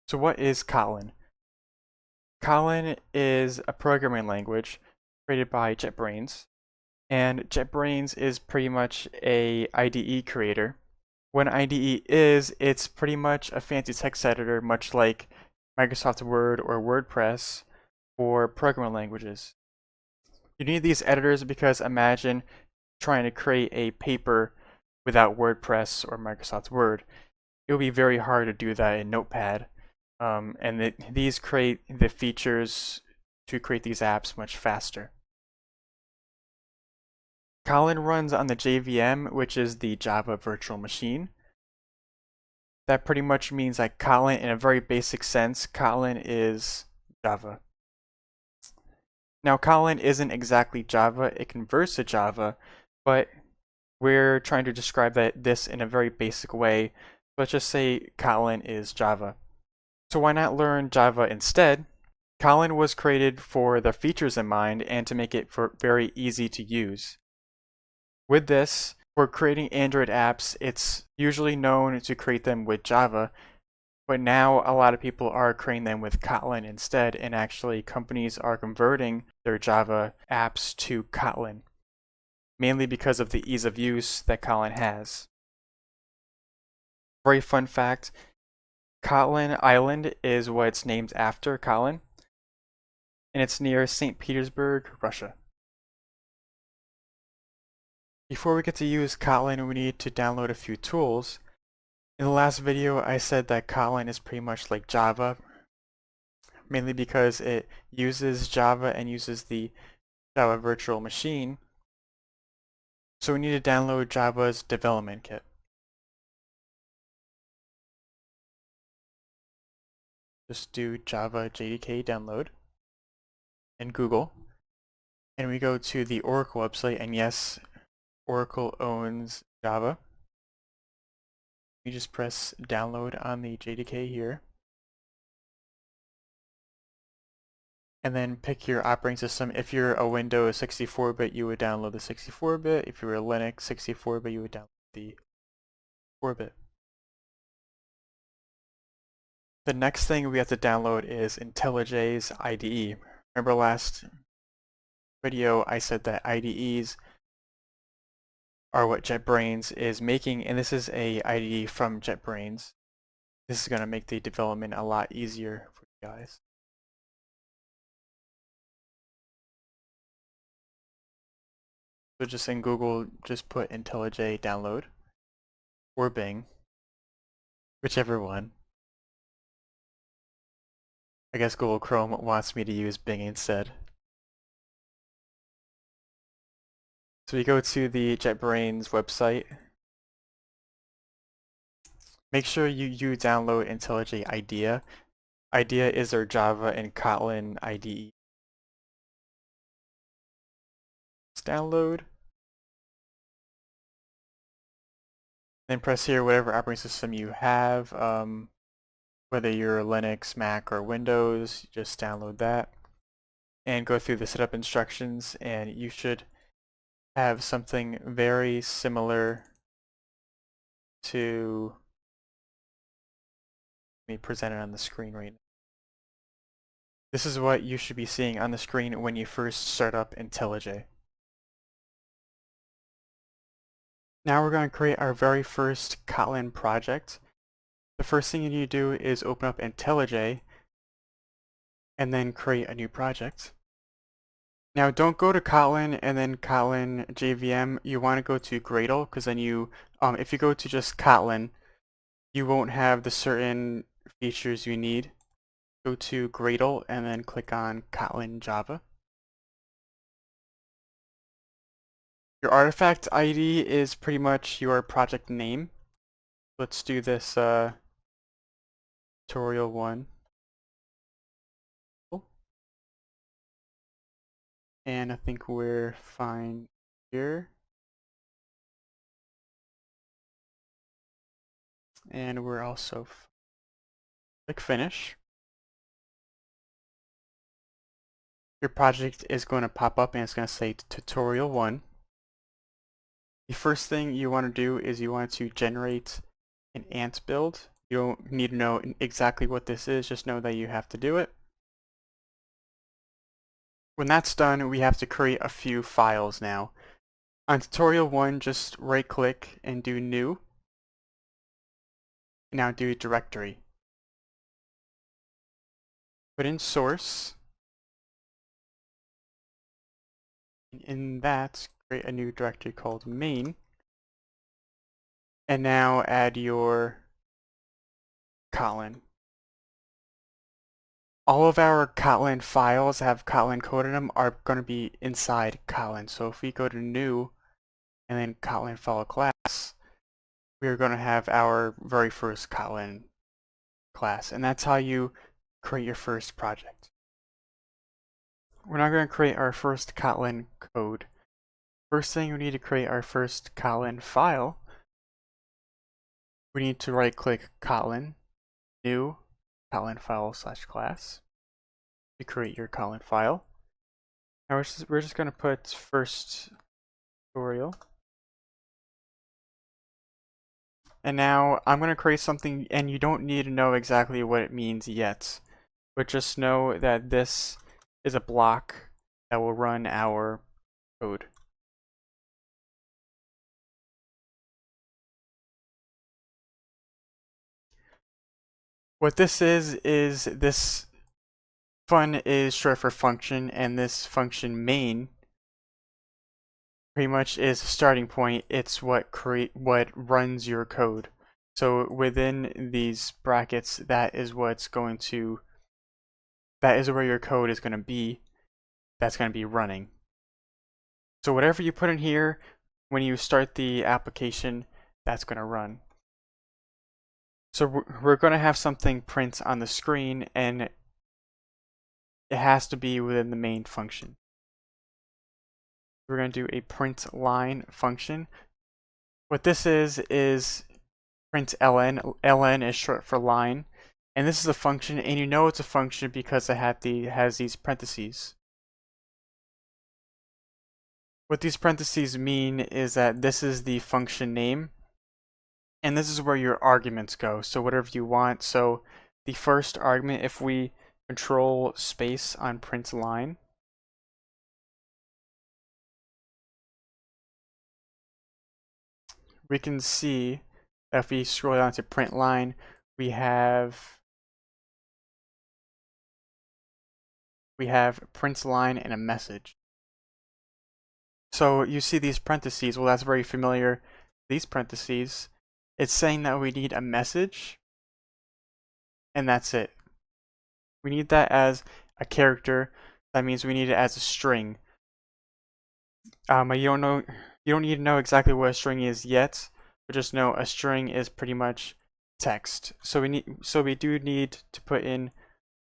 So what is Kotlin? Kotlin is a programming language created by JetBrains, and JetBrains is pretty much a IDE creator. What an IDE is, it's pretty much a fancy text editor, much like Microsoft Word or WordPress for programming languages. You need these editors because imagine trying to create a paper without WordPress or Microsoft Word. It would be very hard to do that in Notepad. These create the features to create these apps much faster. Kotlin runs on the JVM, which is the Java Virtual Machine. That pretty much means that Kotlin, in a very basic sense, Kotlin is Java. Now, Kotlin isn't exactly Java, it converts to Java, but we're trying to describe this in a very basic way. Let's just say Kotlin is Java. So why not learn Java instead? Kotlin was created for the features in mind and to make it very easy to use. With this, for creating Android apps, it's usually known to create them with Java, but now a lot of people are creating them with Kotlin instead, and actually companies are converting their Java apps to Kotlin, mainly because of the ease of use that Kotlin has. Very fun fact, Kotlin Island is what it's named after, Kotlin, and it's near St. Petersburg, Russia. Before we get to use Kotlin, we need to download a few tools. In the last video, I said that Kotlin is pretty much like Java, mainly because it uses Java and uses the Java Virtual Machine. So we need to download Java's development kit. Just do Java JDK download in Google, and we go to the Oracle website, and yes, Oracle owns Java. You just press download on the JDK here, and then pick your operating system. If you're a Windows 64-bit, you would download the 64-bit. If you're a Linux 64-bit, you would download the 4-bit. The next thing we have to download is IntelliJ's IDE. Remember last video I said that IDEs are what JetBrains is making, and this is a IDE from JetBrains. This is going to make the development a lot easier for you guys. So just in Google, just put IntelliJ download, or Bing, whichever one. I guess Google Chrome wants me to use Bing instead. So we go to the JetBrains website. Make sure you download IntelliJ IDEA. IDEA is their Java and Kotlin IDE. Let's download. Then press here whatever operating system you have. Whether you're Linux, Mac, or Windows, just download that. And go through the setup instructions, and you should have something very similar to me presented on the screen right now. This is what you should be seeing on the screen when you first start up IntelliJ. Now we're going to create our very first Kotlin project. The first thing you need to do is open up IntelliJ and then create a new project. Now don't go to Kotlin and then Kotlin JVM. You want to go to Gradle, because then if you go to just Kotlin, you won't have the certain features you need. Go to Gradle and then click on Kotlin Java. Your artifact ID is pretty much your project name. Let's do this tutorial 1. And I think we're fine here. And we're also click finish. Your project is going to pop up and it's going to say tutorial 1. The first thing you want to do is you want to generate an ant build. You don't need to know exactly what this is, just know that you have to do it. When that's done, we have to create a few files now. On tutorial 1, just right click and do new. Now do directory. Put in source. In that, create a new directory called main. And now add your Kotlin. All of our Kotlin files that have Kotlin code in them are going to be inside Kotlin. So if we go to new and then Kotlin file class, we are going to have our very first Kotlin class. And that's how you create your first project. We're now going to create our first Kotlin code. First thing, we need to create our first Kotlin file. We need to right click Kotlin, new, Kotlin file / class to create your Kotlin file. Now we're just going to put first tutorial. And now I'm going to create something, and you don't need to know exactly what it means yet, but just know that this is a block that will run our code. What this is this fun is short for function, and this function main pretty much is a starting point. It's what runs your code. So within these brackets, that is where your code is going to be. That's going to be running. So whatever you put in here, when you start the application, that's going to run. So we're going to have something print on the screen, and it has to be within the main function. We're going to do a print line function. What this is print ln. Ln is short for line, and this is a function, and you know it's a function because it has these parentheses. What these parentheses mean is that this is the function name, and this is where your arguments go. So whatever you want. So the first argument, if we control space on print line, we can see that if we scroll down to print line, we have print line and a message. So you see these parentheses. Well, that's very familiar. These parentheses, it's saying that we need a message, and that's it. We need that as a character. That means we need it as a string. You don't need to know exactly what a string is yet, but just know a string is pretty much text. So we do need to put in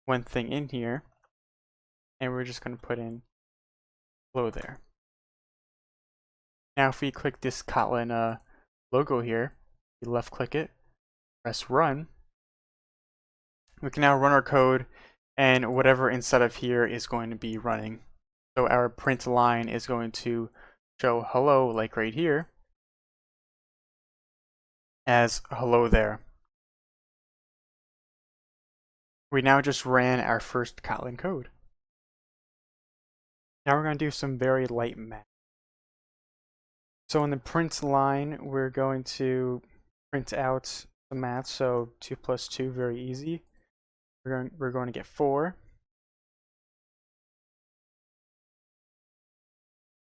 one thing in here, and we're just going to put in hello there. Now if we click this Kotlin logo here, we left click it, press run, we can now run our code, and whatever inside of here is going to be running. So our print line is going to show hello, like right here, as hello there. We now just ran our first Kotlin code. Now we're going to do some very light math. So in the print line, we're going to print out the math. So 2 plus 2, very easy. We're going to get 4.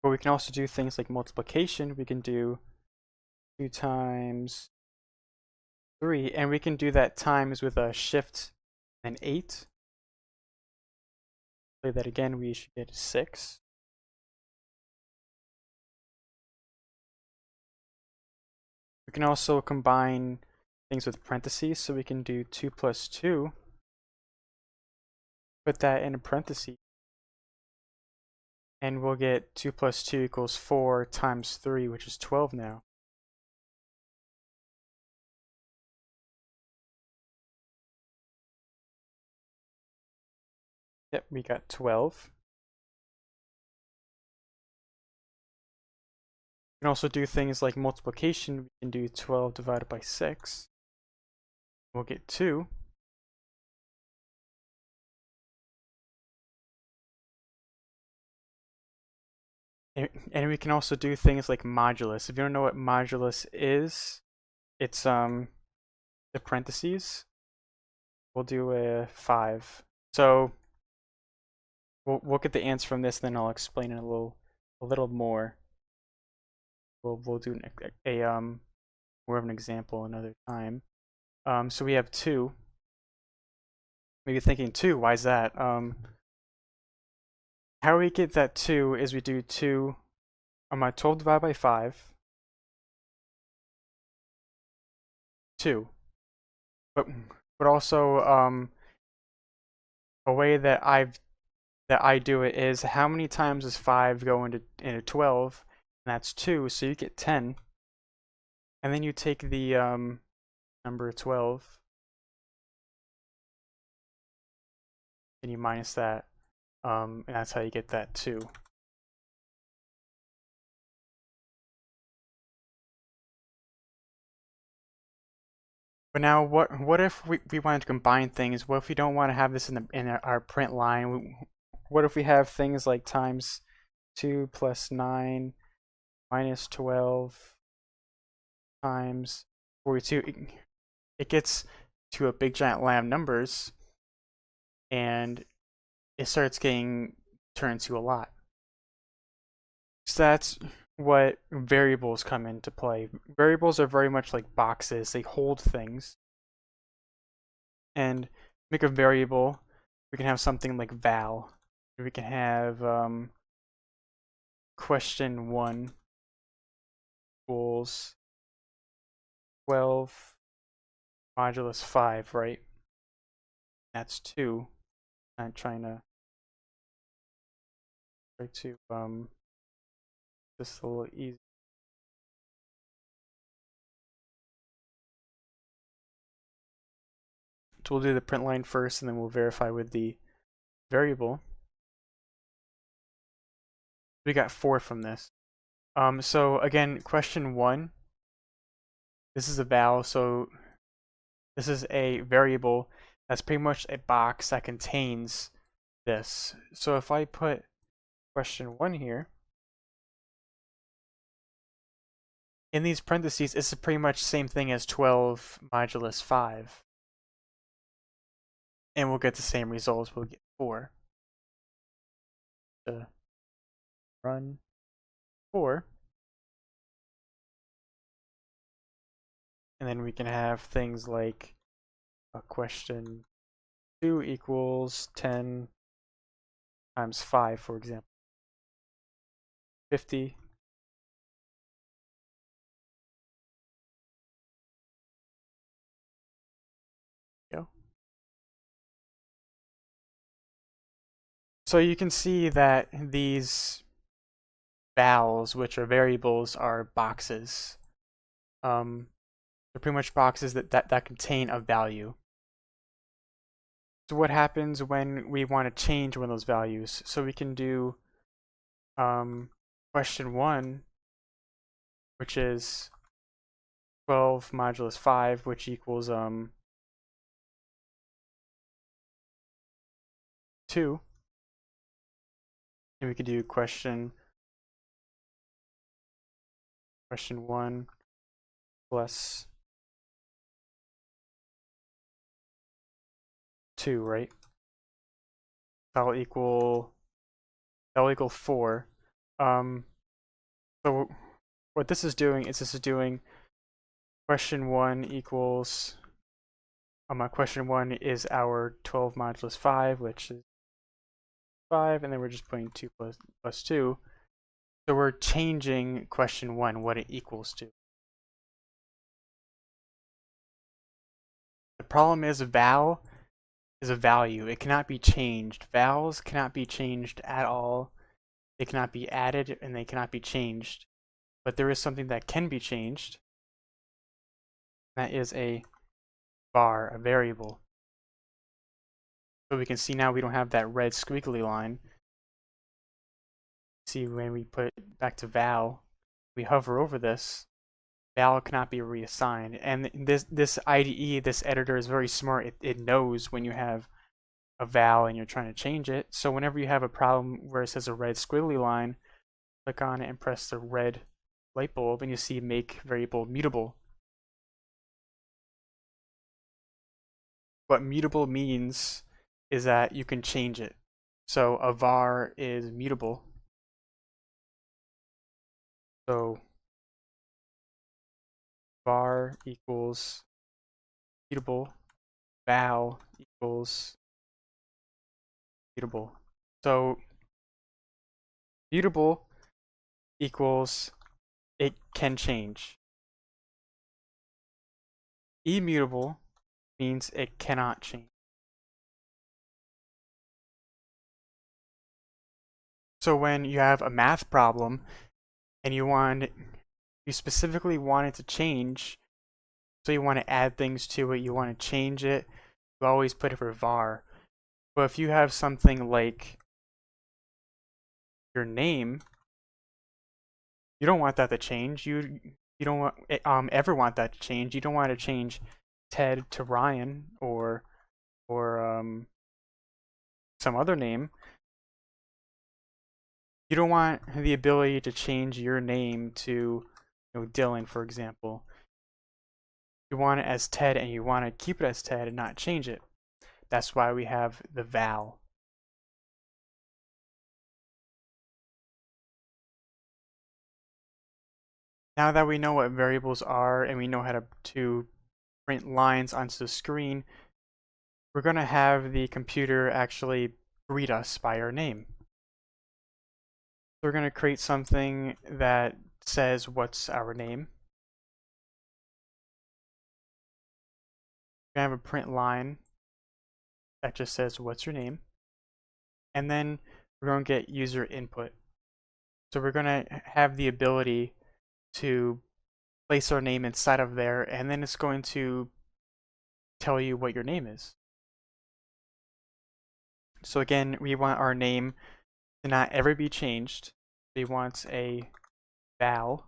But we can also do things like multiplication. We can do 2 times 3, and we can do that times with a shift and 8. Play that again, we should get 6. We can also combine things with parentheses, so we can do 2 plus 2, put that in a parenthesis, and we'll get 2 plus 2 equals 4 times 3, which is 12 now. Yep, we got 12. We can also do things like multiplication. We can do 12 divided by 6. we'll get 2. And we can also do things like modulus. If you don't know what modulus is, it's the parentheses. We'll do a 5. So we'll get the answer from this, then I'll explain it a little more. We'll do more of an example another time. So we have 2. Maybe thinking 2, why is that? How we get that 2 is we do 2 my 12 divided by 5, 2. But also a way that I do it is how many times does 5 go into 12? And that's 2, so you get 10. And then you take the number 12 and you minus that. And that's how you get that 2. But now, what if we wanted to combine things? What if we don't want to have this in our print line? What if we have things like times 2 plus 9 minus 12 times 42? It gets to a big giant lamb numbers, and it starts getting turned to a lot. So that's what variables come into play. Variables are very much like boxes. They hold things. And make a variable, we can have something like val. We can have question 1 equals 12 modulus 5, right? That's 2. I'm trying to this a little easy. So we'll do the print line first, and then we'll verify with the variable. We got 4 from this. So again, question 1. This is a val, so this is a variable that's pretty much a box that contains this. So if I put question 1 here, in these parentheses, it's pretty much the same thing as 12 modulus 5. And we'll get the same results. We'll get 4. Run 4. And then we can have things like question 2 equals 10 times 5, for example. 50. Go. So you can see that these vals, which are variables, are boxes. They're pretty much boxes that contain a value. So what happens when we want to change one of those values? So we can do question 1, which is 12 modulus 5, which equals 2. And we could do question 1 plus 2, right? That'll equal 4. So what this is doing is question 1 equals question 1 is our 12 modulus 5, which is 5, and then we're just putting 2 plus 2. So we're changing question 1, what it equals to. The problem is val is a value. It cannot be changed. Vals cannot be changed at all. They cannot be added, and they cannot be changed. But there is something that can be changed. That is a var, a variable. So we can see now we don't have that red squiggly line. See when we put it back to val, we hover over this, val cannot be reassigned. And this IDE, this editor is very smart. It knows when you have a val and you're trying to change it. So whenever you have a problem where it says a red squiggly line, click on it and press the red light bulb and you see make variable mutable. What mutable means is that you can change it. So a var is mutable. So var equals mutable, val equals mutable. So mutable equals it can change. Immutable means it cannot change. So when you have a math problem and you specifically want it to change, so you want to add things to it, you want to change it, you always put it for var. But if you have something like your name, you don't want that to change. You don't ever want that to change. You don't want to change Ted to Ryan or some other name. You don't want the ability to change your name to Dylan, for example. You want it as Ted and you want to keep it as Ted and not change it. That's why we have the val. Now that we know what variables are and we know how to print lines onto the screen, we're going to have the computer actually greet us by our name. We're going to create something that says what's our name. We're going to have a print line that just says what's your name. And then we're going to get user input. So we're going to have the ability to place our name inside of there, and then it's going to tell you what your name is. So again, we want our name to not ever be changed. We want a val.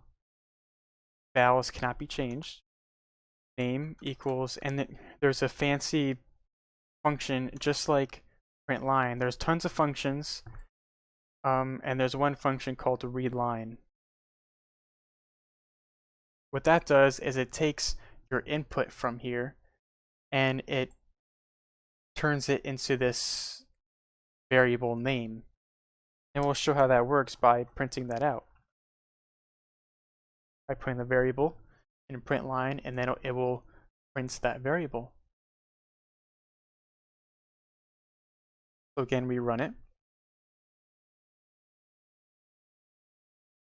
Vals cannot be changed. Name equals, and then there's a fancy function just like print line. There's tons of functions, and there's one function called read line. What that does is it takes your input from here and it turns it into this variable name. And we'll show how that works by printing that out. By putting the variable in print line, and then it will print that variable. So again, we run it.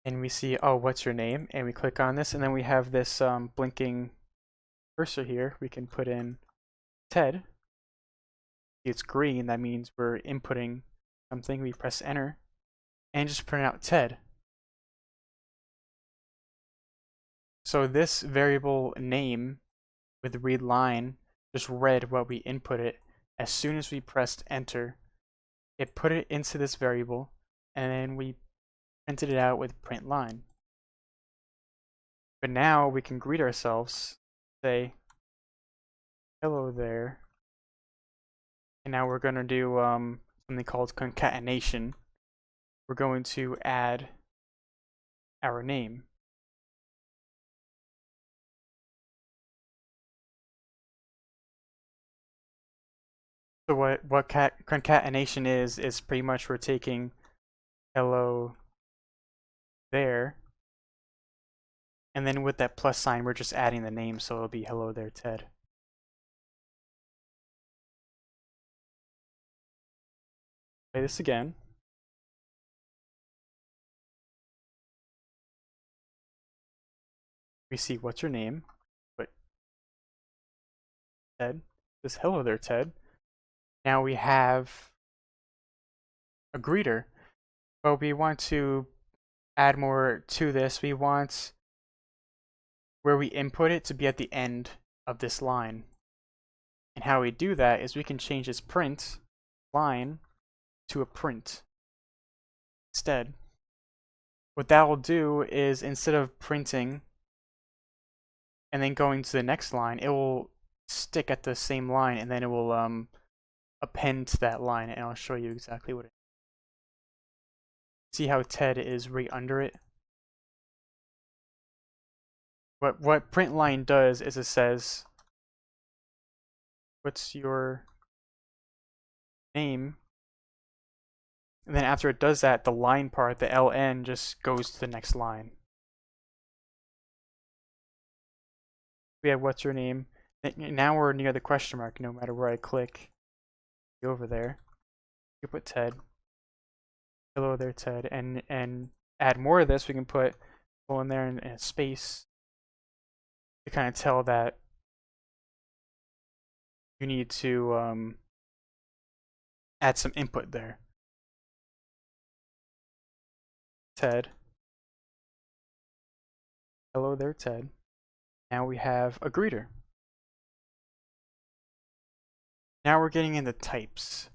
And we see, oh, what's your name? And we click on this, and then we have this blinking cursor here. We can put in Ted. It's green, that means we're inputting something. We press enter, and just print out Ted. So this variable name with read line just read what we inputted. As soon as we pressed enter, it put it into this variable, and then we printed it out with print line. But now we can greet ourselves, say, hello there. And now we're going to do something called concatenation. We're going to add our name. So what concatenation is pretty much we're taking hello there, and then with that plus sign we're just adding the name, so it'll be hello there Ted. Play this again. We see what's your name, but Ted says hello there Ted. Now we have a greeter, but we want to add more to this. We want where we input it to be at the end of this line. And how we do that is we can change this print line to a print instead. What that will do is instead of printing and then going to the next line, it will stick at the same line, and then it will append to that line, and I'll show you exactly what it is. See how Ted is right under it? What print line does is it says, what's your name? And then after it does that, the line part, the ln, just goes to the next line. We have what's your name. Now we're near the question mark. No matter where I click, over there, you put Ted. Hello there, Ted. And add more of this. We can put in there and a space to kind of tell that you need to add some input there. Ted. Hello there, Ted. Now we have a greeter. Now we're getting into types.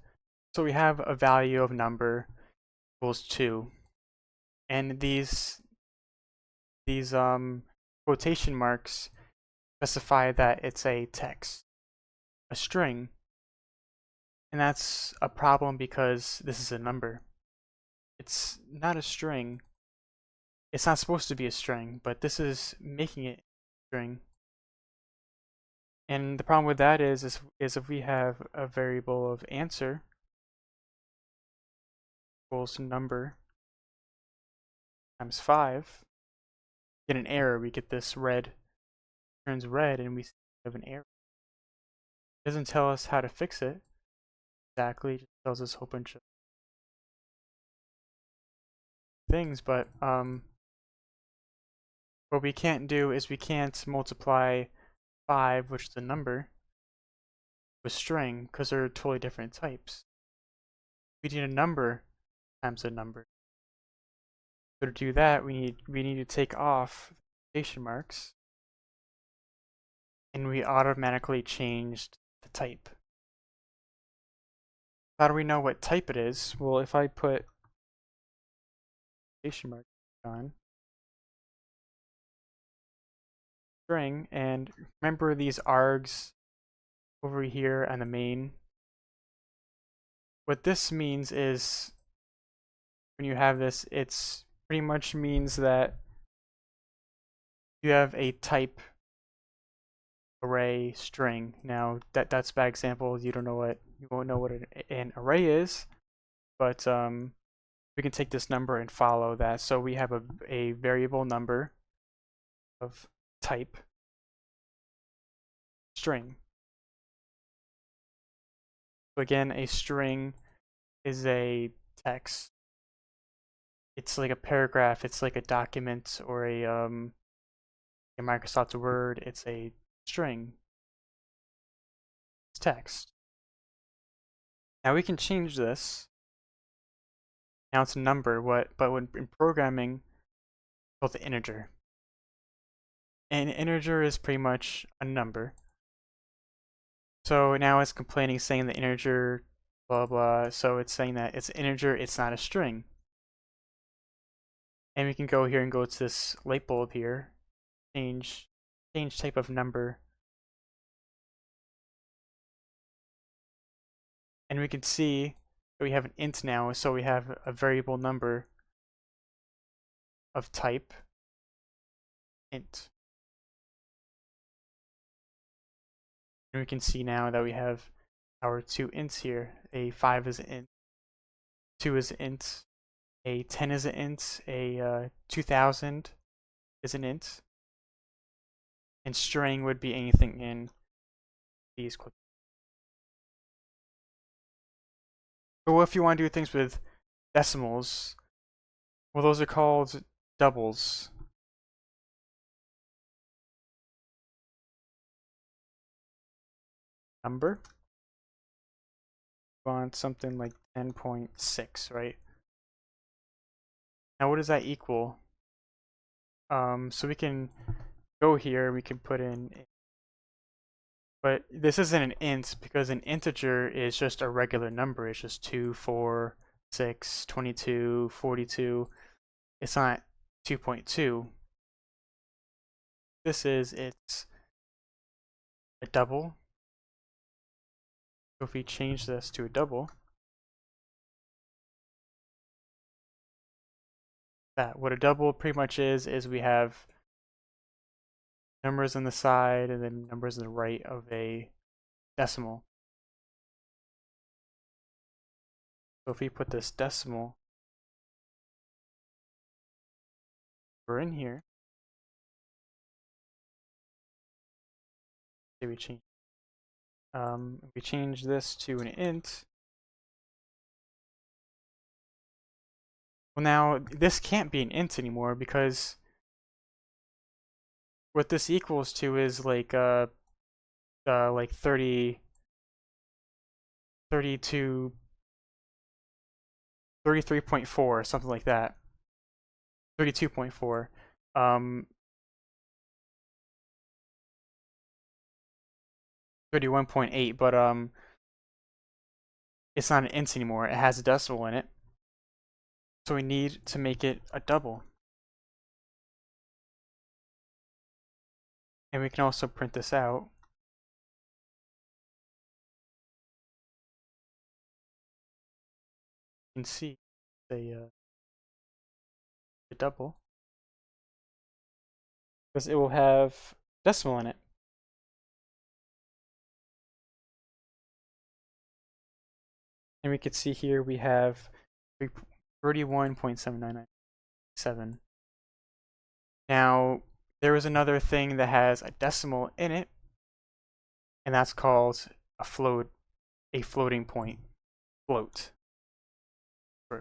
So we have a value of number equals 2. And these quotation marks specify that it's a text, a string. And that's a problem because this is a number. It's not a string. It's not supposed to be a string, but this is making it a string. And the problem with that is if we have a variable of answer equals number times 5, get an error. We get this red, turns red, and we have an error. It doesn't tell us how to fix it exactly. It just tells us a whole bunch of things, but what we can't do is we can't multiply 5, which is a number, with string because they're totally different types. We need a number times a number. So to do that, we need to take off quotation marks, and we automatically changed the type. How do we know what type it is? Well, if I put quotation marks on string, and remember these args over here on the main. What this means is when you have this, it's pretty much means that you have a type array string. Now that's bad example. You won't know what an array is, but we can take this number and follow that. So we have a variable number of type string. So again, a string is a text. It's like a paragraph. It's like a document or a Microsoft Word. It's a string. It's text. Now we can change this. Now it's a number. But when in programming, it's called the integer. An integer is pretty much a number. So now it's complaining, saying the integer, blah blah. So it's saying that it's an integer. It's not a string. And we can go here and go to this light bulb here, change type of number. And we can see that we have an int now, so we have a variable number of type int. And we can see now that we have our two ints here. A 5 is an int, 2 is an int, a 10 is an int, a 2000 is an int, and string would be anything in these quotes. But what if you want to do things with decimals? Well, those are called doubles. Number. We want something like 10.6, right? Now what does that equal? So we can go here, we can put in, but this isn't an int because an integer is just a regular number. It's just 2, 4, 6, 22, 42. It's not 2.2. this is, it's a double. So if we change this to a double, that what a double pretty much is we have numbers on the side and then numbers on the right of a decimal. So if we put this decimal over in here, say we change this to an int. Well, now this can't be an int anymore because what this equals to is like 30, 32, 33.4 or something like that. 32.4. 31.8, but it's not an int anymore. It has a decimal in it. So we need to make it a double. And we can also print this out. You can see the double, because it will have decimal in it. And we can see here we have 31.7997. Now, there is another thing that has a decimal in it, and that's called a floating point, float.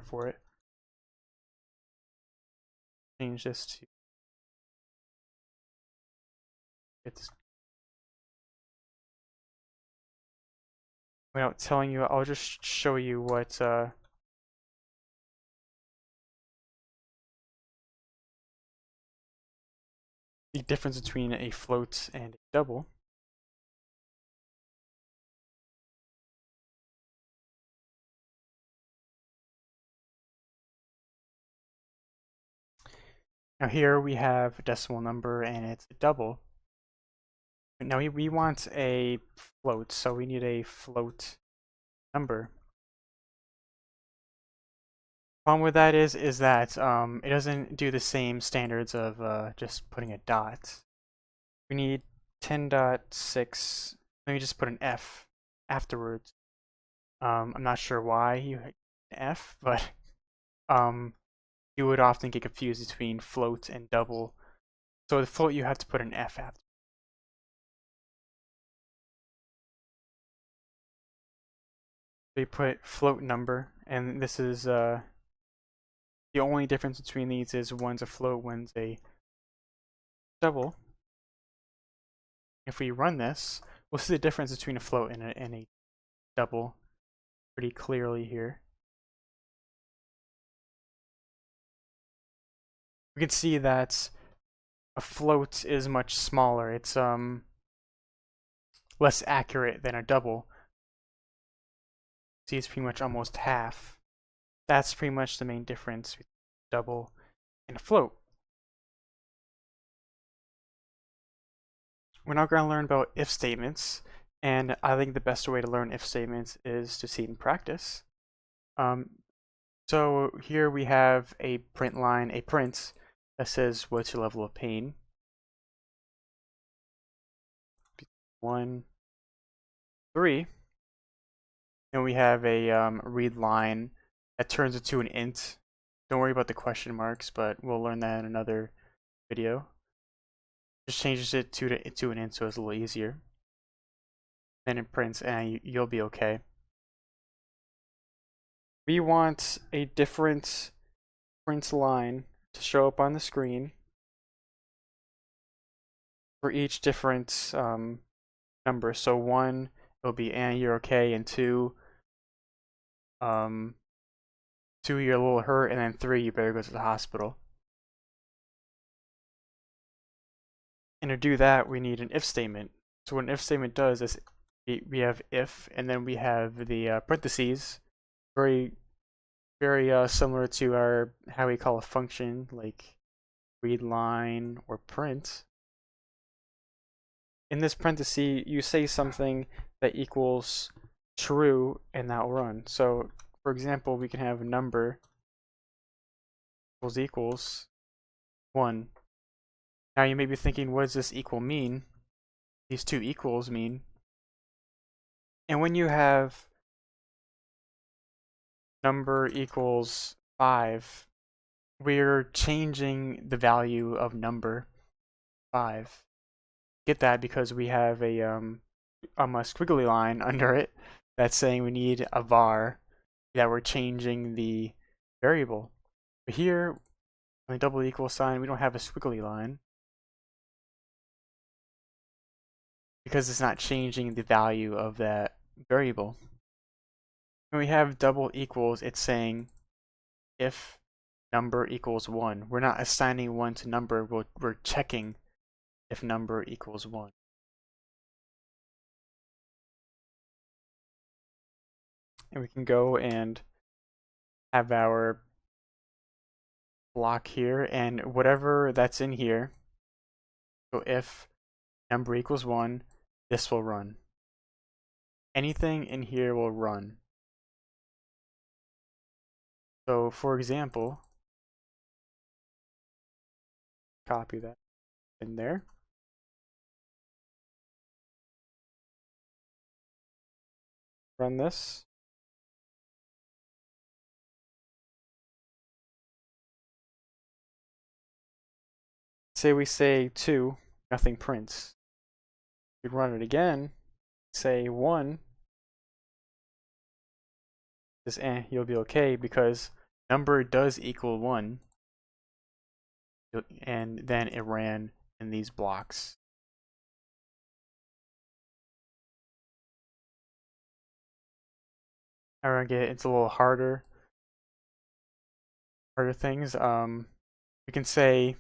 For it. Change this to it's without telling you, I'll just show you what the difference between a float and a double. Now here we have a decimal number and it's a double. Now we want a float, so we need a float number. Problem with that is that it doesn't do the same standards of just putting a dot. We need 10.6. Let me just put an F afterwards. I'm not sure why you hit F, but you would often get confused between float and double. So the float you have to put an F after. So you put float number, and this is the only difference between these is one's a float, one's a double. If we run this, we'll see the difference between a float and a double pretty clearly here. We can see that a float is much smaller. It's less accurate than a double. See, it's pretty much almost half. That's pretty much the main difference between a double and a float. We're now going to learn about if statements, and I think the best way to learn if statements is to see it in practice. So here we have a print line, a print that says what's your level of pain. 1, 3. And we have a read line that turns into an int. Don't worry about the question marks, but we'll learn that in another video. Just changes it to an int so it's a little easier. Then it prints and you'll be okay. We want a different print line to show up on the screen for each different number. So 1, it'll be and you're okay, and 2, 2, you're a little hurt, and then 3, you better go to the hospital. And to do that, we need an if statement. So what an if statement does is we have if, and then we have the parentheses, very similar to our how we call a function like read line or print. in this parenthesis, you say something that equals true, and that will run. So, for example, we can have number equals 1. Now you may be thinking, what does this equal mean? These two equals mean. And when you have number equals 5, we're changing the value of number 5. Get that because we have a squiggly line under it that's saying we need a var that we're changing the variable. But here, on the double equal sign, we don't have a squiggly line because it's not changing the value of that variable. When we have double equals, it's saying if number equals 1. We're not assigning 1 to number, we're checking if number equals 1. And we can go and have our block here, and whatever that's in here, so if number equals 1, this will run. Anything in here will run. So for example, copy that in there. Run this. Say we say 2, nothing prints. We run it again, say 1, this you'll be okay because number does equal 1, and then it ran in these blocks. Alright, it's a little harder things. We can say,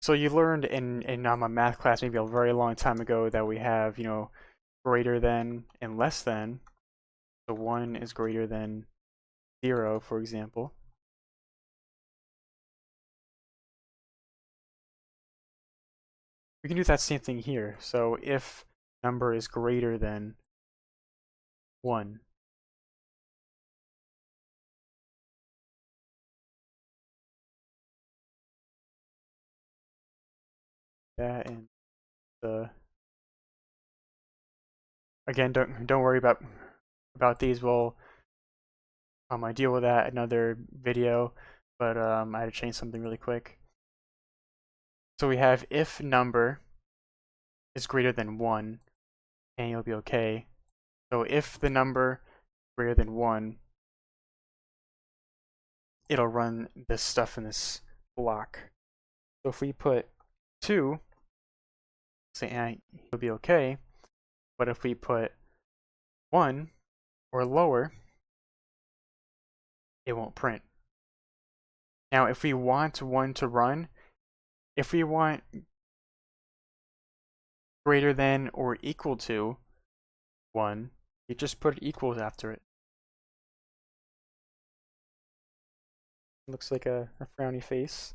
so you learned in a math class maybe a very long time ago that we have, greater than and less than. So 1 is greater than 0, for example. We can do that same thing here. So if number is greater than 1, that and the again, don't worry about these. We'll I deal with that in another video, but I had to change something really quick. So we have if number is greater than 1, and you'll be okay. So if the number is greater than 1, it'll run this stuff in this block. So if we put 2, say you'll be okay. But if we put 1 or lower, it won't print. Now if we want 1 to run, if we want greater than or equal to 1, you just put equals after it. Looks like a frowny face.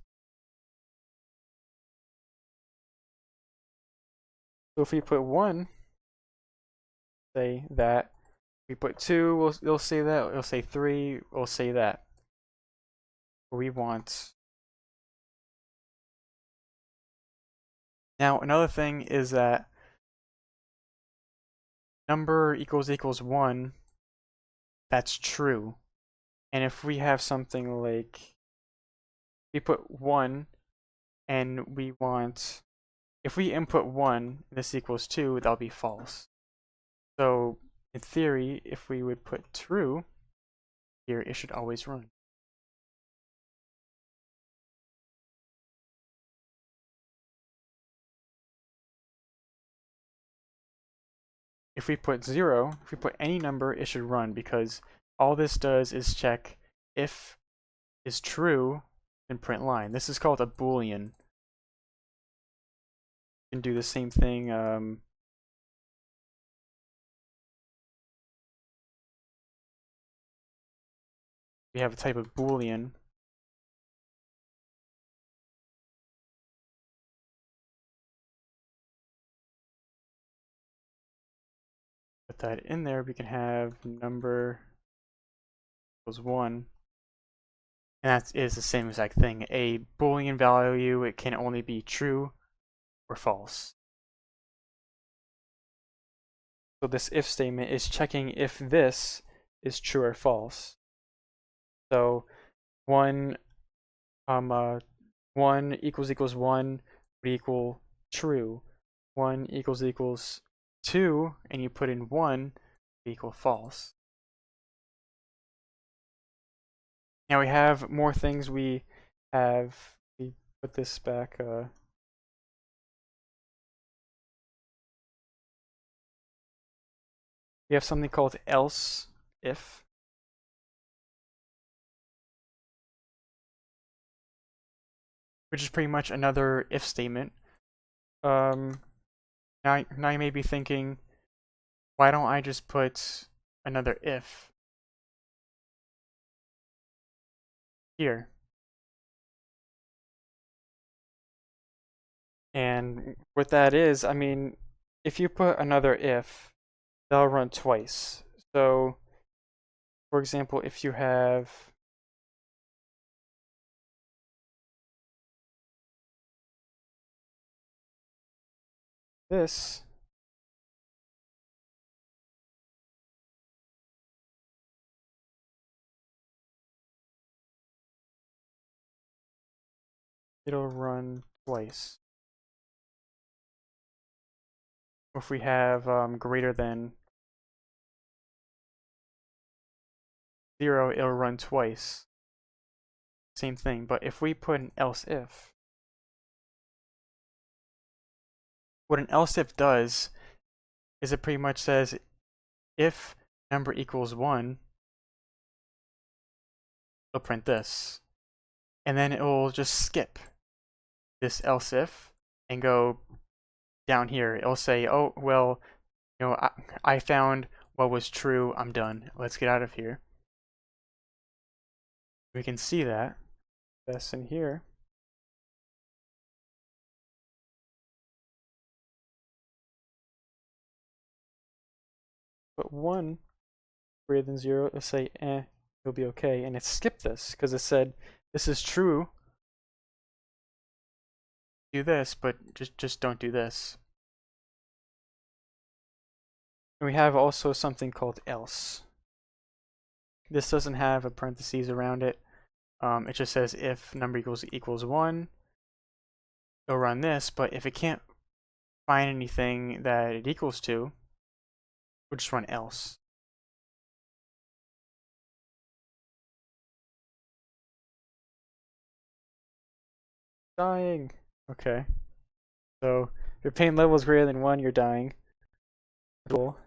So if we put 1, say that. We put 2, it'll say that. It'll say 3, we'll say that. We want. Now another thing is that number equals 1, that's true. And if we have something like, we put 1 and we want, if we input 1, this equals 2, that'll be false. So in theory, if we would put true here, it should always run. If we put 0, if we put any number, it should run because all this does is check if is true and print line. This is called a Boolean. You can do the same thing. We have a type of Boolean. that in there, we can have number equals 1. And that is the same exact thing. A Boolean value, it can only be true or false. So this if statement is checking if this is true or false. So 1 1 equals 1 would equal true. 1 equals 2, and you put in 1 would equal false. Now we have more things. We put this back. We have something called else if. Which is pretty much another if statement. Now you may be thinking, why don't I just put another if here? And what that is, I mean, if you put another if, they'll run twice. So, for example, if you have this, it'll run twice. If we have greater than 0, it'll run twice. Same thing, but if we put an else if, what an else if does is it pretty much says if number equals 1, it'll print this. And then it will just skip this else if and go down here. It'll say, oh, well, you know, I found what was true. I'm done. Let's get out of here. We can see that. That's in here. But 1 greater than 0, it'll say, it'll be okay. And it skipped this because it said, this is true. Do this, but just don't do this. And we have also something called else. This doesn't have a parentheses around it. It just says if number equals 1, it'll run this, but if it can't find anything that it equals to, we'll just run else. Dying. Okay. So if your pain level is greater than 1, you're dying. Cool.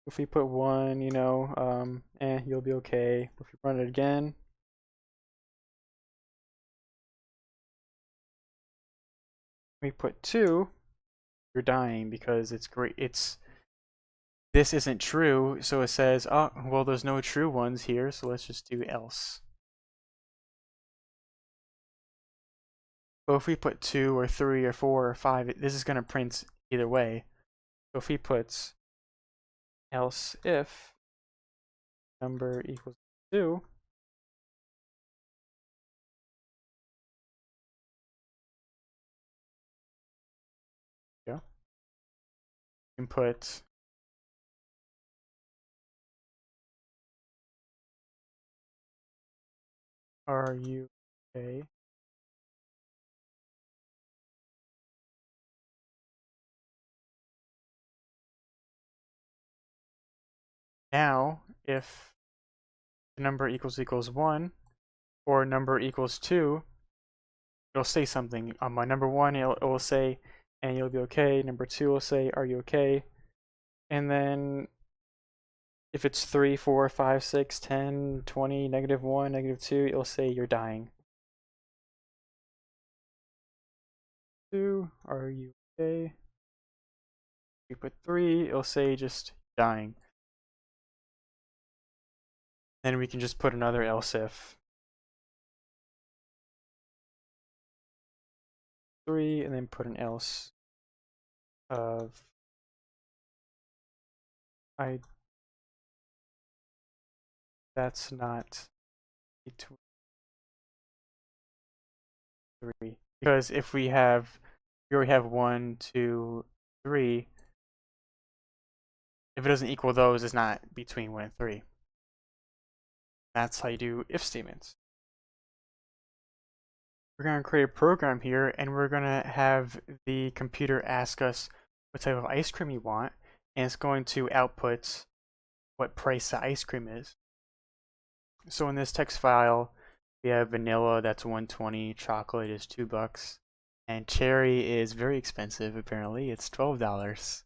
If we put 1, you know, you'll be okay. If you run it again, we put 2, you're dying because it's great. This isn't true, so it says, oh, well, there's no true ones here, so let's just do else. But if we put 2 or 3 or 4 or 5, this is going to print either way. So if we put else if number equals 2, yeah, you can put are you okay? Now, if the number equals 1 or number equals 2, it'll say something. On number 1, it will say, and you'll be okay. Number 2 will say, are you okay? And then if it's 3, 4, 5, 6, 10, 20, -1, -2, it'll say you're dying. 2, are you okay? If you put 3, it'll say just dying. Then we can just put another else if. 3, and then put an else of I that's not between 3. Because if we already have 1, 2, 3, if it doesn't equal those, it's not between 1 and 3. That's how you do if statements. We're going to create a program here, and we're going to have the computer ask us what type of ice cream you want, and it's going to output what price the ice cream is. So in this text file, we have vanilla, that's 120, chocolate is $2, and cherry is very expensive, apparently, it's $12.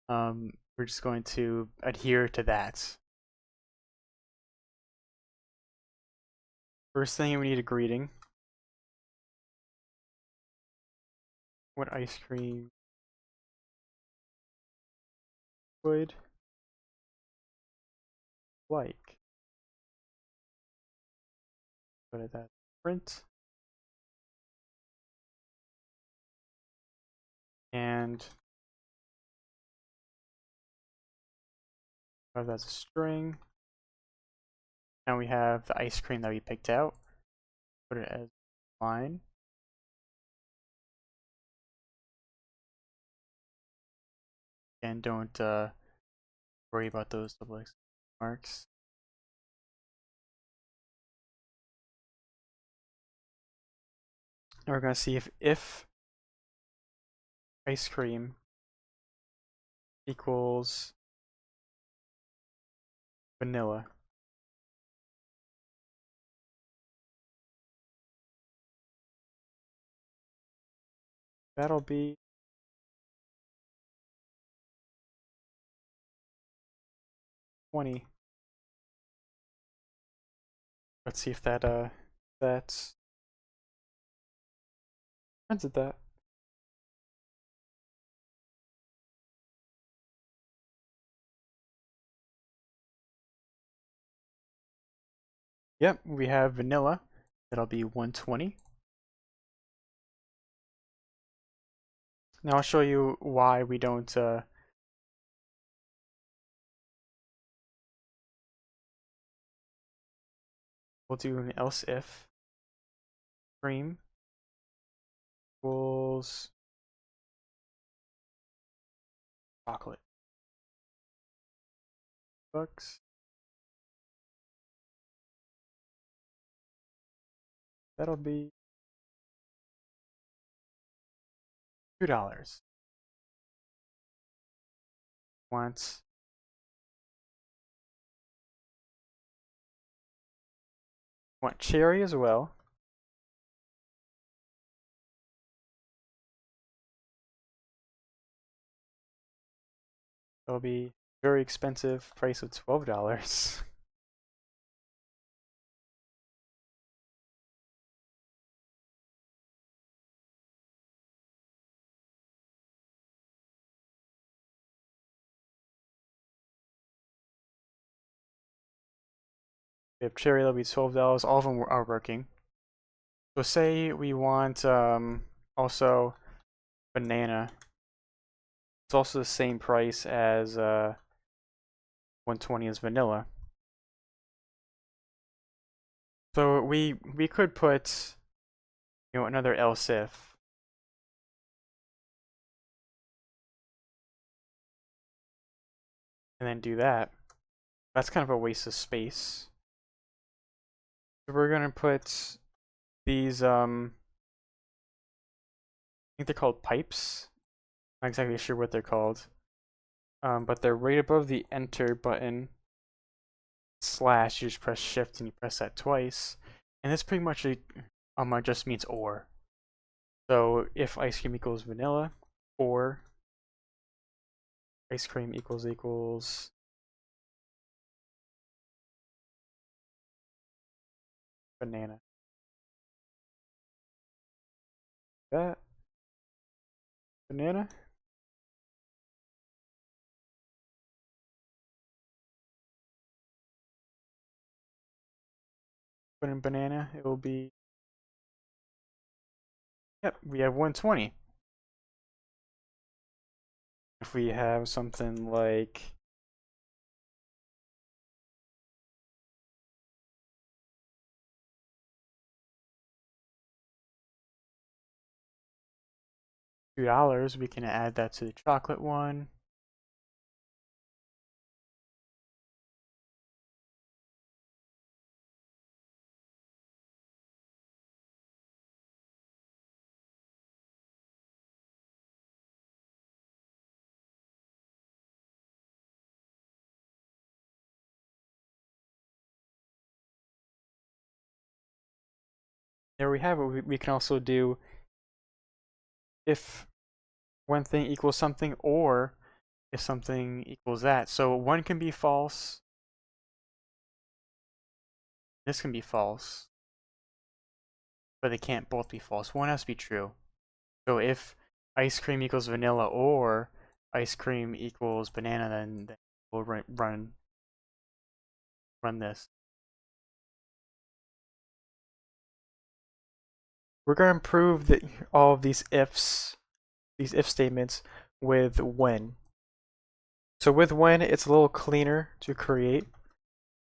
We're just going to adhere to that. First thing, we need a greeting. What ice cream would like? Put it at print. And that's a string. Now we have the ice cream that we picked out. Put it as line. And don't worry about those double exclamation marks. Now we're going to see if ice cream equals vanilla. That'll be 20. Let's see if that's printed that. Yep, we have vanilla. That'll be 120. Now I'll show you why we don't we'll do an else if cream equals chocolate bucks. That'll be $2. Want cherry as well. That'll be very expensive, price of $12. We have cherry, that'll be $12. All of them are working. So say we want also banana. It's also the same price as 120 as vanilla. So we could put another else if. And then do that. That's kind of a waste of space. So we're gonna put these I think they're called pipes. Not exactly sure what they're called. But they're right above the enter button. Slash, you just press shift and you press that twice. And this pretty much just means or. So if ice cream equals vanilla, or ice cream equals banana. That banana. Put in banana, it will be Yep, we have 120. If we have something like $2, we can add that to the chocolate one. There we have it. We can also do if one thing equals something or if something equals that. So one can be false, this can be false, but they can't both be false. One has to be true. So if ice cream equals vanilla or ice cream equals banana, then we'll run this. We're going to prove that all of these ifs, these if statements with when. So with when, it's a little cleaner to create.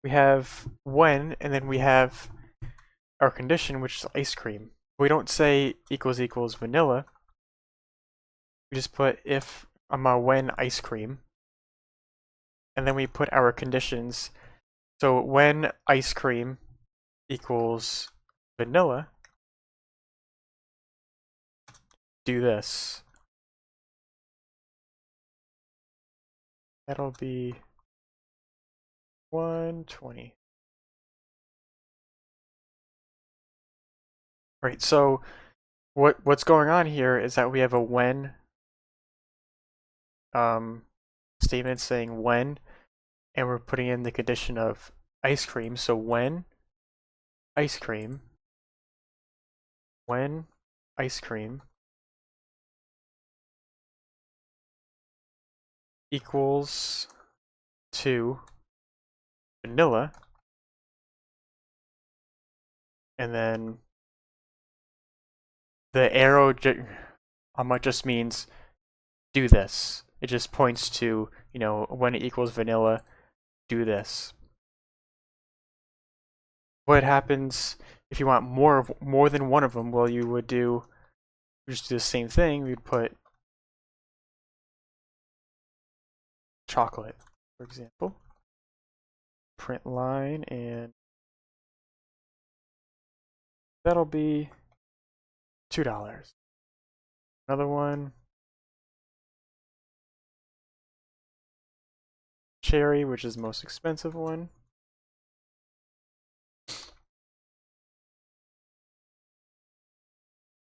We have when, and then we have our condition, which is ice cream. We don't say equals equals vanilla. We just put if when ice cream, and then we put our conditions. So when ice cream equals vanilla, do this. That'll be 120. Right, so what's going on here is that we have a when statement saying when, and we're putting in the condition of ice cream. So when ice cream, when ice cream equals to vanilla, and then the arrow just means do this. It just points to, when it equals vanilla, do this. What happens if you want more than one of them? Well, you would just do the same thing. We'd put chocolate, for example. Print line, and that'll be $2. Another one, cherry, which is the most expensive one.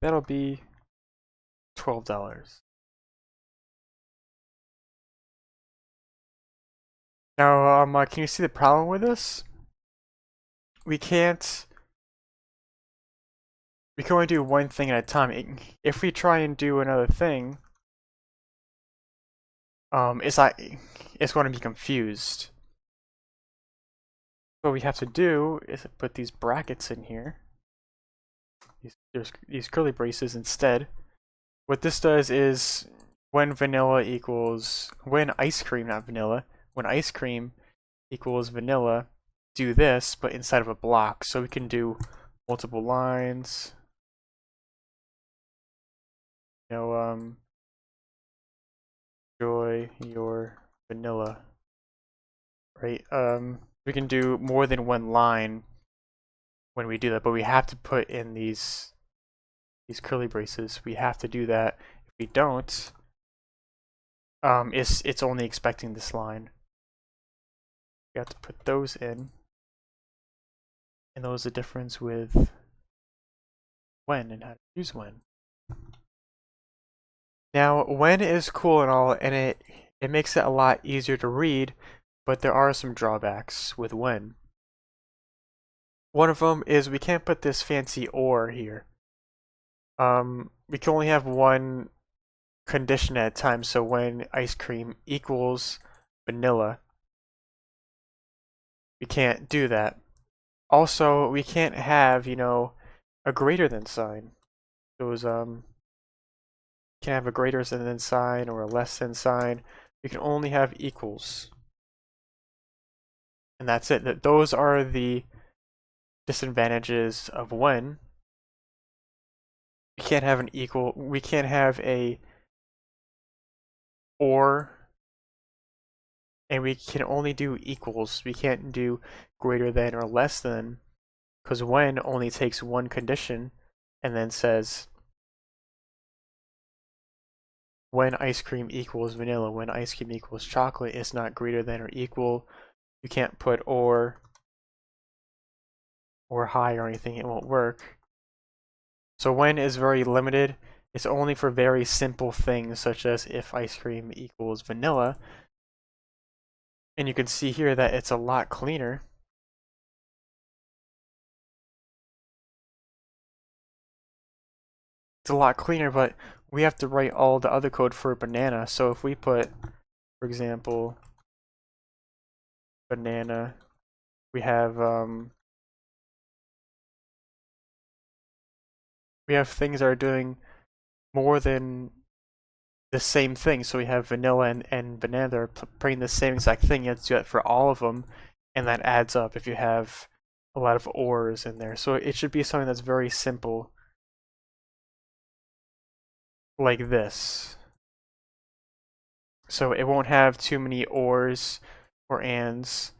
That'll be $12. Now, can you see the problem with this? We can only do one thing at a time. If we try and do another thing, it's going to be confused. What we have to do is put these brackets in here. These curly braces instead. What this does is when ice cream, not vanilla, when ice cream equals vanilla, do this, but inside of a block. So we can do multiple lines. Enjoy your vanilla. Right? We can do more than one line when we do that, but we have to put in these curly braces. We have to do that. If we don't, it's only expecting this line. We have to put those in, and those are the difference with when and how to use when. Now, when is cool and all, and it makes it a lot easier to read, but there are some drawbacks with when. One of them is we can't put this fancy or here. We can only have one condition at a time, so when ice cream equals vanilla, we can't do that. Also, we can't have, a greater than sign. those can have a greater than sign or a less than sign. We can only have equals. And that's it. Those are the disadvantages of when. We can't have an equal, we can't have a or, and we can only do equals. We can't do greater than or less than, because when only takes one condition and then says when ice cream equals vanilla, when ice cream equals chocolate, it's not greater than or equal. You can't put or high or anything, it won't work. So when is very limited. It's only for very simple things such as if ice cream equals vanilla. And you can see here that it's a lot cleaner. It's a lot cleaner, but we have to write all the other code for banana. So if we put, for example, banana, we have things that are doing more than the same thing. So we have vanilla and banana that are printing the same exact thing. You have to do that for all of them, and that adds up if you have a lot of ors in there. So it should be something that's very simple, like this. So it won't have too many ors or ands,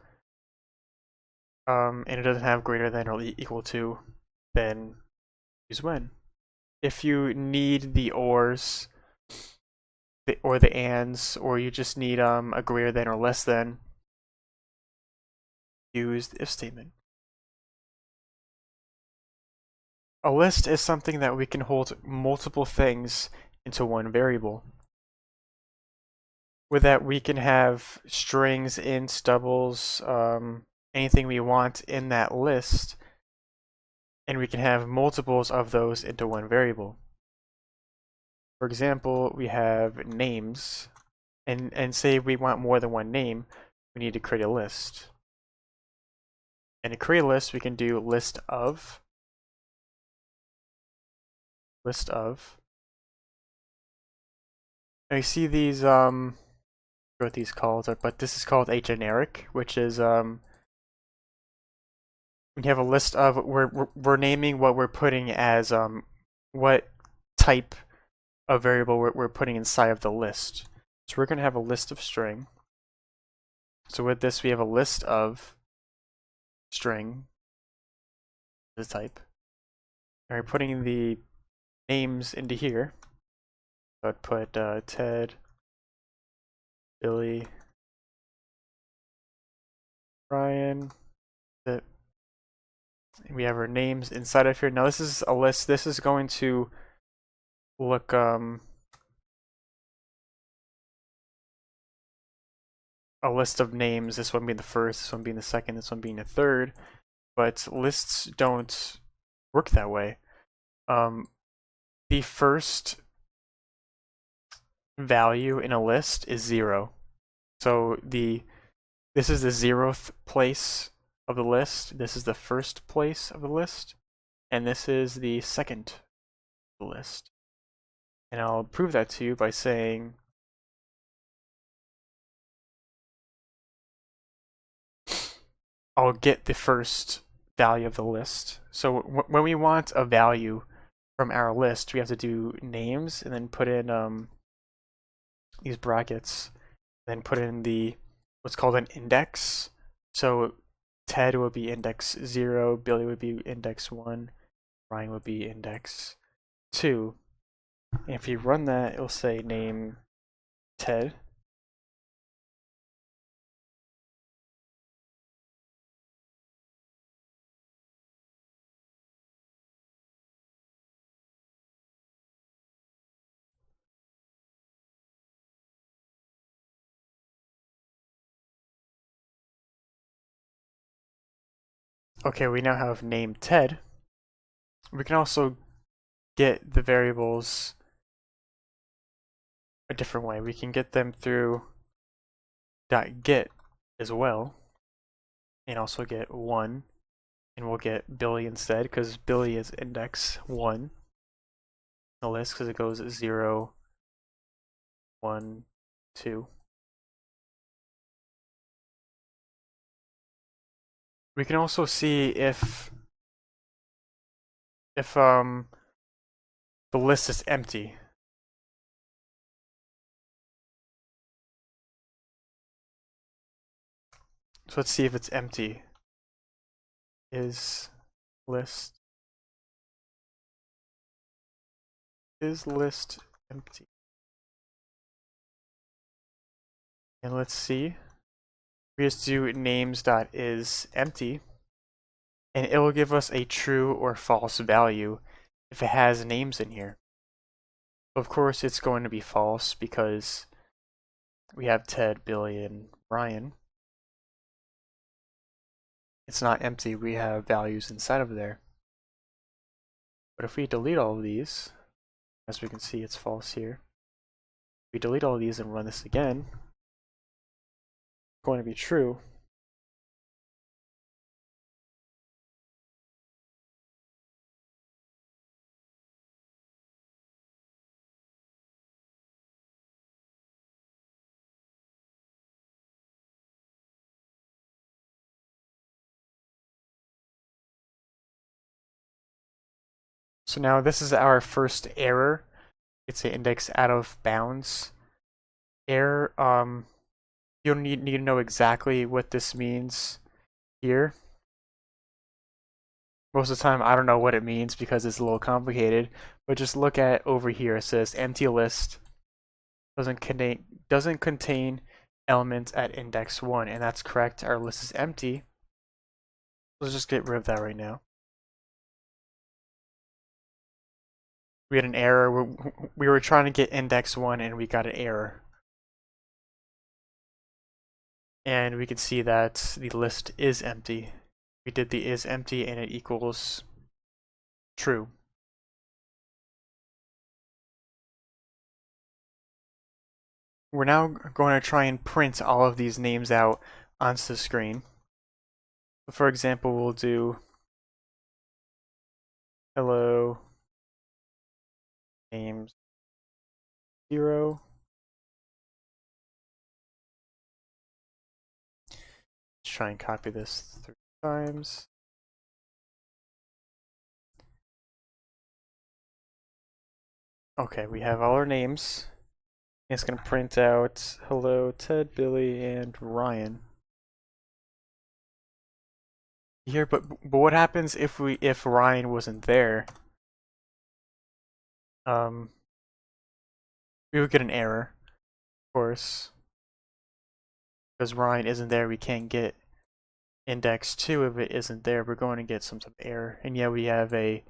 and it doesn't have greater than or equal to, then use when. If you need the ors or the ands, or you just need a greater than or less than, use the if statement. A list is something that we can hold multiple things into one variable. With that, we can have strings, ints, doubles, anything we want in that list, and we can have multiples of those into one variable. For example, we have names, and say we want more than one name, we need to create a list. And to create a list, we can do list of. Now you see these, what these calls are, but this is called a generic, which is we have a list of, we're naming what we're putting as what type of variable we're putting inside of the list. So we're going to have a list of string. So with this, we have a list of string, the type. And we're putting the names into here. So I'd put Ted, Billy, Ryan. We have our names inside of here. Now this is a list. This is going to look a list of names. This one being the first, this one being the second, this one being the third. But lists don't work that way. The first value in a list is 0. So this is the 0th place of the list. This is the first place of the list, and this is the second of the list. And I'll prove that to you by saying I'll get the first value of the list. So when we want a value from our list, we have to do names and then put in these brackets, then put in the what's called an index. So Ted would be index 0, Billy would be index 1, Ryan would be index 2. And if you run that, it'll say name Ted. Okay, we now have name Ted. We can also get the variables a different way. We can get them through .get as well, and also get 1, and we'll get Billy instead because Billy is index 1. a list because it goes 0, 1, 2. We can also see if the list is empty. So let's see if it's empty. Is list empty? And let's see. We just do names.isEmpty, and it will give us a true or false value if it has names in here. Of course, it's going to be false because we have Ted, Billy, and Ryan. It's not empty, we have values inside of there. But if we delete all of these, as we can see, it's false here. If we delete all of these and run this again, it's going to be true. So now this is our first error. It's an index out of bounds error. You don't need to know exactly what this means here. Most of the time, I don't know what it means because it's a little complicated. But just look at over here. It says empty list doesn't contain elements at index 1, and that's correct. Our list is empty. Let's just get rid of that right now. We had an error. We were trying to get index 1 and we got an error. And we can see that the list is empty. We did the is empty and it equals true. We're now going to try and print all of these names out onto the screen. For example, we'll do hello names 0. Let's try and copy this 3 times. Okay, we have all our names. It's going to print out hello Ted, Billy, and Ryan. Here, but what happens if Ryan wasn't there? We would get an error, of course, because Ryan isn't there. We can't get index 2 if it isn't there. We're going to get some type of error, and yeah, we have a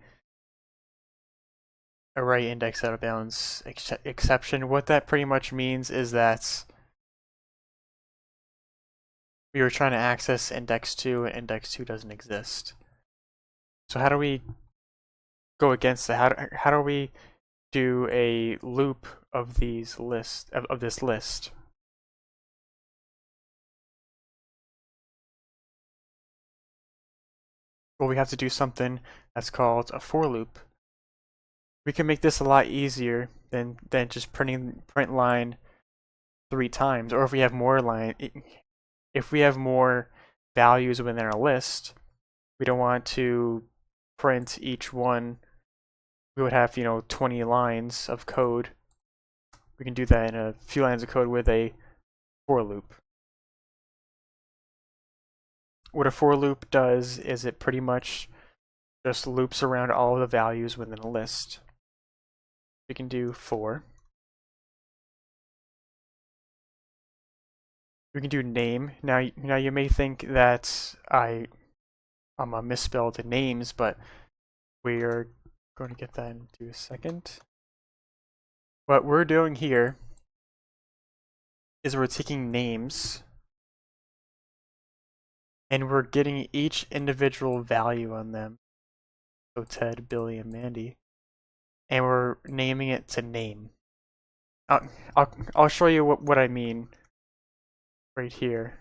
array index out of bounds exception. What that pretty much means is that we were trying to access index 2 and index 2 doesn't exist. So how do we go against that? How do we do a loop of these list of this list? Well, we have to do something that's called a for loop. We can make this a lot easier than just print line 3 times, or if we have more values within our list, we don't want to print each one. We would have 20 lines of code. We can do that in a few lines of code with a for loop. What a for loop does is it pretty much just loops around all of the values within a list. We can do for. We can do name. Now you may think that I'm misspelled names, but we are going to get that into a second. What we're doing here is we're taking names and we're getting each individual value on them. So Ted, Billy, and Mandy. And we're naming it to name. I'll show you what I mean right here.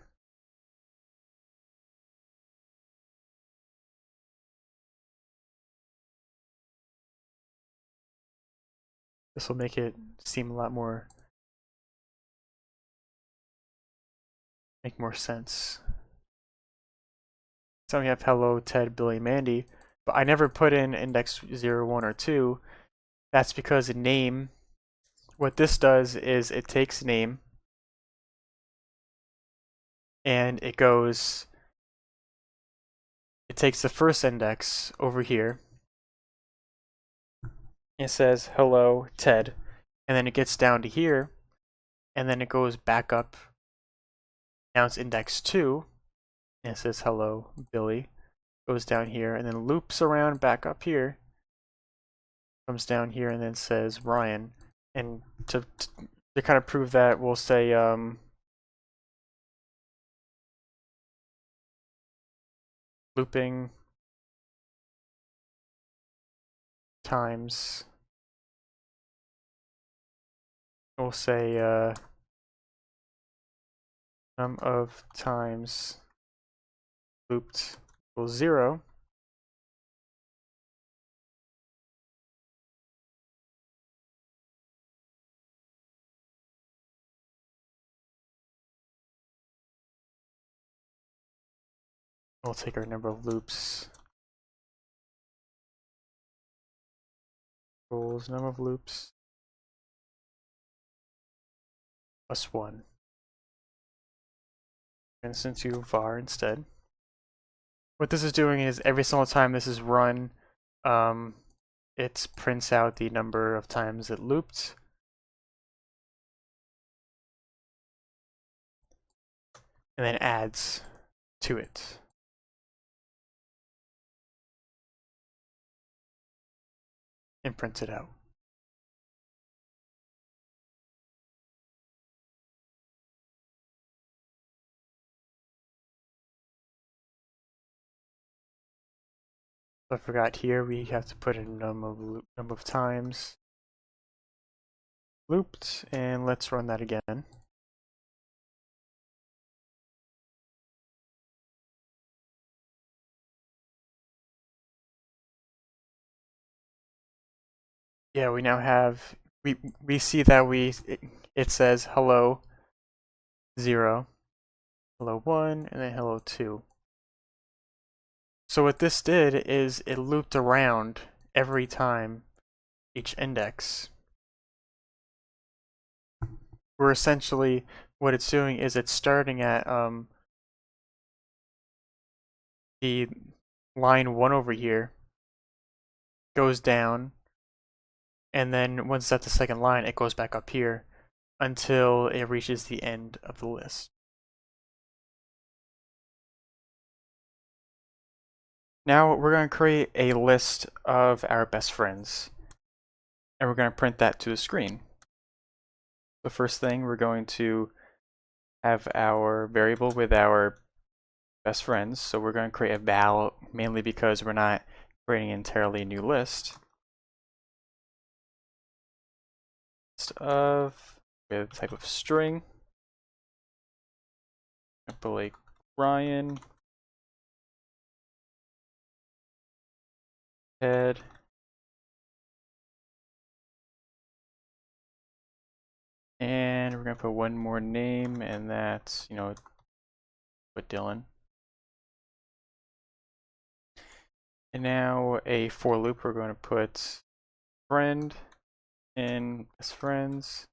This will make it seem a lot more, make more sense. So we have hello, Ted, Billy, Mandy, but I never put in index 0, 1, or 2. That's because name, what this does is it takes name and it takes the first index over here. It says hello, Ted, and then it gets down to here, and then it goes back up. Now it's index 2, and it says hello, Billy, goes down here, and then loops around back up here, comes down here, and then says Ryan. And to kind of prove that, we'll say looping times, we'll say sum of times looped equals 0. We'll take our number of loops equals number of loops plus 1. And since you var instead. What this is doing is every single time this is run, it prints out the number of times it looped. And then adds to it. And prints it out. So I forgot here we have to put in number of times looped, and let's run that again. Yeah, we now have, we see that it says hello 0, hello 1, and then hello 2. So what this did is it looped around every time each index. Where essentially what it's doing is it's starting at the line 1 over here, goes down, and then once it's at the second line, it goes back up here until it reaches the end of the list. Now we're going to create a list of our best friends, and we're going to print that to the screen. The first thing, we're going to have our variable with our best friends, so we're going to create a val mainly because we're not creating an entirely new list. List of with type of string, example like Ryan, Ted, and we're going to put one more name, and that's, put Dylan. And now a for loop, we're going to put friend in as friends.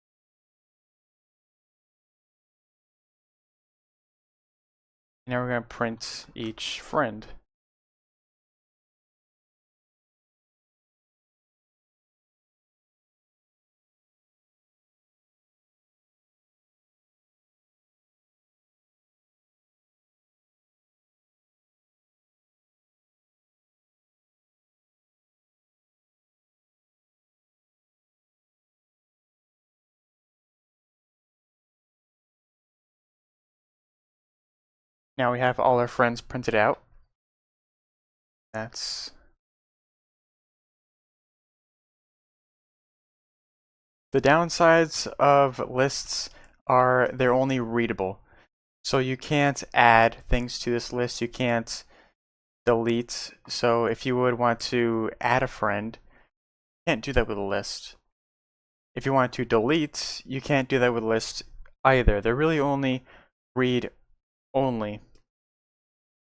And now we're going to print each friend. Now we have all our friends printed out. That's the downsides of lists are they're only readable. So you can't add things to this list, you can't delete. So if you would want to add a friend, you can't do that with a list. if you want to delete, you can't do that with lists either. They're really only read only.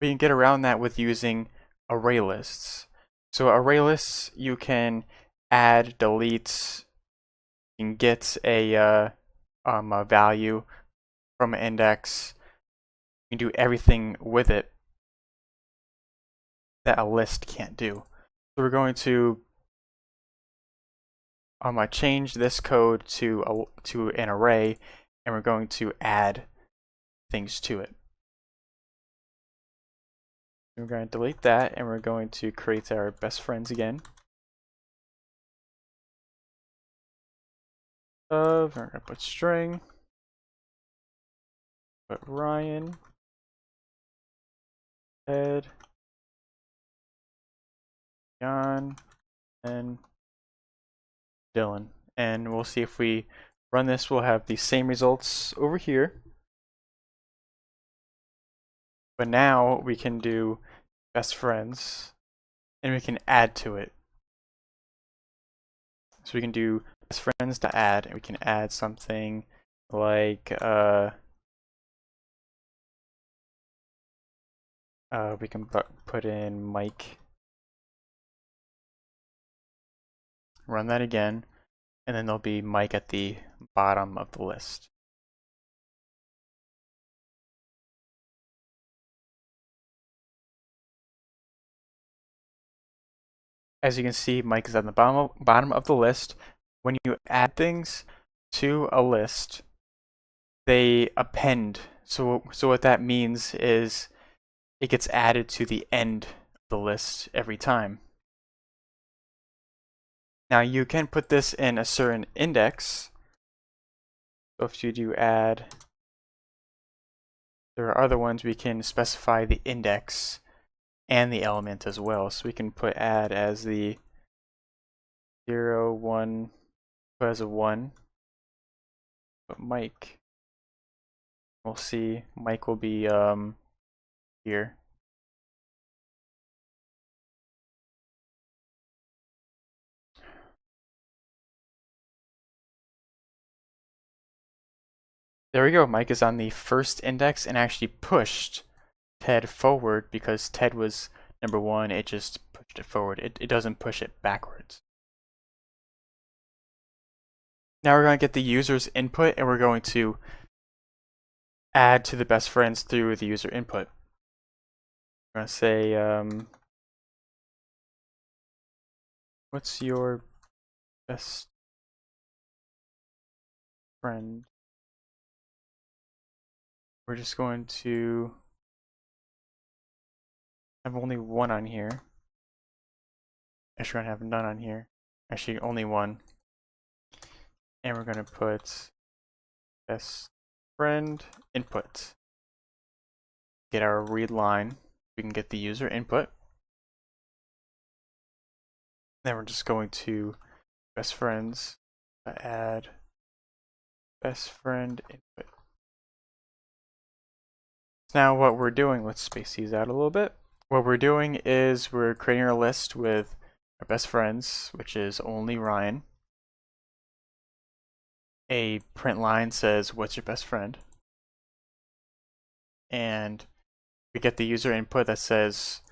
We can get around that with using array lists. So array lists, you can add, delete, you can get a value from an index. You can do everything with it that a list can't do. So we're going to change this code to an array, and we're going to add things to it. We're going to delete that, and we're going to create our best friends again. We're going to put string, put Ryan, Ed, John, and Dylan. And we'll see if we run this, we'll have the same results over here. But now we can do best friends, and we can add to it. So we can do best friends to add, and we can add something like we can put in Mike. Run that again, and then there'll be Mike at the bottom of the list. As you can see, Mike is at the bottom of the list. When you add things to a list, they append. So what that means is it gets added to the end of the list every time. Now you can put this in a certain index. So if you do add, there are other ones we can specify the index and the element as well. So we can put add as the 0, 1, put as a 1. But Mike, we'll see, Mike will be here. There we go, Mike is on the first index and actually pushed Ted forward because Ted was number 1, it just pushed it forward. It doesn't push it backwards. Now we're going to get the user's input, and we're going to add to the best friends through the user input. We're going to say, what's your best friend? We're just going to have only 1 on here. Actually, we're going to have none on here. Actually, only 1. And we're going to put best friend input. Get our read line. We can get the user input. Then we're just going to best friends, add best friend input. Now what we're doing, let's space these out a little bit. What we're doing is we're creating a list with our best friends, which is only Ryan. A print line says, what's your best friend? And we get the user input that says,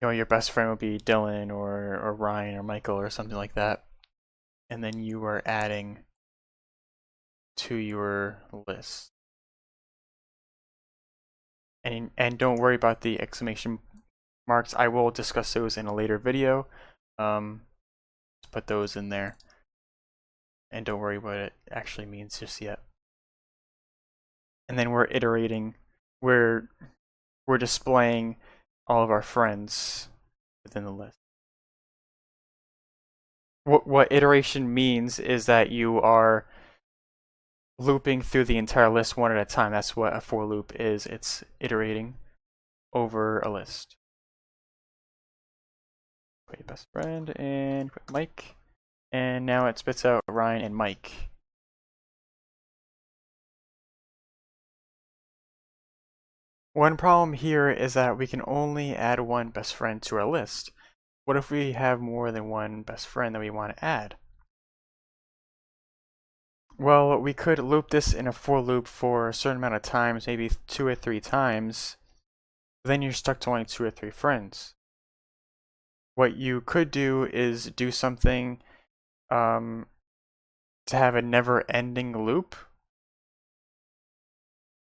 your best friend would be Dylan or Ryan or Michael or something like that. And then you are adding to your list. And don't worry about the exclamation marks. I will discuss those in a later video. Let's put those in there. And don't worry what it actually means just yet. And then we're iterating. We're displaying all of our friends within the list. What iteration means is that you are looping through the entire list one at a time. That's what a for loop is. It's iterating over a list. Put best friend and put Mike. And now it spits out Ryan and Mike. One problem here is that we can only add 1 best friend to our list. What if we have more than 1 best friend that we want to add? Well, we could loop this in a for loop for a certain amount of times, maybe 2 or 3 times. Then you're stuck to only 2 or 3 friends. What you could do is do something um, to have a never-ending loop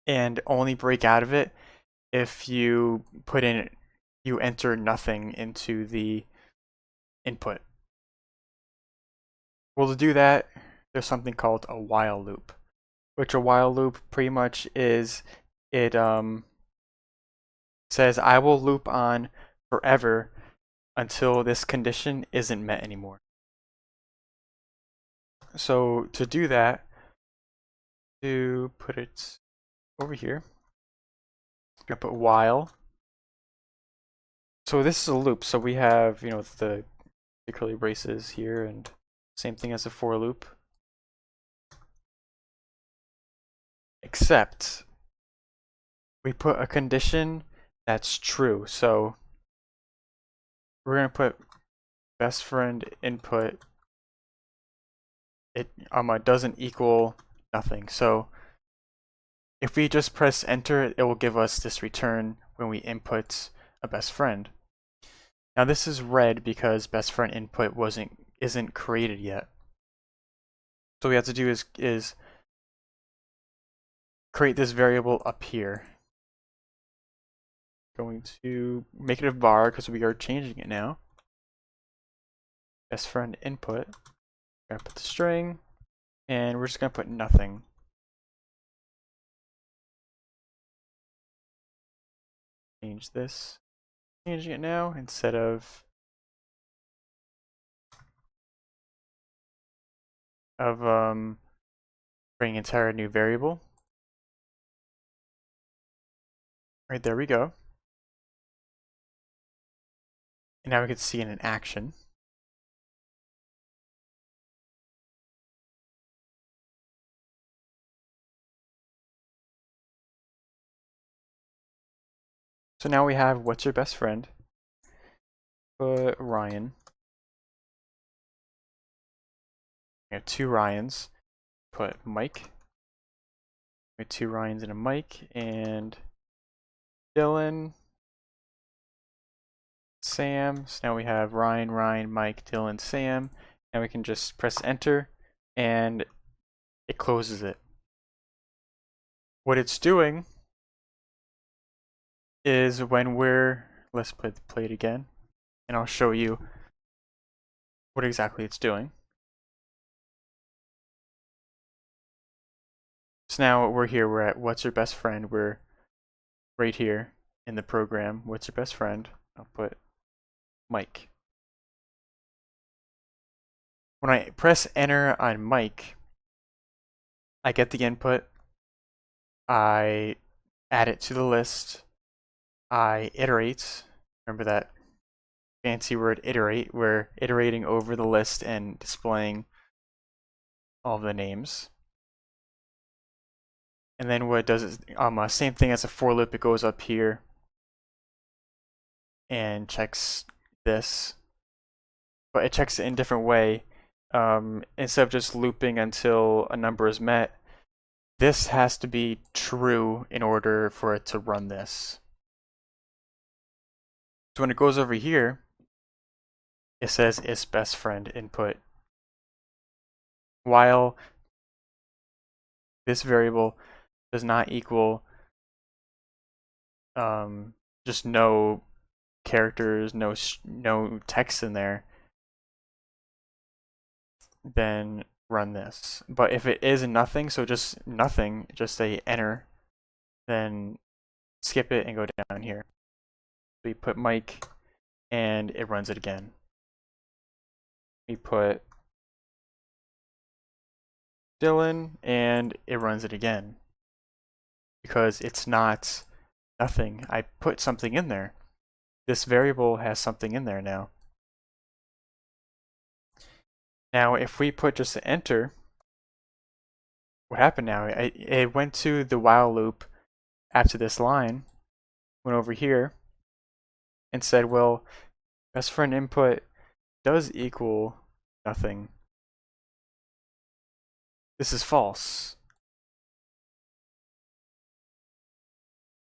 and only break out of it if you enter nothing into the input. Well, to do that, there's something called a while loop, which a while loop pretty much is it says I will loop on forever until this condition isn't met anymore. So to do that, to put it over here, I'm gonna put while. So this is a loop. So we have, the curly braces here, and same thing as a for loop, except we put a condition that's true. So we're gonna put best friend input. It doesn't equal nothing. So if we just press enter, it will give us this return when we input a best friend. Now this is red because best friend input isn't created yet. So what we have to do is create this variable up here. Going to make it a var because we are changing it now. Best friend input. We're gonna put the string, and we're just gonna put nothing. Change this. Changing it now instead of creating an entire new variable. Right, there we go. And now we can see it in action. So now we have what's your best friend? Put Ryan. We have 2 Ryans. Put Mike. We have 2 Ryans and a Mike, and Dylan, Sam. So now we have Ryan, Mike, Dylan, Sam. Now we can just press enter and it closes it. What it's doing is let's play it again, and I'll show you what exactly it's doing. So now we're here, we're at what's your best friend, we're right here in the program, what's your best friend, I'll put Mike. When I press enter on Mike, I get the input, I add it to the list, I iterate, remember that fancy word iterate, we're iterating over the list and displaying all the names. And then what it does is, same thing as a for loop, it goes up here and checks this, but it checks it in a different way. Instead of just looping until a number is met, this has to be true in order for it to run this. So when it goes over here, it says is best friend input, while this variable does not equal just no characters, no text in there, then run this. But if it is nothing, so just nothing, just say enter, then skip it and go down here. We put Mike and it runs it again. We put Dylan and it runs it again. Because it's not nothing. I put something in there. This variable has something in there now. Now if we put just an enter, what happened now? It went to the while loop after this line, went over here, and said, well, best friend input does equal nothing. this is false.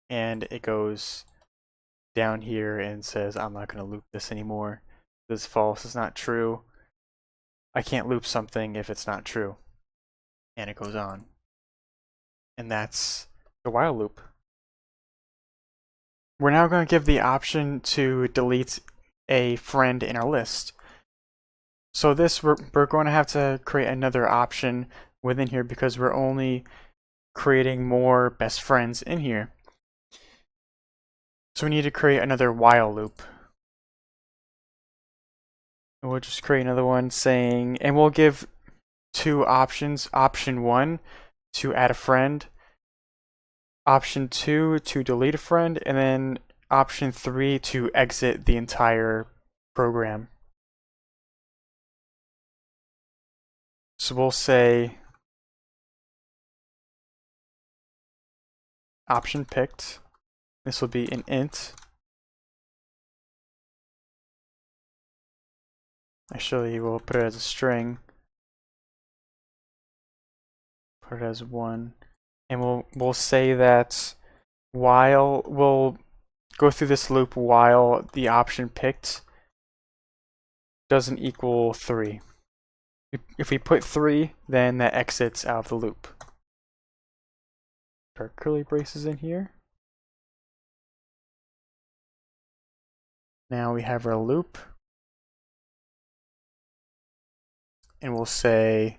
And it goes down here and says, I'm not going to loop this anymore. This is false, it's not true. I can't loop something if it's not true. And it goes on. And that's the while loop. We're now going to give the option to delete a friend in our list. So this, we're going to have to create another option within here because we're only creating more best friends in here. So we need to create another while loop. And we'll just create another one saying, and we'll give two options. Option 1 to add a friend, option 2 to delete a friend, and then option 3 to exit the entire program. So we'll say option picked. This will be an int. Actually, we'll put it as a string. Put it as 1. And we'll say that while we'll go through this loop while the option picked doesn't equal 3. If we put 3, then that exits out of the loop. Put our curly braces in here. Now we have our loop. And we'll say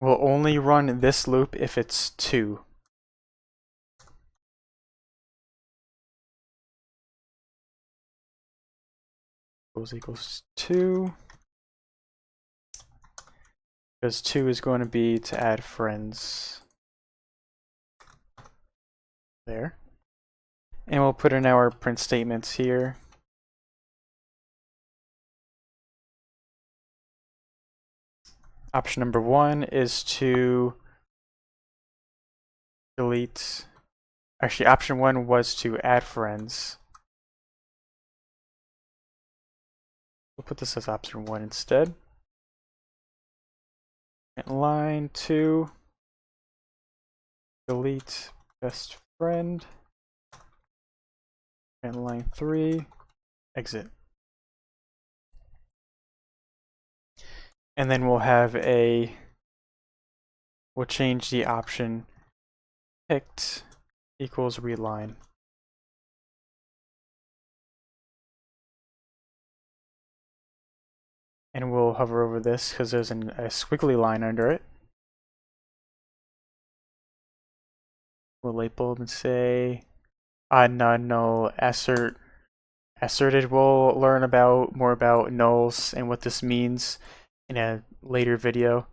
we'll only run this loop if it's 2. Equals 2. Because 2 is going to be to add friends. There. And we'll put in our print statements here. Option number 1 is to delete. Actually, option 1 was to add friends. We'll put this as option 1 instead. And line 2, delete best friend. And line 3, exit. And then we'll change the option picked equals readline. And we'll hover over this because there's a squiggly line under it. We'll label and say no, asserted. We'll learn more about nulls and what this means in a later video.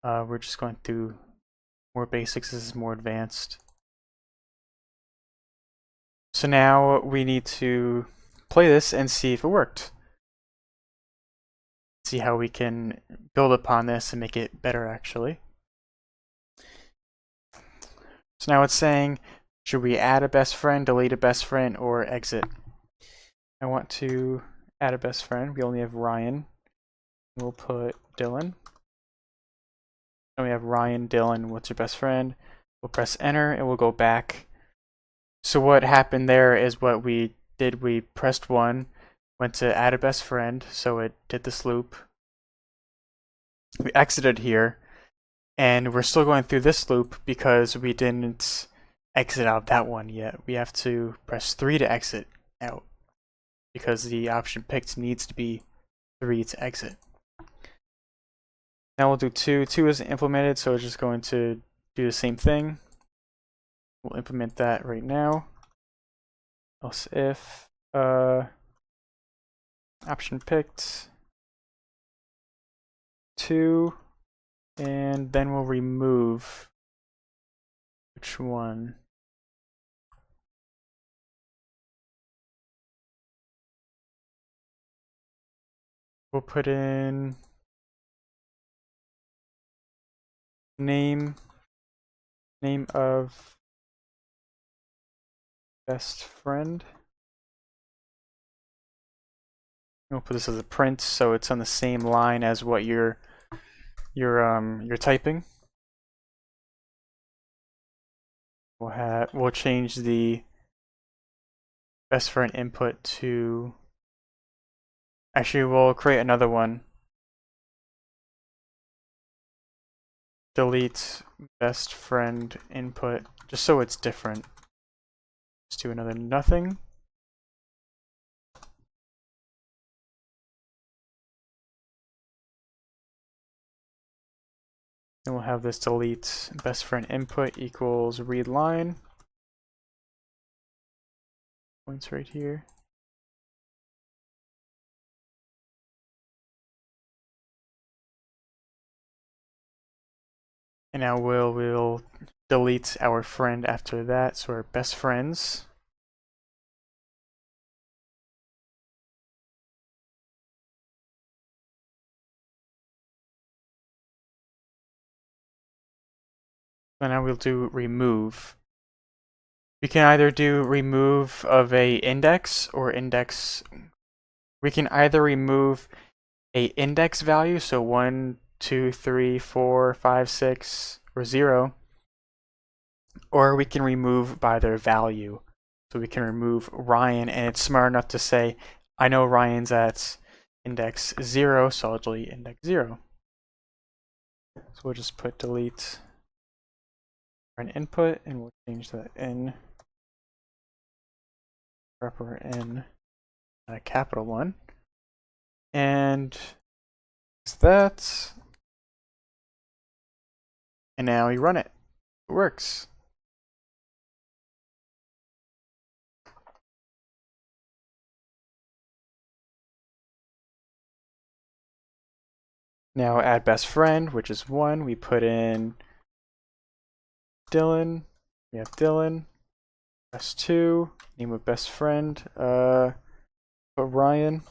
We're just going through more basics. This is more advanced. So now we need to play this and see if it worked. See how we can build upon this and make it better actually. So now it's saying, should we add a best friend, delete a best friend, or exit? I want to add a best friend. We only have Ryan. We'll put Dylan. And we have Ryan, Dylan, what's your best friend? We'll press enter and we'll go back. So what happened there is what we did. We pressed 1, went to add a best friend, so it did this loop. We exited here, and we're still going through this loop because we didn't exit out that one yet. We have to press 3 to exit out because the option picked needs to be 3 to exit. Now we'll do 2. 2 isn't implemented, so it's just going to do the same thing. We'll implement that right now. Else if option picked 2, and then we'll remove which one? We'll put in name of best friend. We'll put this as a print so it's on the same line as what you're your typing. We'll change the best friend input to, actually we'll create another one. Delete best friend input, just so it's different. Let's do another nothing. Then we'll have this delete best friend input equals read line. Points right here. And now we'll delete our friend after that, so our best friends. And now we'll do remove. We can either do remove of a index or index. We can either remove a index value, so 1, 2, 3, 4, 5, 6, or 0, or we can remove by their value. So we can remove Ryan, and it's smart enough to say, I know Ryan's at index 0, so I'll delete index 0. So we'll just put delete an input, and we'll change the N, proper N, a capital one. And that. And now we run it. It works. Now add best friend, which is 1. We put in Dylan. We have Dylan. Press 2. Name of best friend. Put Ryan.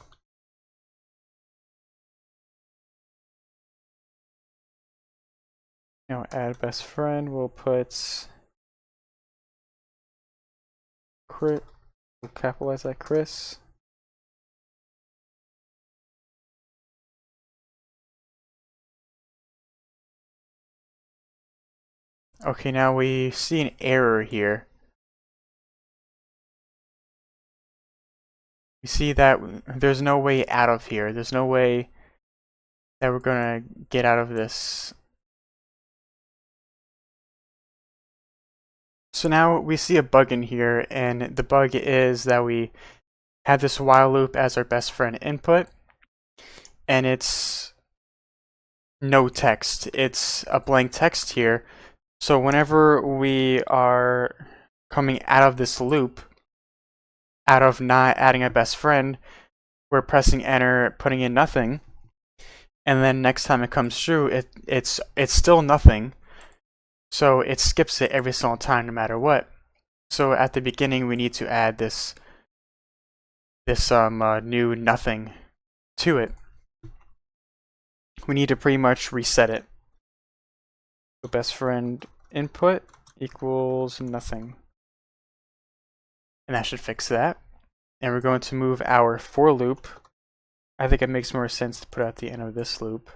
Now add best friend. We'll put Chris. We'll capitalize that Chris. Okay, now we see an error here. We see that there's no way out of here. There's no way that we're gonna get out of this. So now we see a bug in here, and the bug is that we have this while loop as our best friend input, and it's no text. It's a blank text here. So whenever we are coming out of this loop, out of not adding a best friend, we're pressing enter, putting in nothing, and then next time it comes through, it's still nothing. So it skips it every single time, no matter what. So at the beginning, we need to add this new nothing to it. We need to pretty much reset it. So best friend input equals nothing, and that should fix that. And we're going to move our for loop. I think it makes more sense to put at the end of this loop.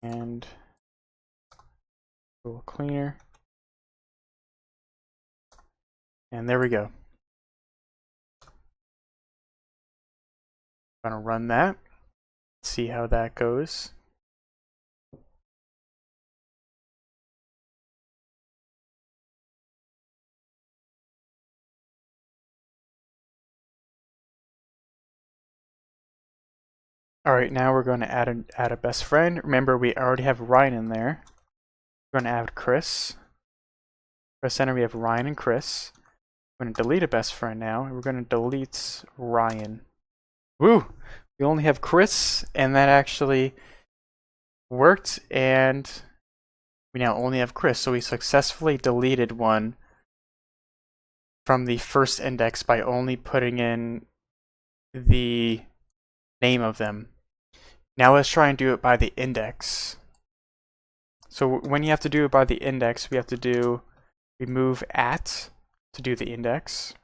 And a little cleaner. And there we go. I'm going to run that, see how that goes. All right, now we're going to add a best friend. Remember, we already have Ryan in there. We're going to add Chris. Press enter, we have Ryan and Chris. We're going to delete a best friend now, and we're going to delete Ryan. Woo! We only have Chris, and that actually worked, and we now only have Chris. So we successfully deleted one from the first index by only putting in the name of them. Now let's try and do it by the index. So when you have to do it by the index, we have to do remove at to do the index.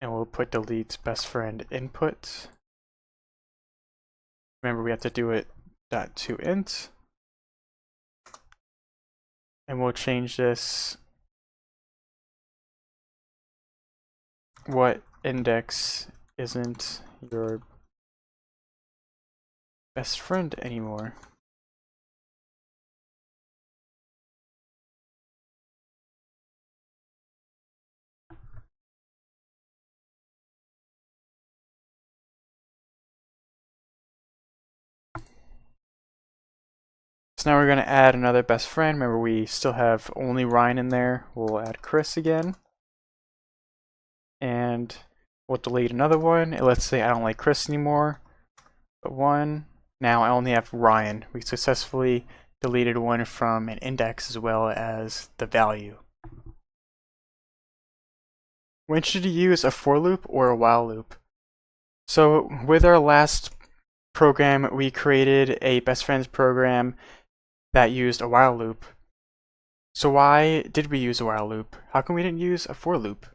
and we'll put delete best friend input. Remember, we have to do it .toInt, and we'll change this what index isn't your best friend anymore. So now we're going to add another best friend. Remember, we still have only Ryan in there. We'll add Chris again. And we'll delete another one. And let's say I don't like Chris anymore, but one. Now I only have Ryan. We successfully deleted one from an index as well as the value. When should you use a for loop or a while loop? So with our last program, we created a best friends program that used a while loop. So why did we use a while loop? How come we didn't use a for loop?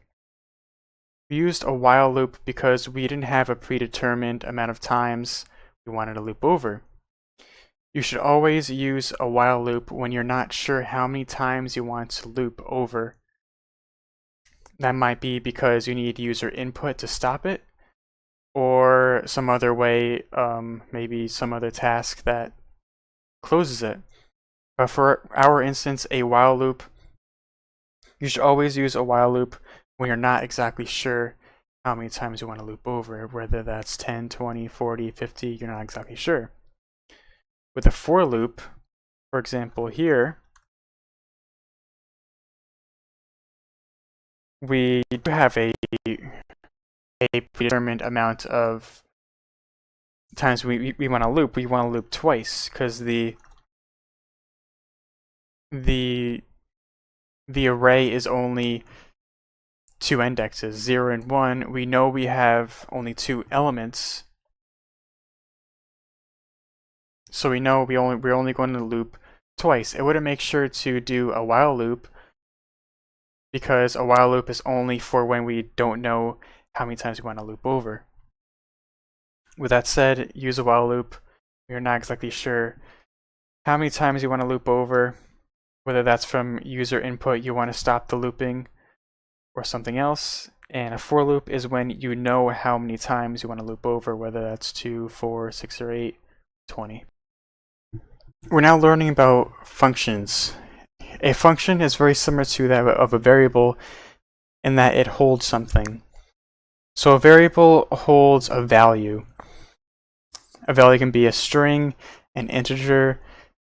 We used a while loop because we didn't have a predetermined amount of times we wanted to loop over. You should always use a while loop when you're not sure how many times you want to loop over. That might be because you need user input to stop it, or some other way, maybe some other task that closes it. But for our instance, a while loop, you should always use a while loop when you're not exactly sure how many times you want to loop over, whether that's 10, 20, 40, 50, you're not exactly sure. With a for loop, for example here, we have a predetermined amount of times we want to loop. We want to loop twice because the array is only 2 indexes, 0 and 1. We know we have only 2 elements, so we know we're only going to loop twice. It wouldn't make sure to do a while loop because a while loop is only for when we don't know how many times we want to loop over. With that said, use a while loop. You're not exactly sure how many times you want to loop over, whether that's from user input you want to stop the looping or something else. And a for loop is when you know how many times you want to loop over, whether that's 2, 4, 6, or 8, 20. We're now learning about functions. A function is very similar to that of a variable in that it holds something. So a variable holds a value. A value can be a string, an integer,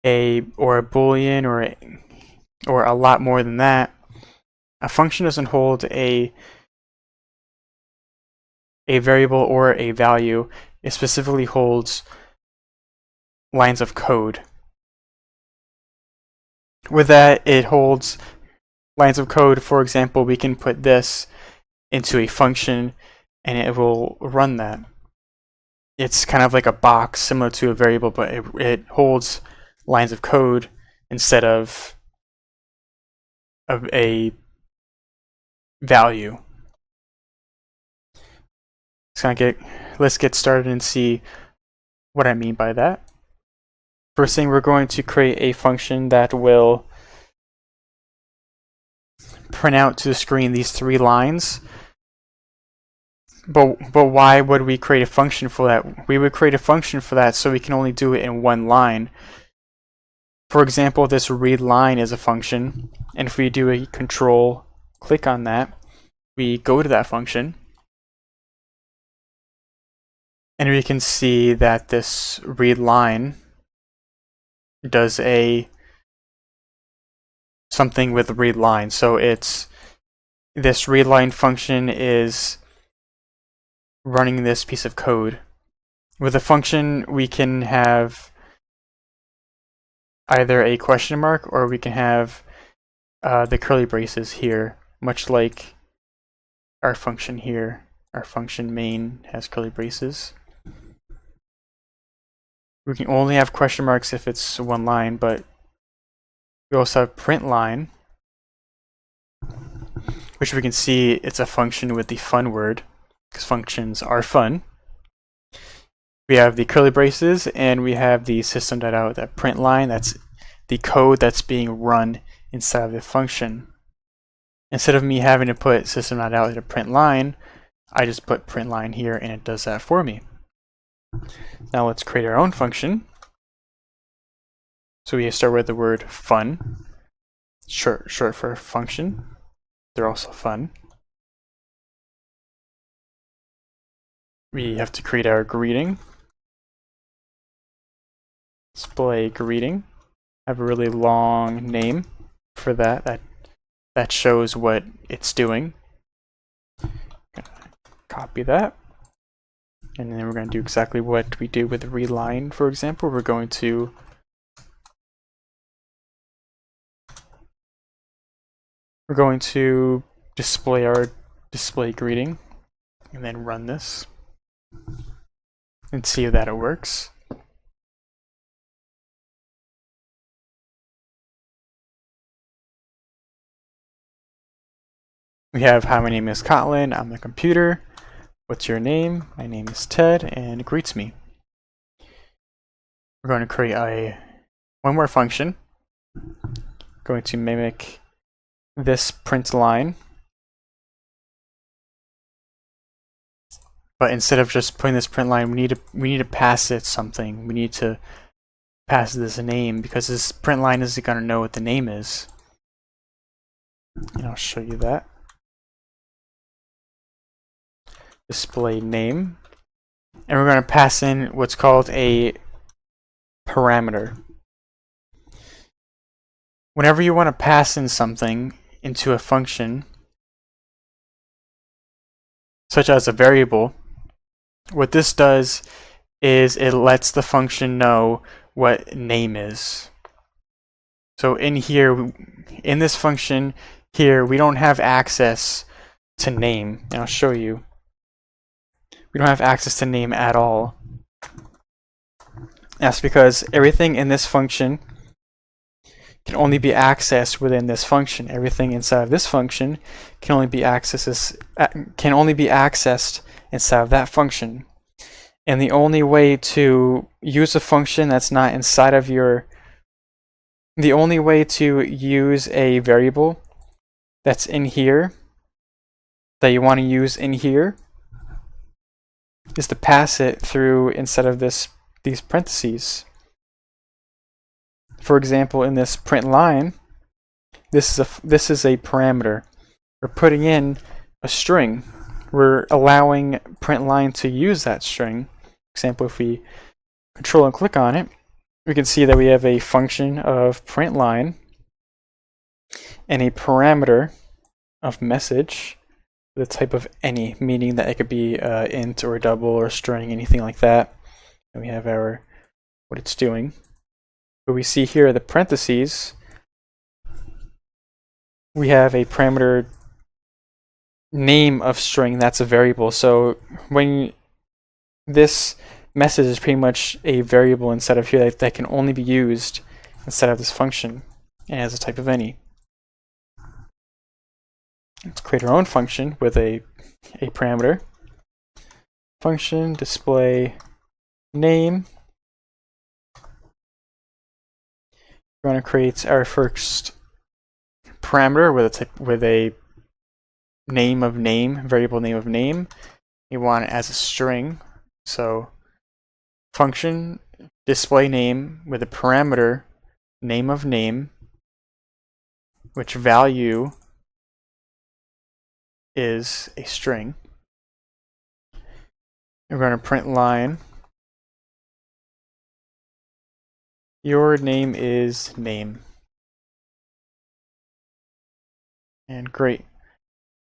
or a boolean, or a lot more than that. A function doesn't hold a variable or a value. It specifically holds lines of code. With that, it holds lines of code. For example, we can put this into a function and it will run that. It's kind of like a box similar to a variable, but it holds lines of code instead of a value. Let's get started and see what I mean by that. First thing, we're going to create a function that will print out to the screen these 3 lines. But why would we create a function for that? We would create a function for that so we can only do it in one line. For example, this read line is a function, and if we do a control click on that, we go to that function, and we can see that this read line does something with read line. So this read line function is running this piece of code. With a function, we can have either a question mark or we can have the curly braces here, much like our function here. Our function main has curly braces. We can only have question marks if it's one line, but we also have print line, which we can see it's a function with the fun word. because functions are fun. We have the curly braces, and we have the system.out, that print line. That's the code that's being run inside of the function. Instead of me having to put system.out in a print line, I just put print line here, and it does that for me. Now let's create our own function. So we start with the word fun, short for function. They're also fun. We have to create our greeting. Display greeting. I have a really long name for that. That shows what it's doing. Copy that. And then we're going to do exactly what we do with reline, for example. We're going to display our display greeting and then run this and see that it works. We have, hi, my name is Kotlin, I'm the computer. What's your name? My name is Ted, and it greets me. We're going to create one more function. Going to mimic this print line. But instead of just putting this print line, we need to pass it something. We need to pass this a name, because this print line isn't going to know what the name is. And I'll show you that. Display name, and we're going to pass in what's called a parameter. Whenever you want to pass in something into a function, such as a variable, what this does is it lets the function know what name is. So in here, in this function here, we don't have access to name, and I'll show you. We don't have access to name at all. That's because everything in this function can only be accessed within this function. Everything inside of this function can only be accessed inside of that function. And the only way to use a function that's not inside of the only way to use a variable that's in here, that you want to use in here, is to pass it through instead of these parentheses. For example, in this print line, this is a parameter. We're putting in a string. We're allowing print line to use that string. For example, if we control and click on it, we can see that we have a function of print line and a parameter of message, the type of any, meaning that it could be int or double or string, anything like that. And we have our what it's doing. But we see here the parentheses, we have a parameter name of string that's a variable. So when this message is pretty much a variable inside of here that can only be used instead of this function and as a type of any. Let's create our own function with a parameter. Function display name. We're going to create our first parameter with a name of name, variable name of name. We want it as a string. So function display name with a parameter name of name, which value is a string. We're going to print line. Your name is name. And great.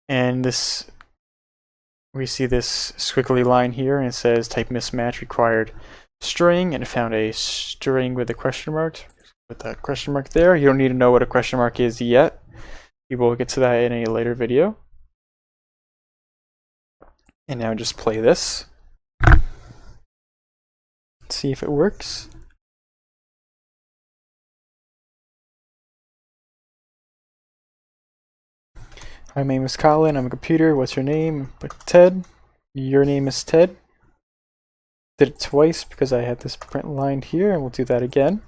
And this, we see this squiggly line here, and it says type mismatch required string, and it found a string with a question mark. Put that question mark there. You don't need to know what a question mark is yet. We will get to that in a later video. And now just play this. Let's see if it works. Hi, my name is Colin. I'm a computer. What's your name? Ted. your name is Ted. Did it twice because I had this print line here, and we'll do that again.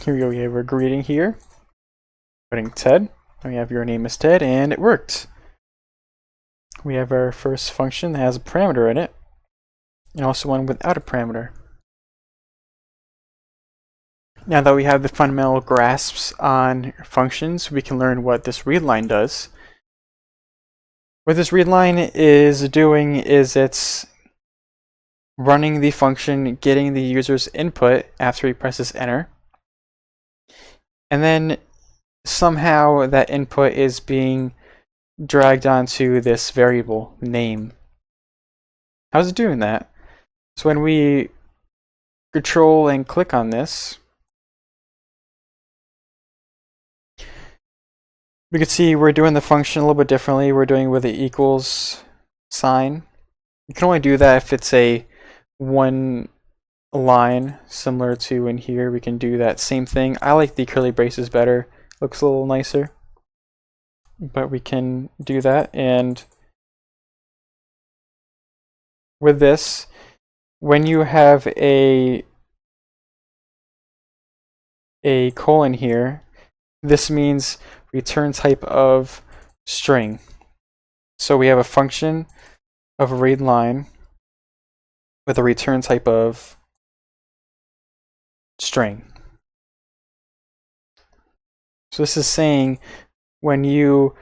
Here we go, we have our greeting here. Putting Ted, and we have your name is Ted, and it worked. We have our first function that has a parameter in it, and also one without a parameter. Now that we have the fundamental grasps on functions, we can learn what this read line does. What this read line is doing is it's running the function, getting the user's input after he presses enter, and then somehow that input is being dragged onto this variable name. How's it doing that? So when we control and click on this, we can see we're doing the function a little bit differently. We're doing it with the equals sign. You can only do that if it's a one line, similar to in here. We can do that same thing. I like the curly braces better. Looks a little nicer. But we can do that. And with this, when you have a colon here, this means return type of string. So we have a function of a read line with a return type of string. So this is saying when you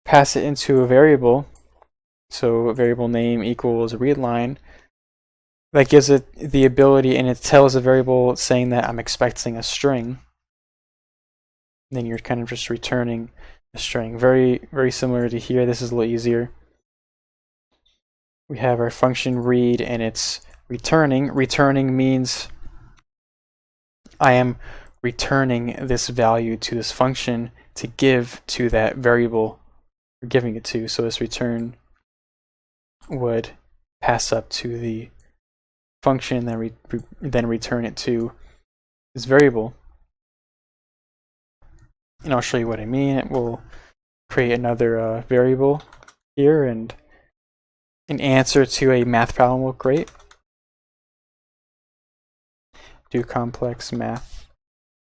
pass it into a variable, so a variable name equals a read line, that gives it the ability, and it tells a variable saying that I'm expecting a string. Then you're kind of just returning a string. Very, very similar to here. This is a little easier. We have our function read, and it's returning. Returning means I am returning this value to this function to give to that variable we're giving it to. So this return would pass up to the function, then return it to this variable. And I'll show you what I mean. It will create another variable here, and an answer to a math problem will create. Do complex math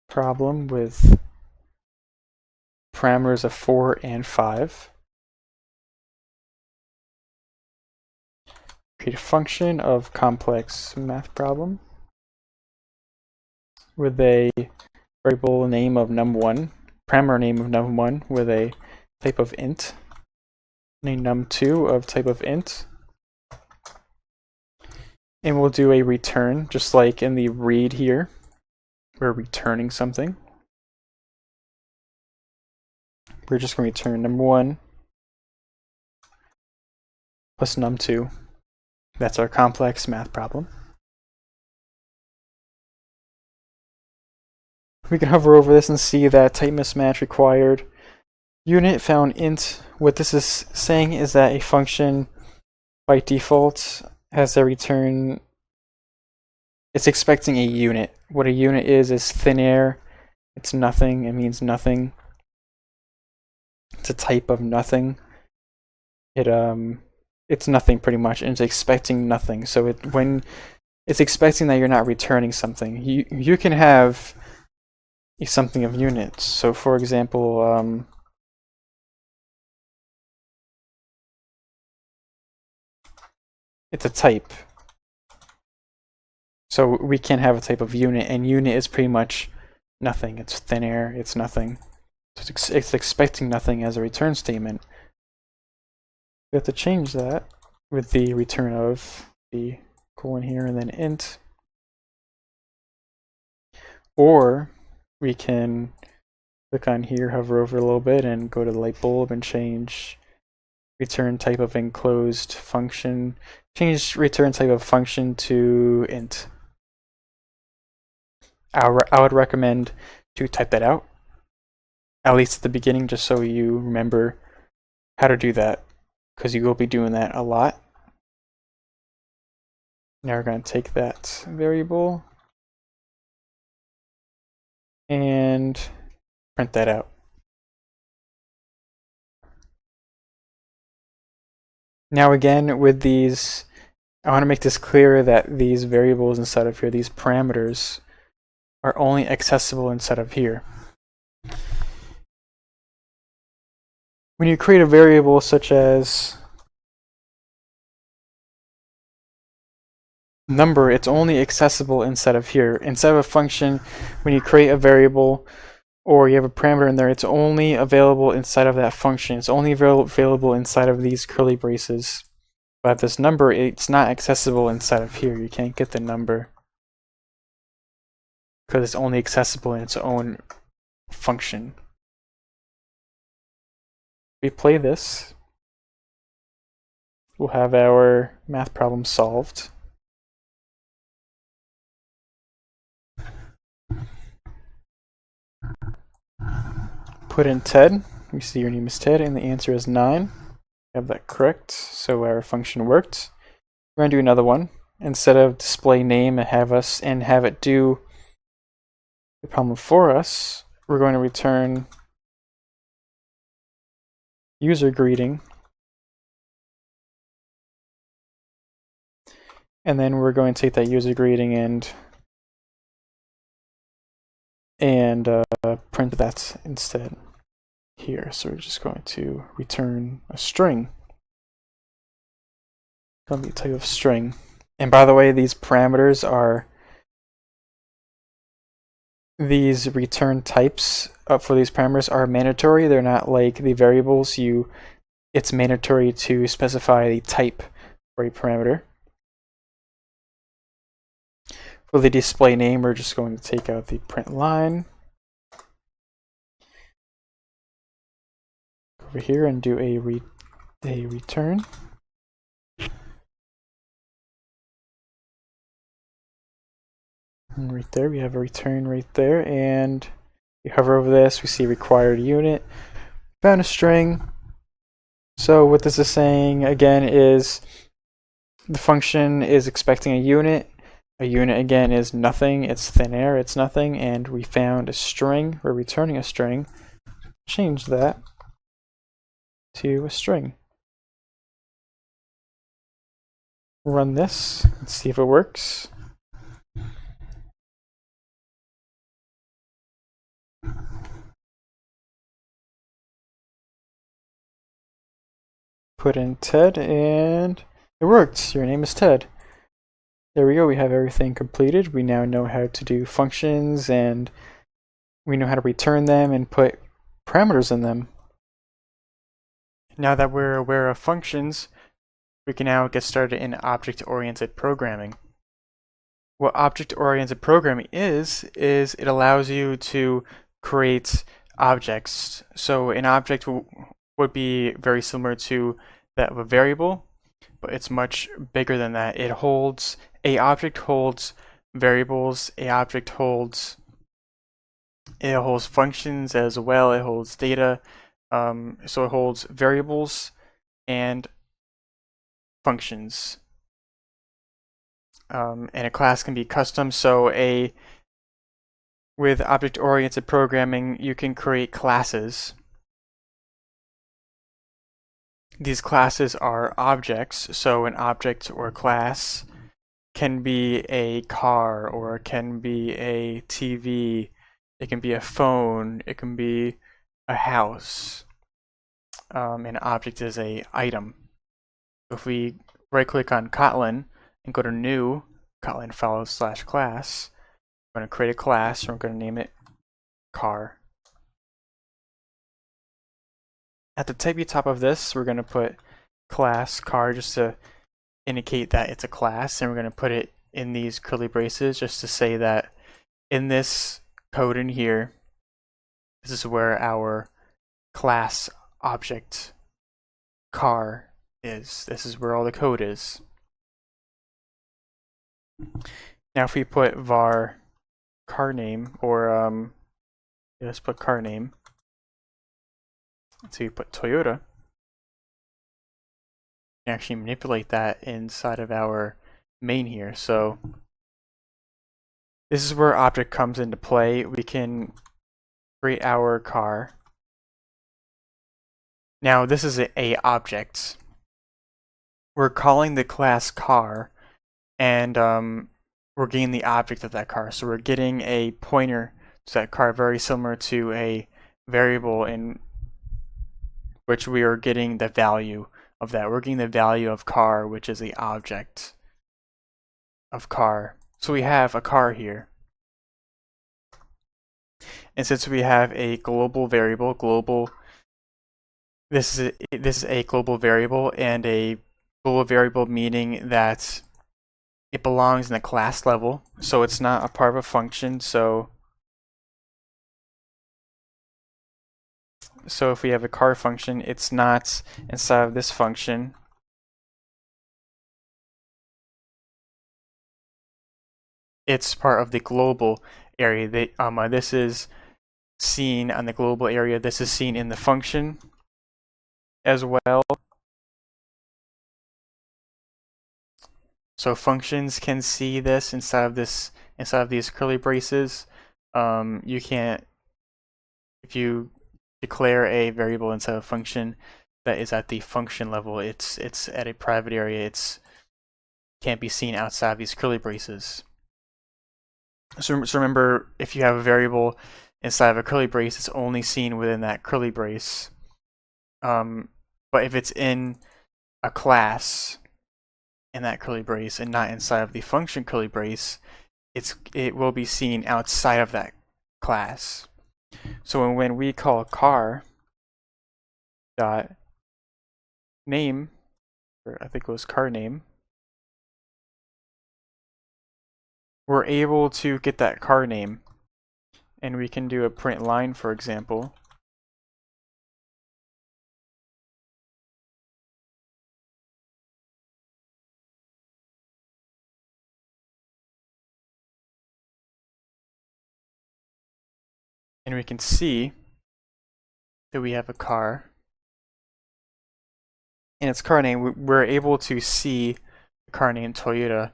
problem with parameters of 4 and 5. Create a function of complex math problem with a variable name of num1, parameter name of num1 with a type of int, and a num2 of type of int. And we'll do a return, just like in the read here. We're returning something. We're just going to return num1 plus num2. That's our complex math problem. We can hover over this and see that type mismatch required. Unit found int. What this is saying is that a function by default has a return. It's expecting a unit. What a unit is thin air. It's nothing. It means nothing. It's a type of nothing. It's nothing pretty much, and it's expecting nothing. So when it's expecting that you're not returning something, you can have something of units. So for example, it's a type. So we can have a type of unit, and unit is pretty much nothing. It's thin air. It's nothing. So it's expecting nothing as a return statement. We have to change that with the return of the colon here and then int. Or we can click on here, hover over a little bit, and go to the light bulb and change return type of enclosed function. Change return type of function to int. I would recommend to type that out, at least at the beginning, just so you remember how to do that, because you will be doing that a lot. Now we're going to take that variable and print that out. Now again, with these, I want to make this clear that these variables inside of here, these parameters, are only accessible inside of here. When you create a variable such as number, it's only accessible inside of here. Inside of a function, when you create a variable or you have a parameter in there, it's only available inside of that function. It's only available inside of these curly braces. But this number, it's not accessible inside of here. You can't get the number because it's only accessible in its own function. We play this, we'll have our math problem solved. Put in Ted. We see your name is Ted, and the answer is 9. Have that correct, so our function worked. We're going to do another one. Instead of display name and have it do the problem for us, we're going to return user greeting, and then we're going to take that user greeting and print that instead here. So we're just going to return a string. It's going to be a type of string. And by the way, these parameters are these return types for these parameters are mandatory. They're not like the variables. It's mandatory to specify the type for a parameter. For the display name, we're just going to take out the print line over here and do a return. And right there, we have a return right there, and we hover over this, we see required unit, found a string. So what this is saying again is the function is expecting a unit. A unit again is nothing, it's thin air, it's nothing, and we found a string, we're returning a string. Change that to a string. Run this and see if it works. Put in Ted and it worked. Your name is Ted. There we go. We have everything completed. We now know how to do functions and we know how to return them and put parameters in them. Now that we're aware of functions, we can now get started in object-oriented programming. What object-oriented programming is it allows you to create objects. So an object would be very similar to that of a variable, but it's much bigger than that. A object holds variables, it holds functions as well, it holds data, so it holds variables and functions. And a class can be custom, so with object-oriented programming, you can create classes. These classes are objects, so an object or class can be a car, or it can be a TV, it can be a phone, it can be a house. An object is an item. If we right-click on Kotlin and go to New, Kotlin /class, we're going to create a class, and we're going to name it car. At the tippy top of this, we're going to put class car just to indicate that it's a class, and we're going to put it in these curly braces just to say that in this code in here, this is where our class object car is. This is where all the code is. Now if we put var car name, or let's put car name, so you put Toyota, you can actually manipulate that inside of our main here. So This is where object comes into play. We can create our car. Now this is a object. We're calling the class car, and we're getting the object of that car. So we're getting a pointer to that car, very similar to a variable in which we are getting the value of that. We're getting the value of car, which is the object of car. So we have a car here. And since we have a global variable, this is a global variable, and a global variable meaning that it belongs in the class level, so it's not a part of a function. So if we have a car function, it's not inside of this function. It's part of the global area. This is seen on the global area. This is seen in the function as well. So functions can see this inside of these curly braces. You can't, if you declare a variable inside a function that is at the function level, it's at a private area. It's can't be seen outside of these curly braces. So remember, if you have a variable inside of a curly brace, it's only seen within that curly brace. But if it's in a class in that curly brace and not inside of the function curly brace, it will be seen outside of that class. So when we call car dot name, or I think it was car name, we're able to get that car name, and we can do a print line, for example. And we can see that we have a car and its car name. We're able to see the car name Toyota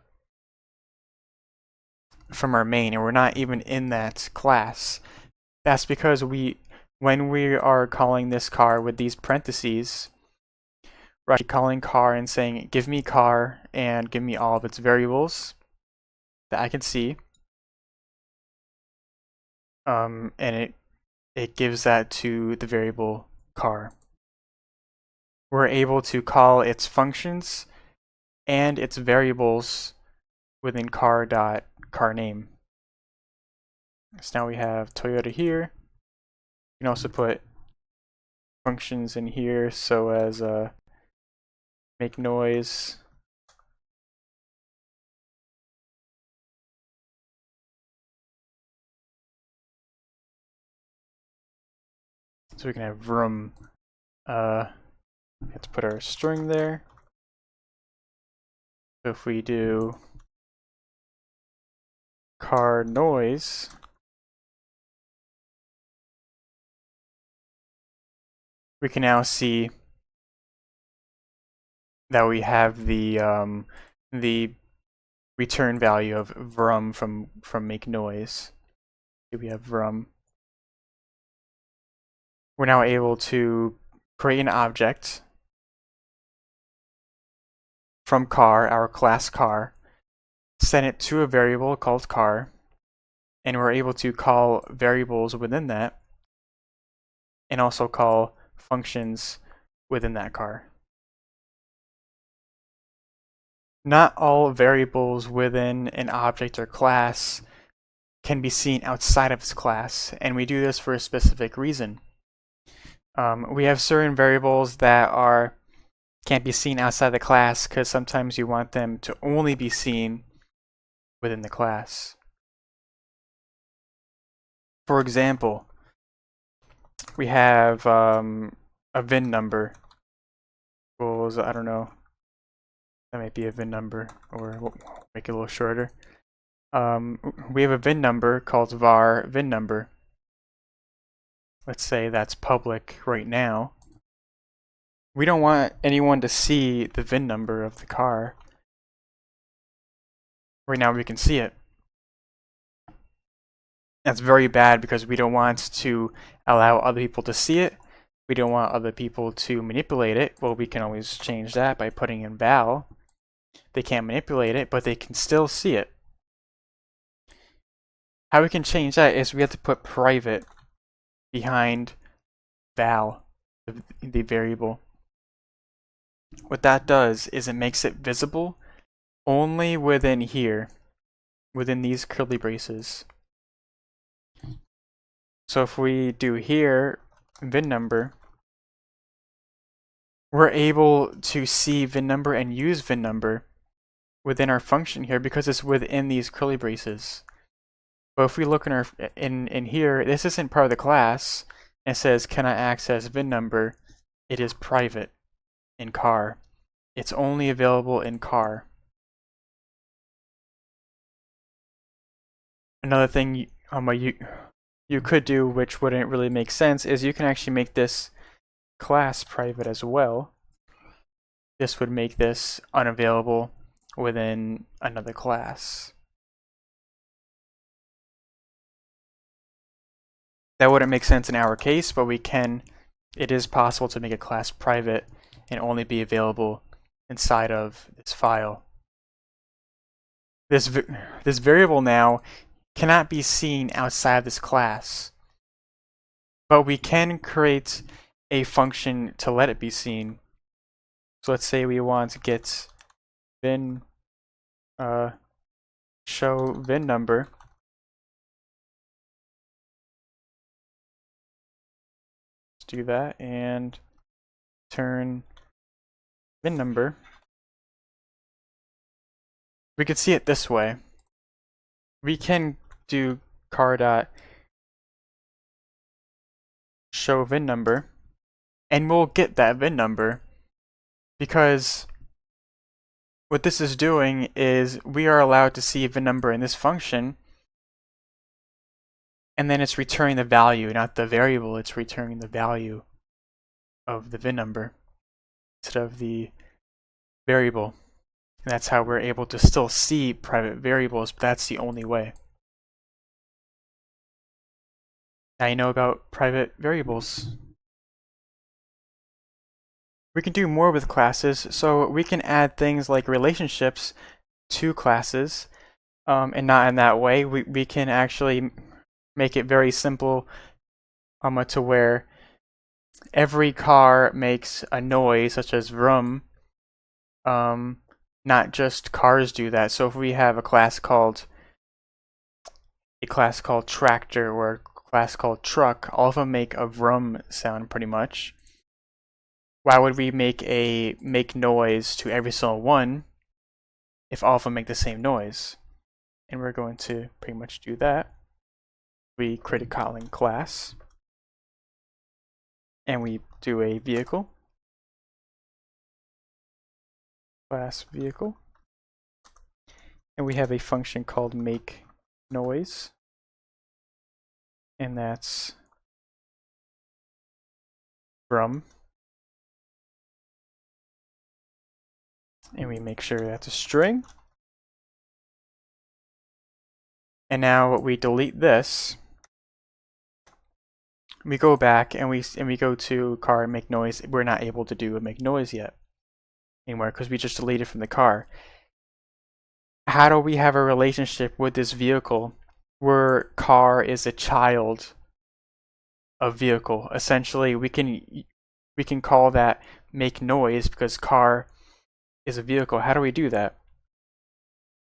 from our main, and we're not even in that class. That's because when we are calling this car with these parentheses, we're actually calling car and saying give me car and give me all of its variables that I can see. And it gives that to the variable car. We're able to call its functions and its variables within car.carName. So now we have Toyota here. You can also put functions in here, so as make noise. So we can have vroom. We have to put our string there. So if we do car noise, we can now see that we have the return value of vroom from make noise. Here we have vroom. We're now able to create an object from car, our class car, send it to a variable called car, and we're able to call variables within that, and also call functions within that car. Not all variables within an object or class can be seen outside of its class, and we do this for a specific reason. We have certain variables that can't be seen outside the class because sometimes you want them to only be seen within the class. For example, we have a VIN number equals, I don't know, that might be a VIN number, or we'll make it a little shorter. We have a VIN number called var VIN number. Let's say that's public right now. We don't want anyone to see the VIN number of the car. Right now we can see it. That's very bad because we don't want to allow other people to see it. We don't want other people to manipulate it. Well, we can always change that by putting in val. They can't manipulate it, but they can still see it. How we can change that is we have to put private behind val, the variable. What that does is it makes it visible only within here, within these curly braces. So if we do here VIN number, we're able to see VIN number and use VIN number within our function here because it's within these curly braces. But if we look in our in here, this isn't part of the class. It says, can I access VIN number? It is private in car. It's only available in car. Another thing you could do, which wouldn't really make sense, is you can actually make this class private as well. This would make this unavailable within another class. That wouldn't make sense in our case, but we can. It is possible to make a class private and only be available inside of this file. This variable now cannot be seen outside of this class, but we can create a function to let it be seen. So let's say we want to get VIN show VIN number. Let's do that and turn VIN number. We could see it this way. We can do car dot show VIN number, and we'll get that VIN number because what this is doing is we are allowed to see a VIN number in this function, and then it's returning the value, not the variable. It's returning the value of the VIN number instead of the variable. And that's how we're able to still see private variables, but that's the only way. Now you know about private variables. We can do more with classes, so we can add things like relationships to classes, and not in that way. We can actually make it very simple to where every car makes a noise, such as vroom. Not just cars do that. So if we have a class called tractor or a class called truck, all of them make a vroom sound pretty much. Why would we make noise to every single one if all of them make the same noise? And we're going to pretty much do that. We create a Kotlin class and we do a vehicle. Class vehicle, and we have a function called make noise, and that's from, and we make sure that's a string. And now we delete this. We go back and we go to car and make noise. We're not able to do a make noise yet anymore because we just deleted from the car. How do we have a relationship with this vehicle where car is a child of vehicle? Essentially, we can call that make noise because car is a vehicle. How do we do that?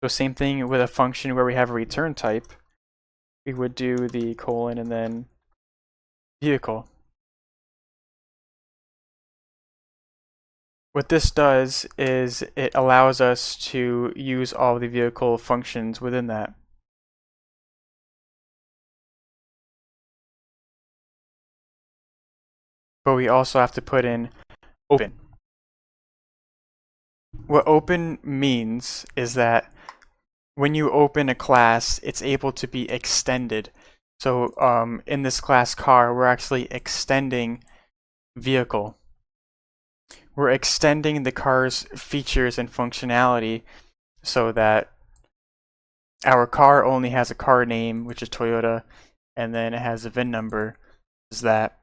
So same thing with a function where we have a return type. We would do the colon and then vehicle. What this does is it allows us to use all the vehicle functions within that. But we also have to put in open. What open means is that when you open a class, it's able to be extended. So in this class car, we're actually extending vehicle. We're extending the car's features and functionality so that our car only has a car name, which is Toyota, and then it has a VIN number, is that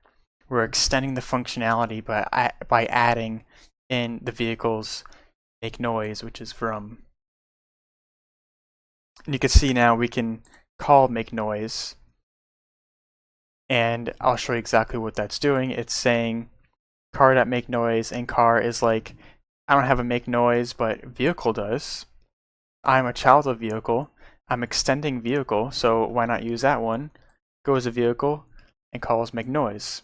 we're extending the functionality by adding in the vehicle's make noise, which is from. And you can see now we can call make noise, and I'll show you exactly what that's doing. It's saying car.make noise, and car is like, I don't have a make noise, but vehicle does. I'm a child of vehicle. I'm extending vehicle, so why not use that one? Goes to vehicle and calls make noise.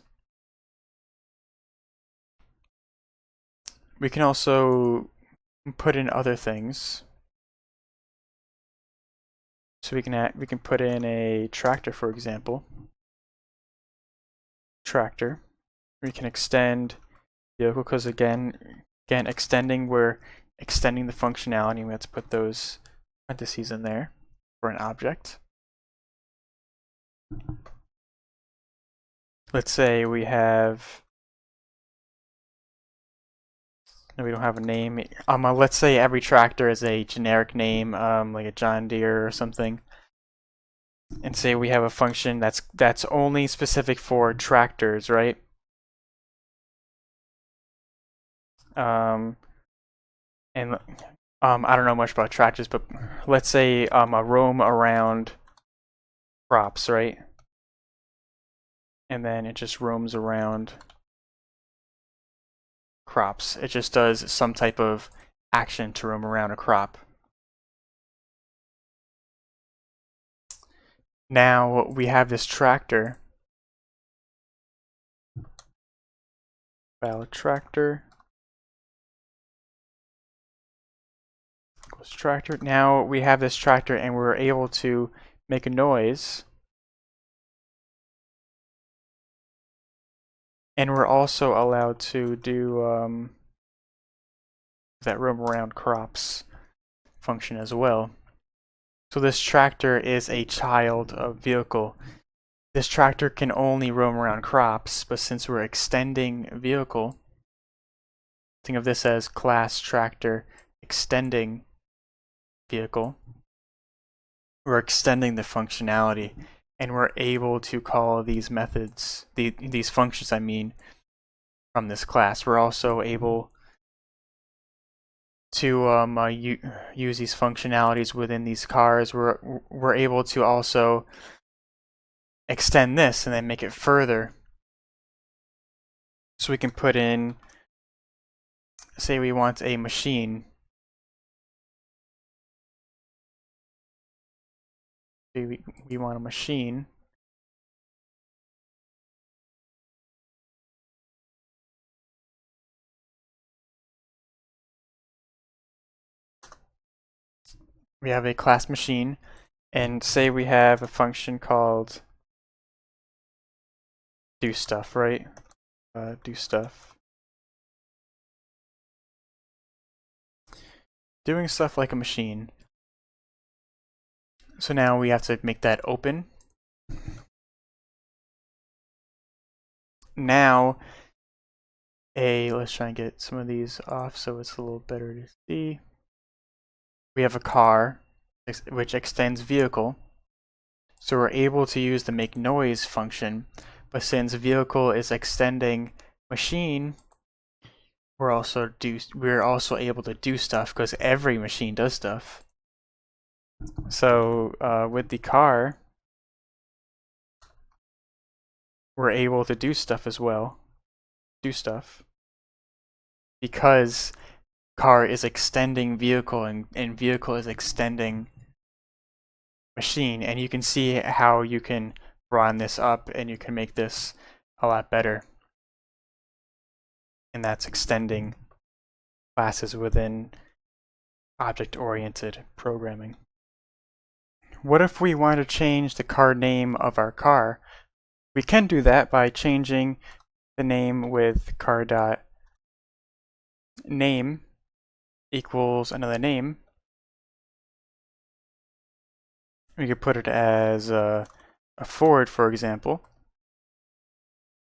We can also put in other things. So we can put in a tractor, for example. Tractor. We can extend vehicle because again, extending, we're extending the functionality. We have to put those parentheses in there for an object. Let's say we have, no, we don't have a name. Let's say every tractor is a generic name, like a John Deere or something. And say we have a function that's only specific for tractors, right? And I don't know much about tractors, but let's say a roam around crops, right? And then it just roams around crops. It just does some type of action to roam around a crop. Now we have this tractor. Valid tractor. Equals tractor. Now we have this tractor and we're able to make a noise. And we're also allowed to do that roam around crops function as well. So this tractor is a child of vehicle. This tractor can only roam around crops, but since we're extending vehicle, think of this as class tractor extending vehicle. We're extending the functionality, and we're able to call these methods, these functions, I mean, from this class. We're also able to use these functionalities within these cars. We're able to also extend this and then make it further. So we can put in, say we want a machine. We want a machine. We have a class machine, and say we have a function called do stuff, right? Do stuff. Doing stuff like a machine. So now we have to make that open. Now, let's try and get some of these off so it's a little better to see. We have a car, which extends vehicle. So we're able to use the make noise function, but since vehicle is extending machine, we're also able to do stuff because every machine does stuff. So with the car, we're able to do stuff as well. Do stuff because car is extending vehicle and vehicle is extending machine, and you can see how you can run this up and you can make this a lot better. And that's extending classes within object-oriented programming. What if we want to change the car name of our car? We can do that by changing the name with car.name equals another name. We could put it as a Ford, for example,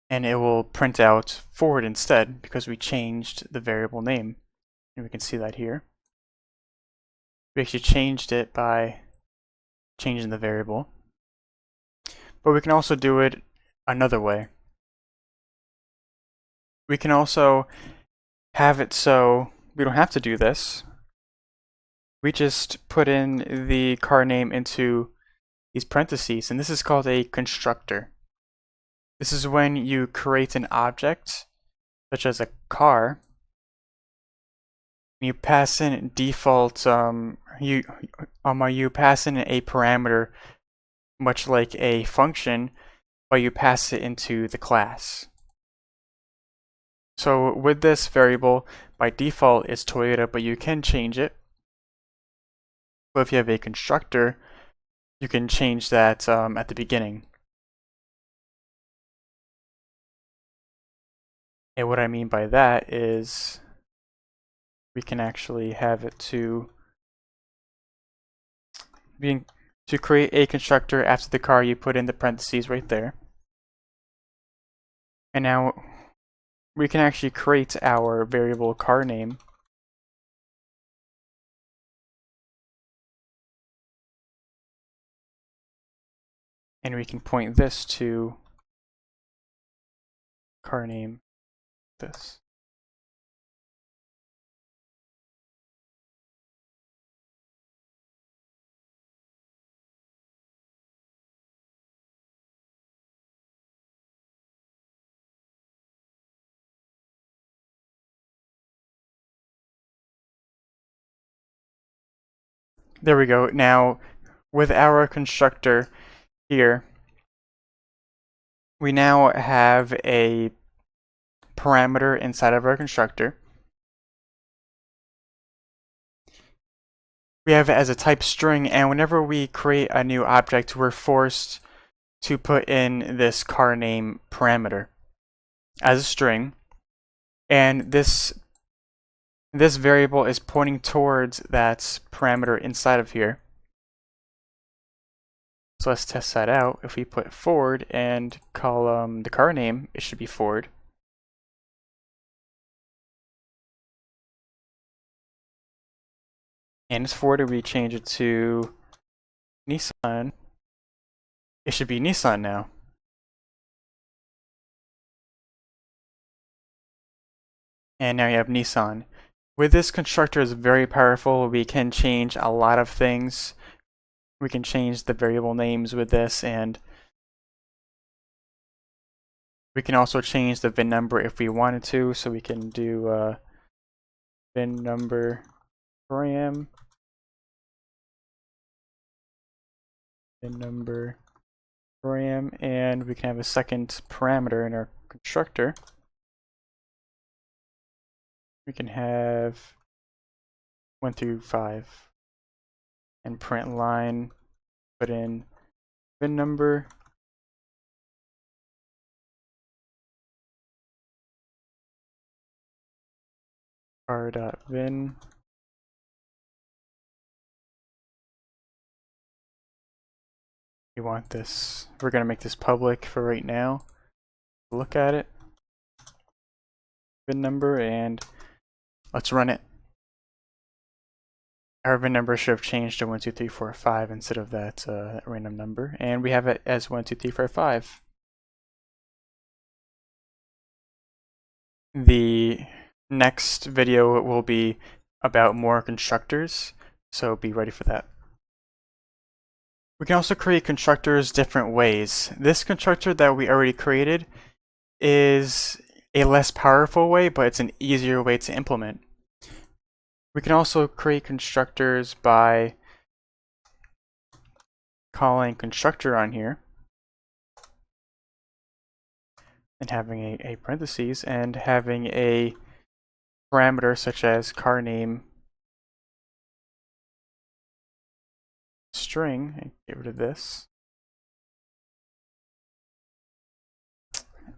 and it will print out Ford instead because we changed the variable name. And we can see that here. We actually changed it by changing the variable. But we can also do it another way. We can also have it so we don't have to do this. We just put in the car name into these parentheses, and this is called a constructor. This is when you create an object, such as a car, you pass in default, you pass in a parameter, much like a function, but you pass it into the class. So with this variable, by default it's Toyota, but you can change it. But if you have a constructor, you can change that at the beginning. And what I mean by that is we can actually have it to create a constructor after the car. You put in the parentheses right there. And now we can actually create our variable car name. And we can point this to car name this. There we go. Now, with our constructor here, we now have a parameter inside of our constructor. We have it as a type string, and whenever we create a new object, we're forced to put in this car name parameter as a string, and this variable is pointing towards that parameter inside of here. So let's test that out. If we put forward and call the car name, it should be forward. And it's forwarded, we change it to Nissan. It should be Nissan now. And now you have Nissan. With this constructor, is very powerful. We can change a lot of things. We can change the variable names with this, and we can also change the VIN number if we wanted to. So we can do VIN number param, VIN number param, and we can have a second parameter in our constructor. We can have 1 through 5 and print line, put in VIN number, car.vin, we want this, we're going to make this public for right now. Look at it, VIN number, and let's run it. Our VIN number should have changed to 1, 2, 3, 4, 5 instead of that random number, and we have it as 1, 2, 3, 4, 5. The next video will be about more constructors, so be ready for that. We can also create constructors different ways. This constructor that we already created is a less powerful way, but it's an easier way to implement. We can also create constructors by calling constructor on here and having a parentheses and having a parameter such as car name string, and get rid of this.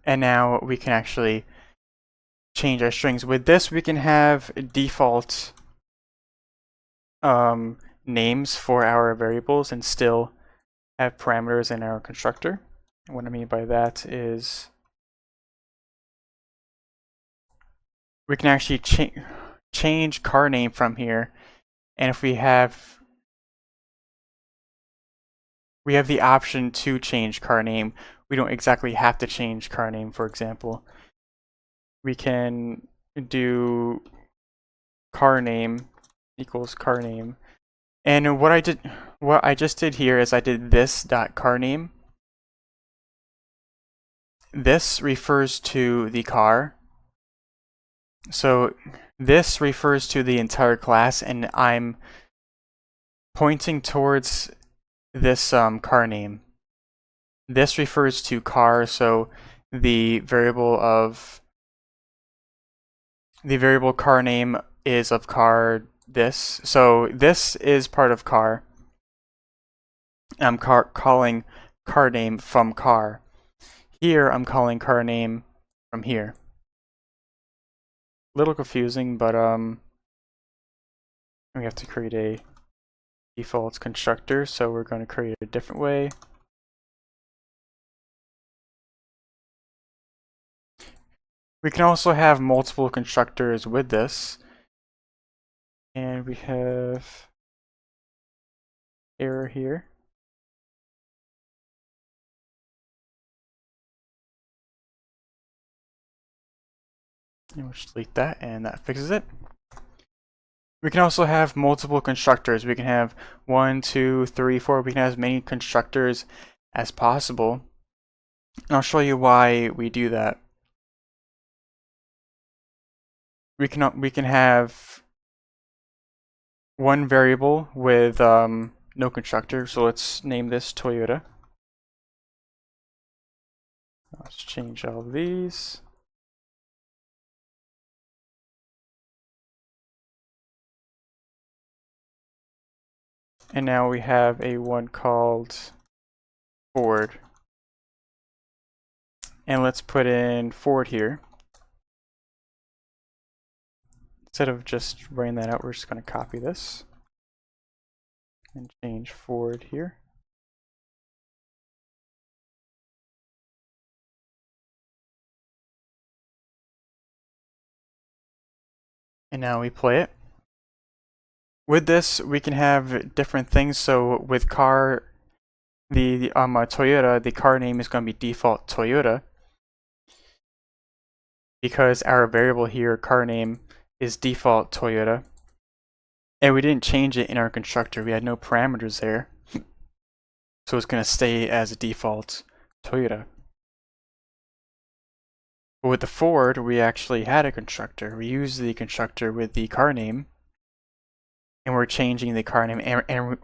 And now we can actually change our strings. With this, we can have default names for our variables and still have parameters in our constructor. What I mean by that is we can actually change car name from here, and if we have we have the option to change car name. We don't exactly have to change car name, for example. We can do car name equals car name. And what I just did here is I did this dot car name. This refers to the car. So this refers to the entire class, and I'm pointing towards this car name. This refers to car, so the variable car name is of car this. So this is part of car. I'm calling car name from car. Here I'm calling car name from here. Little confusing, but we have to create a default constructor, so we're going to create it a different way. We can also have multiple constructors with this. And we have error here. And we'll just delete that, and that fixes it. We can also have multiple constructors. We can have 1, 2, 3, 4. We can have as many constructors as possible. And I'll show you why we do that. We can have one variable with no constructor. So let's name this Toyota. Let's change all of these. And now we have a one called Ford. And let's put in Ford here. Instead of just writing that out, we're just going to copy this and change Ford here. And now we play it. With this, we can have different things. So with car, the Toyota, the car name is going to be default Toyota, because our variable here, car name, is default Toyota. And we didn't change it in our constructor. We had no parameters there. So it's going to stay as a default Toyota. But with the Ford, we actually had a constructor. We used the constructor with the car name. And we're changing the car name. And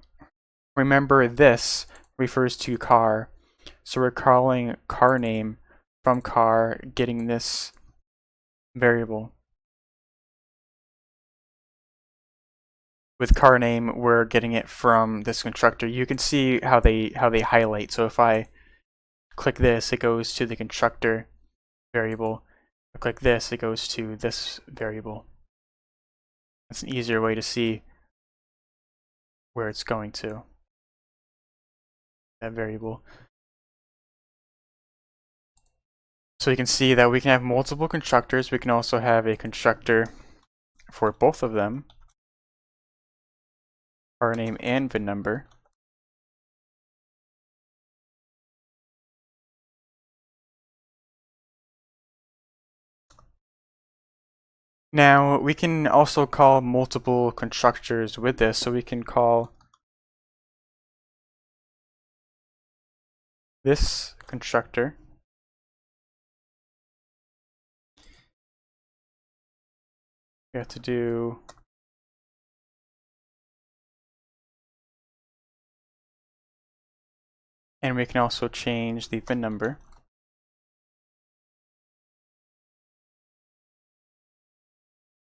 remember, this refers to car. So we're calling car name from car, getting this variable. With car name, we're getting it from this constructor. You can see how they highlight. So if I click this, it goes to the constructor variable. I click this, it goes to this variable. That's an easier way to see where it's going to, that variable. So you can see that we can have multiple constructors. We can also have a constructor for both of them, car name and VIN number. Now we can also call multiple constructors with this, so we can call this constructor we have to do and we can also change the VIN number.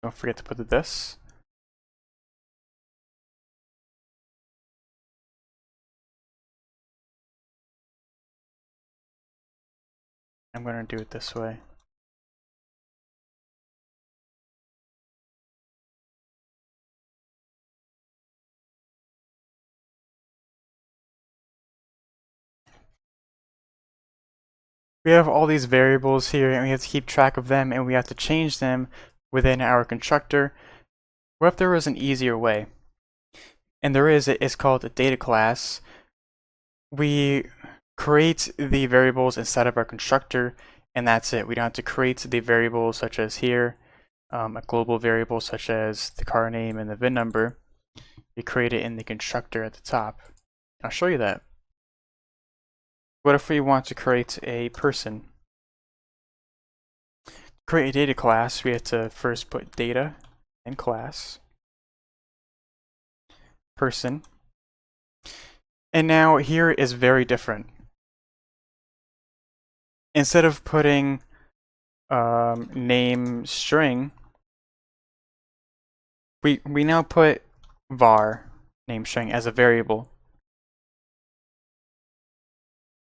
Don't forget to put the this. I'm going to do it this way. We have all these variables here, and we have to keep track of them, and we have to change them within our constructor. What if there was an easier way? And there is, it's called a data class. we create the variables inside of our constructor, and that's it. We don't have to create the variables such as here, a global variable such as the car name and the VIN number. We create it in the constructor at the top. I'll show you that. What if we want to create a person? To create a data class, we have to first put data and class, person. And now here is very different. Instead of putting name string, we now put var name string as a variable.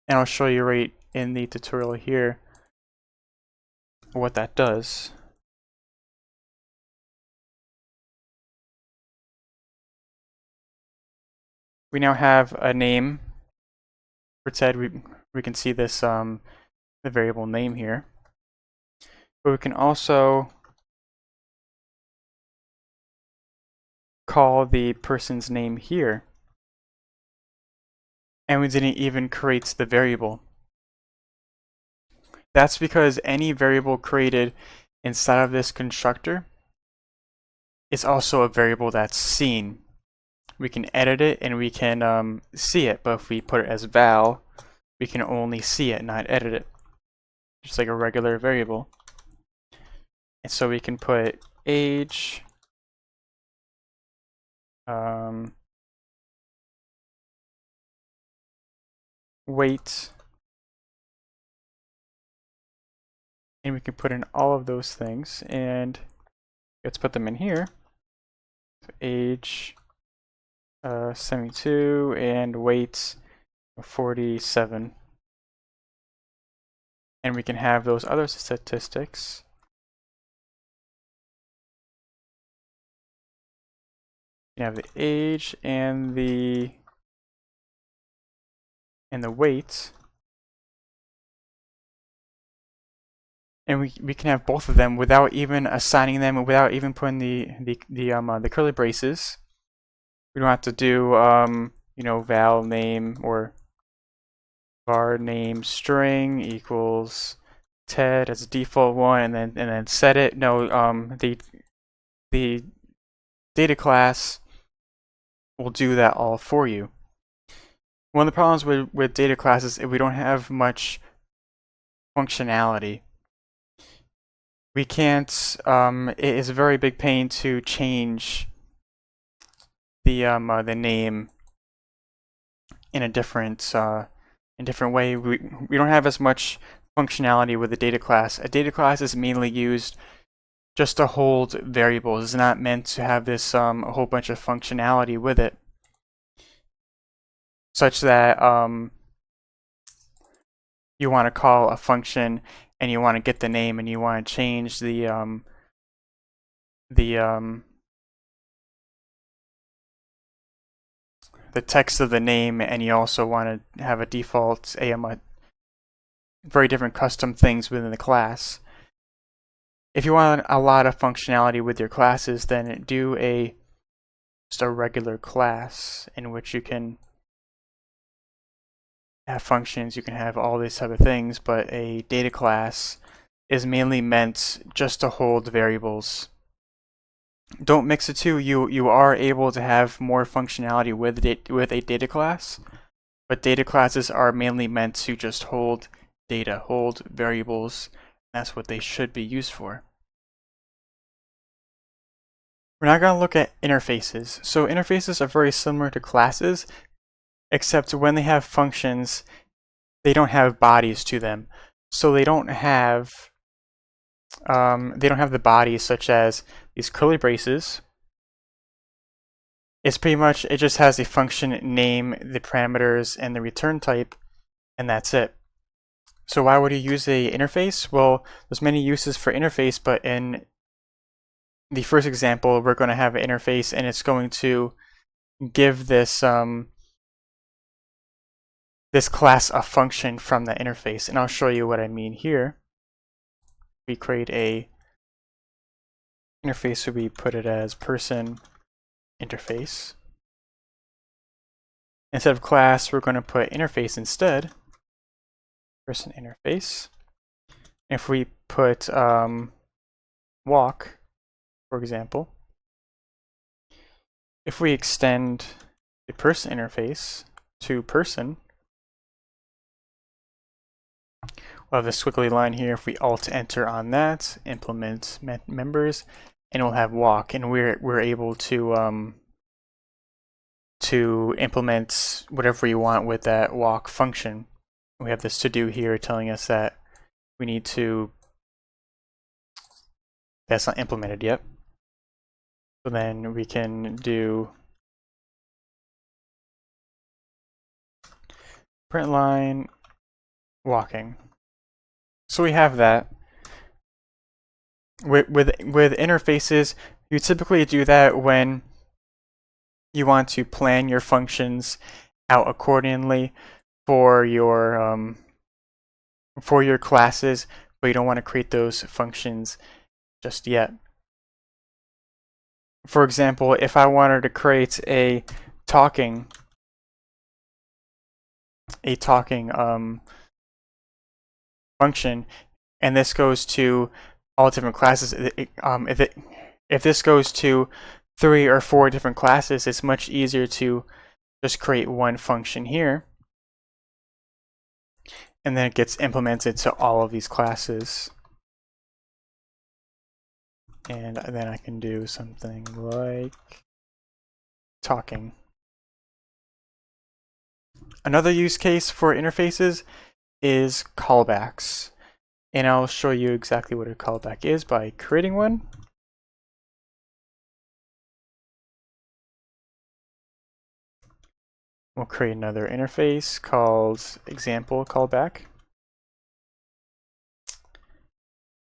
And I'll show you right in the tutorial here what that does. We now have a name. For Ted, we can see this the variable name here. But we can also call the person's name here. And we didn't even create the variable. That's because any variable created inside of this constructor is also a variable that's seen. We can edit it and we can see it, but if we put it as val, we can only see it, not edit it. Just like a regular variable. And so we can put age, weight, and we can put in all of those things, and let's put them in here. So age 72 and weight 47. And we can have those other statistics. You have the age and the weight. And we can have both of them without even assigning them, without even putting the curly braces. We don't have to do you know, val name or var name string equals Ted as a default one, and then set it. No, the data class will do that all for you. One of the problems with data classes is we don't have much functionality. We can't. It is a very big pain to change the name in a different way. We don't have as much functionality with the data class. A data class is mainly used just to hold variables. It's not meant to have this a whole bunch of functionality with it, such that you want to call a function and you want to get the name and you want to change the text of the name, and you also want to have a default very different custom things within the class. If you want a lot of functionality with your classes, then do just a regular class in which you can have functions, you can have all these type of things, but a data class is mainly meant just to hold variables. Don't mix the two. You are able to have more functionality with a data class, but data classes are mainly meant to just hold data, hold variables. That's what they should be used for. We're now going to look at interfaces. So interfaces are very similar to classes, except when they have functions, they don't have bodies to them. So they don't have the bodies such as these curly braces. It's pretty much, it just has a function name, the parameters, and the return type, and that's it. So why would you use a interface? Well, there's many uses for interface, but in the first example, we're going to have an interface, and it's going to give this this class a function from the interface, and I'll show you what I mean here. We create a interface, so we put it as person interface. Instead of class, we're going to put interface instead. Person interface. If we put walk, for example, if we extend the person interface to person, we'll have this squiggly line here. If we alt enter on that, implement members, and we'll have walk, and we're able to implement whatever we want with that walk function. We have this to do here telling us that we need to, that's not implemented yet. So then we can do print line walking. So we have that. With interfaces, you typically do that when you want to plan your functions out accordingly for your classes, but you don't want to create those functions just yet. For example, if I wanted to create a talking function, and this goes to all different classes, if this goes to 3 or 4 different classes, it's much easier to just create one function here, and then it gets implemented to all of these classes. And then I can do something like talking. Another use case for interfaces is callbacks. And I'll show you exactly what a callback is by creating one. We'll create another interface called example callback.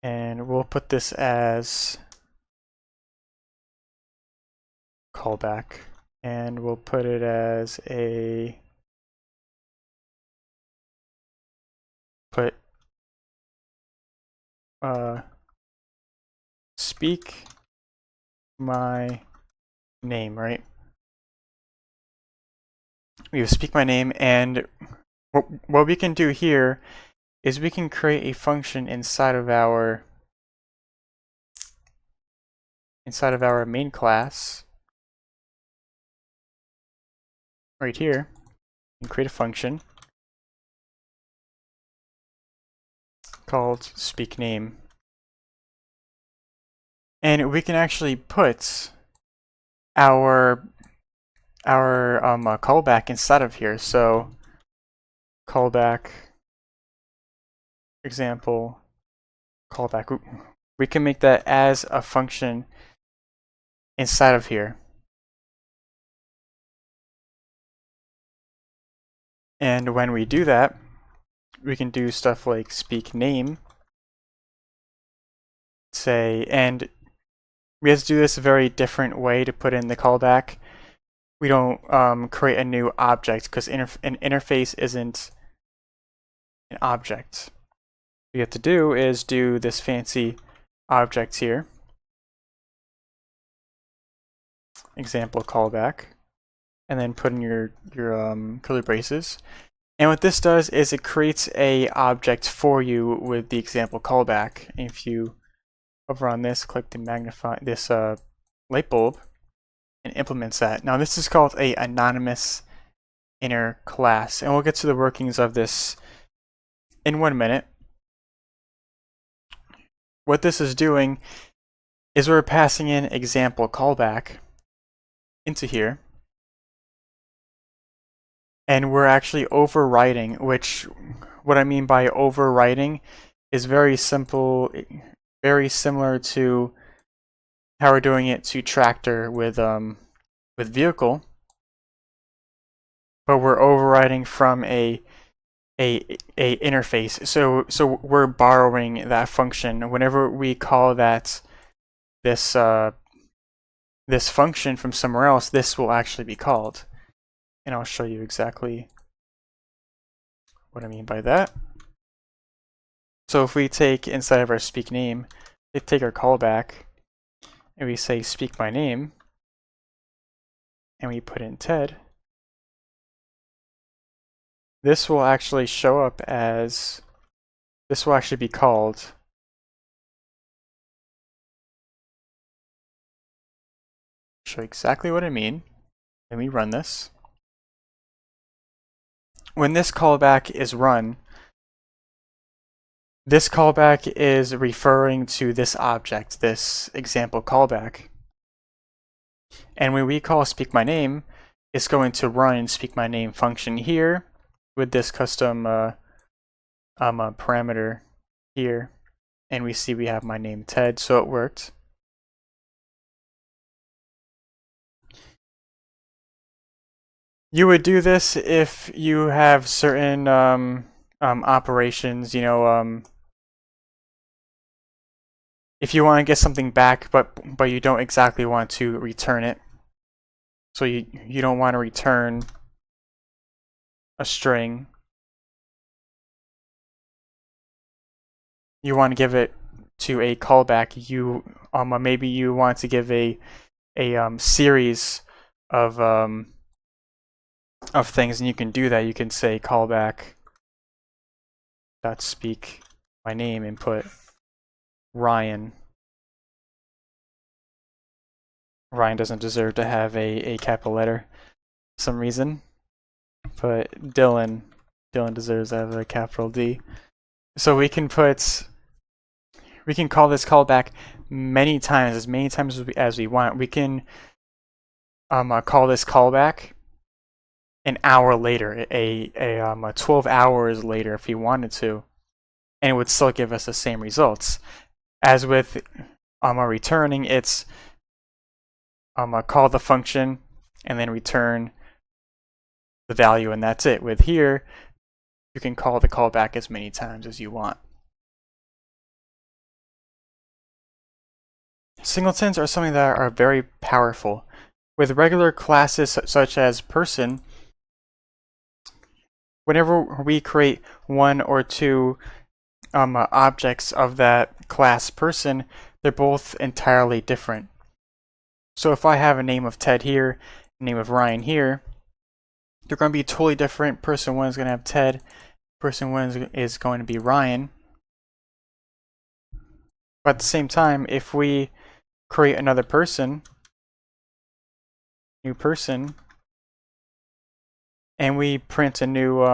And we'll put this as callback. And we'll put it as a speak my name, right? We speak my name, and what we can do here is we can create a function inside of our main class right here, and create a function called speak name. And we can actually put our callback inside of here. So callback example callback. We can make that as a function inside of here. And when we do that, we can do stuff like speak name, say, and we have to do this a very different way to put in the callback. We don't create a new object because an interface isn't an object. What you have to do is do this fancy object here, example callback, and then put in your curly braces. And what this does is it creates a object for you with the example callback. If you hover on this, click the magnify this light bulb, and implements that. Now this is called a anonymous inner class, and we'll get to the workings of this in 1 minute. What this is doing is we're passing in example callback into here, and we're actually overriding, which what I mean by overriding is very simple, very similar to how we're doing it to tractor with vehicle, but we're overriding from a interface. So we're borrowing that function. Whenever we call that this function from somewhere else, this will actually be called. And I'll show you exactly what I mean by that. So if we take inside of our speak name, we take our callback, and we say speak my name, and we put in Ted, this will actually show up as, this will actually be called show exactly what I mean. Let me run this. When this callback is run, this callback is referring to this object, this example callback. And when we call speak my name, it's going to run speak my name function here with this custom parameter here. And we see we have my name Ted, so it worked. You would do this if you have certain operations, if you want to get something back, but you don't exactly want to return it. So you don't want to return a string. You want to give it to a callback. You maybe you want to give a series of things, and you can do that. You can say callback dot speak my name and put Ryan. Ryan doesn't deserve to have a capital letter for some reason, but Dylan deserves to have a capital D. So we can call this callback many times, as many times as we want. We can call this callback an hour later, 12 hours later if we wanted to, and it would still give us the same results. As with returning, it's call the function and then return the value, and that's it. With here, you can call the callback as many times as you want. Singletons are something that are very powerful. With regular classes such as person, whenever we create one or two objects of that class person, they're both entirely different. So if I have a name of Ted here, a name of Ryan here, they're going to be totally different. Person 1 is going to have Ted, person 1 is going to be Ryan. But at the same time, if we create another person, new person, and we print a new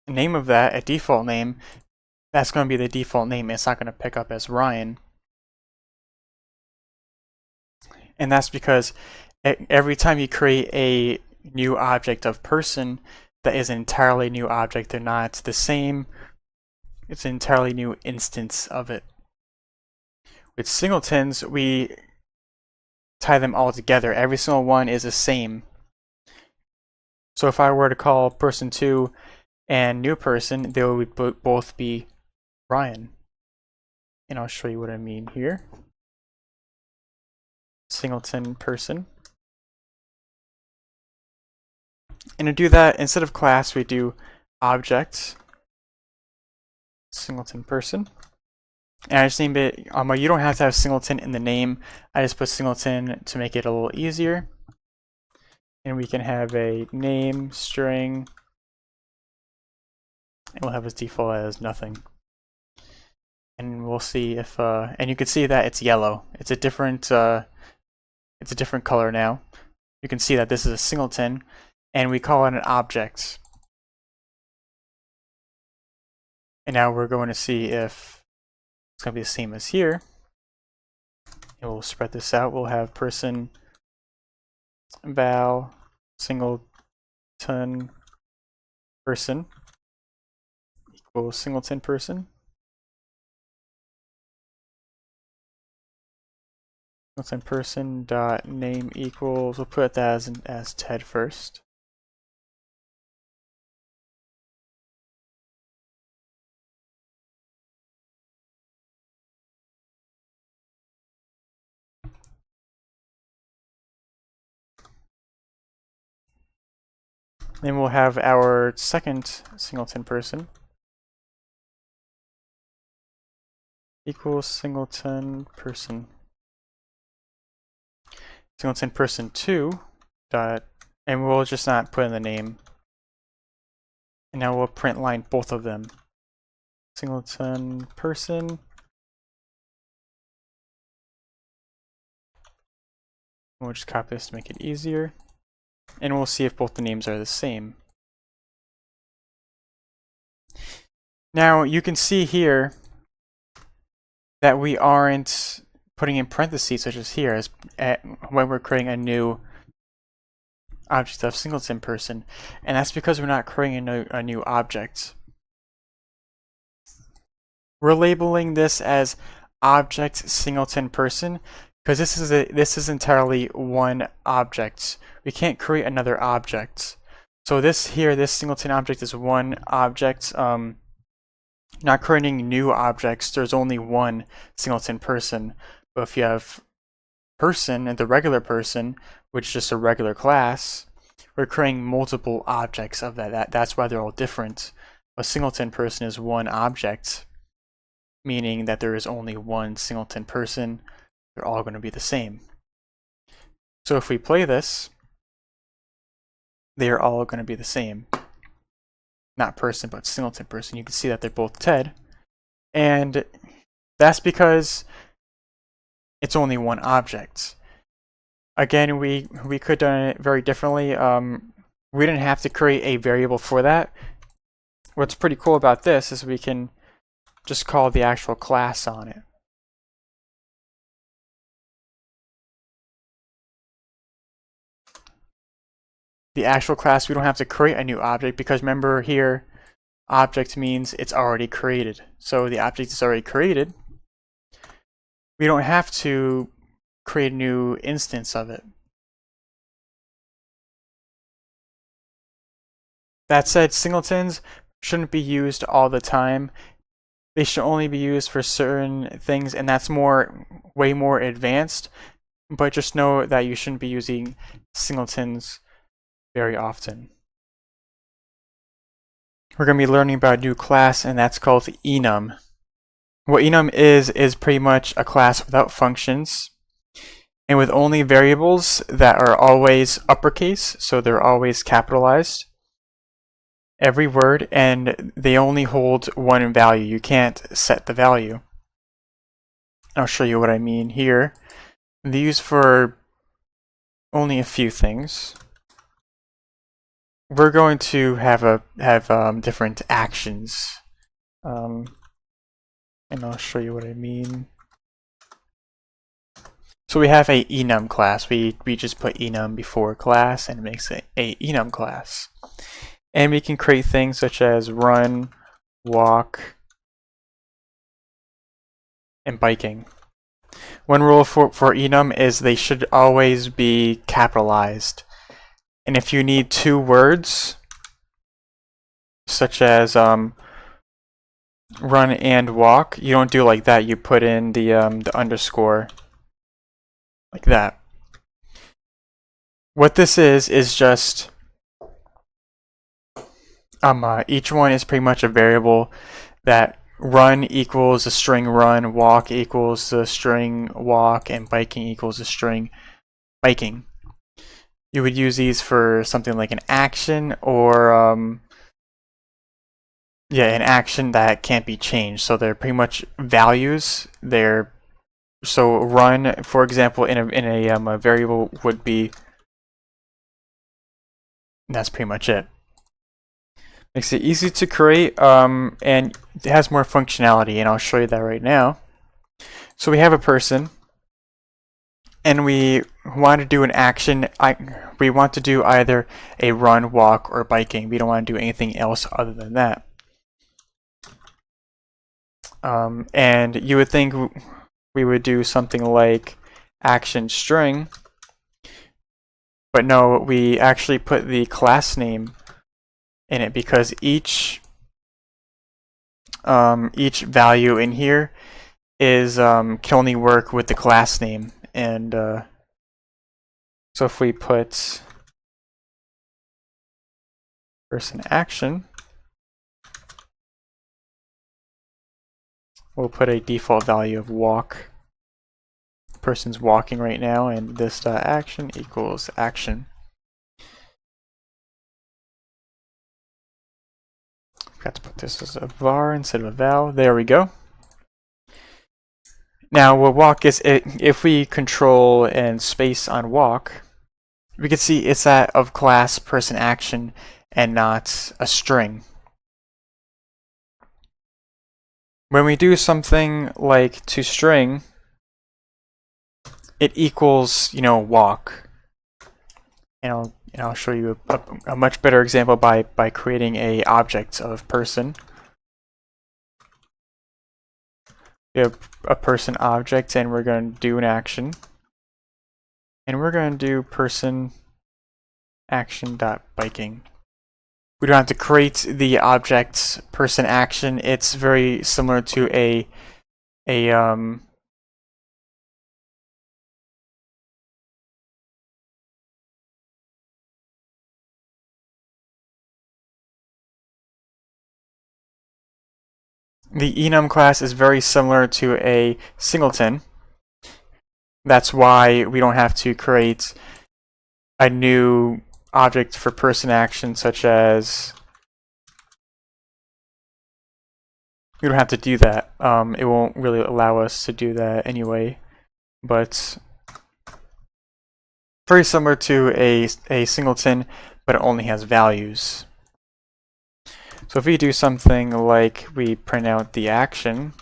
name of that, a default name, that's going to be the default name. It's not going to pick up as Ryan. And that's because every time you create a new object of person, that is an entirely new object. They're not the same. It's an entirely new instance of it. With singletons, we tie them all together. Every single one is the same. So if I were to call person 2 and new person, they would both be Ryan. And I'll show you what I mean here. Singleton person. And to do that, instead of class, we do object singleton person. And I just named it, you don't have to have singleton in the name. I just put singleton to make it a little easier. And we can have a name string, and we'll have its default as nothing. And we'll see if, and you can see that it's yellow. It's a different color now. You can see that this is a singleton, and we call it an object. And now we're going to see if it's going to be the same as here. And we'll spread this out. We'll have person val singleton person equals singleton person. Singleton person dot name equals, we'll put that as Ted first. Then we'll have our second singleton person equals singleton person. singleton person 2 dot, and we'll just not put in the name. And now we'll print line both of them. Singleton person. We'll just copy this to make it easier. And we'll see if both the names are the same. Now you can see here that we aren't putting in parentheses such as here when we're creating a new object of singleton person, and that's because we're not creating a new object. We're labeling this as object singleton person because this is entirely one object. We can't create another object. So this singleton object is one object. Not creating new objects. There's only one singleton person. But if you have person and the regular person, which is just a regular class, we're creating multiple objects of that. That's why they're all different. A singleton person is one object, meaning that there is only one singleton person. They're all going to be the same. So if we play this, they are all going to be the same. Not person, but singleton person. You can see that they're both Ted. And that's because it's only one object. Again, we could have done it very differently. We didn't have to create a variable for that. What's pretty cool about this is we can just call the actual class on it. The actual class, we don't have to create a new object because remember here, object means it's already created. So the object is already created. We don't have to create a new instance of it. That said, singletons shouldn't be used all the time. They should only be used for certain things, and that's way more advanced. But just know that you shouldn't be using singletons very often. We're going to be learning about a new class, and that's called enum. What enum is pretty much a class without functions and with only variables that are always uppercase, so they're always capitalized. Every word, and they only hold one value. You can't set the value. I'll show you what I mean here. They're used for only a few things. We're going to have different actions. And I'll show you what I mean. So we have a enum class. We just put enum before class and it makes it a enum class. And we can create things such as run, walk, and biking. One rule for enum is they should always be capitalized. And if you need two words, such as run and walk, you don't do like that. You put in the underscore like that. What this is just each one is pretty much a variable that run equals a string run, walk equals a string walk, and biking equals a string biking. You would use these for something like an action or an action that can't be changed. So they're pretty much values. So run, for example, in a variable would be. That's pretty much it. Makes it easy to create, and it has more functionality, and I'll show you that right now. So we have a person, and we want to do an action. We want to do either a run, walk, or biking. We don't want to do anything else other than that. And you would think we would do something like action string, but no, we actually put the class name in it because each value in here is can only work with the class name. And so if we put person action, we'll put a default value of walk. person's walking right now, and this dot action equals action. Forgot to put this as a var instead of a val. There we go. Now what walk is, if we control and space on walk, we can see it's that of class person action and not a string. When we do something like toString, it equals, walk. And I'll show you a much better example by creating a object of person. We have a person object, and we're going to do an action. And we're going to do person action.biking. We don't have to create the object person action. It's very similar to a the enum class is very similar to a singleton. That's why we don't have to create a new object for person action, such as we don't have to do that. It won't really allow us to do that anyway, but very similar to a singleton, but it only has values. So if we do something like we print out the action,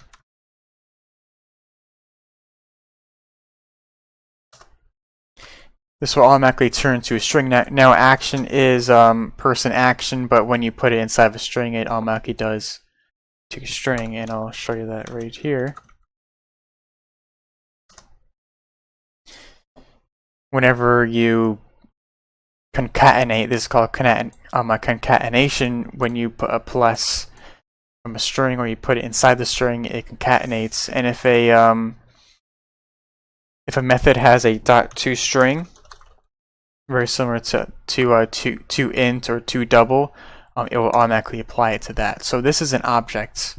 this will automatically turn to a string. Now action is person action, but when you put it inside of a string, it automatically does to string, and I'll show you that right here. Whenever you concatenate, this is called concatenation. When you put a plus from a string, or you put it inside the string, it concatenates. And if a method has a .toString, very similar to int or to double, it will automatically apply it to that. So this is an object.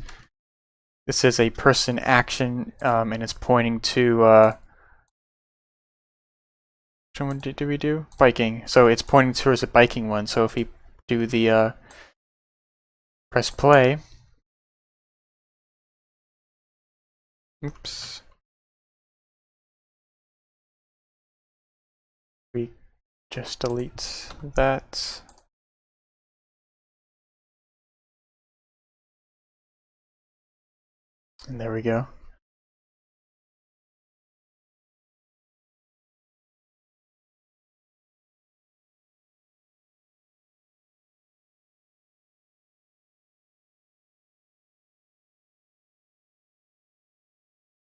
This is a person action, and it's pointing to which one did we do? Biking. So it's pointing towards the biking one. So if we do the press play, oops, we just delete that. And there we go.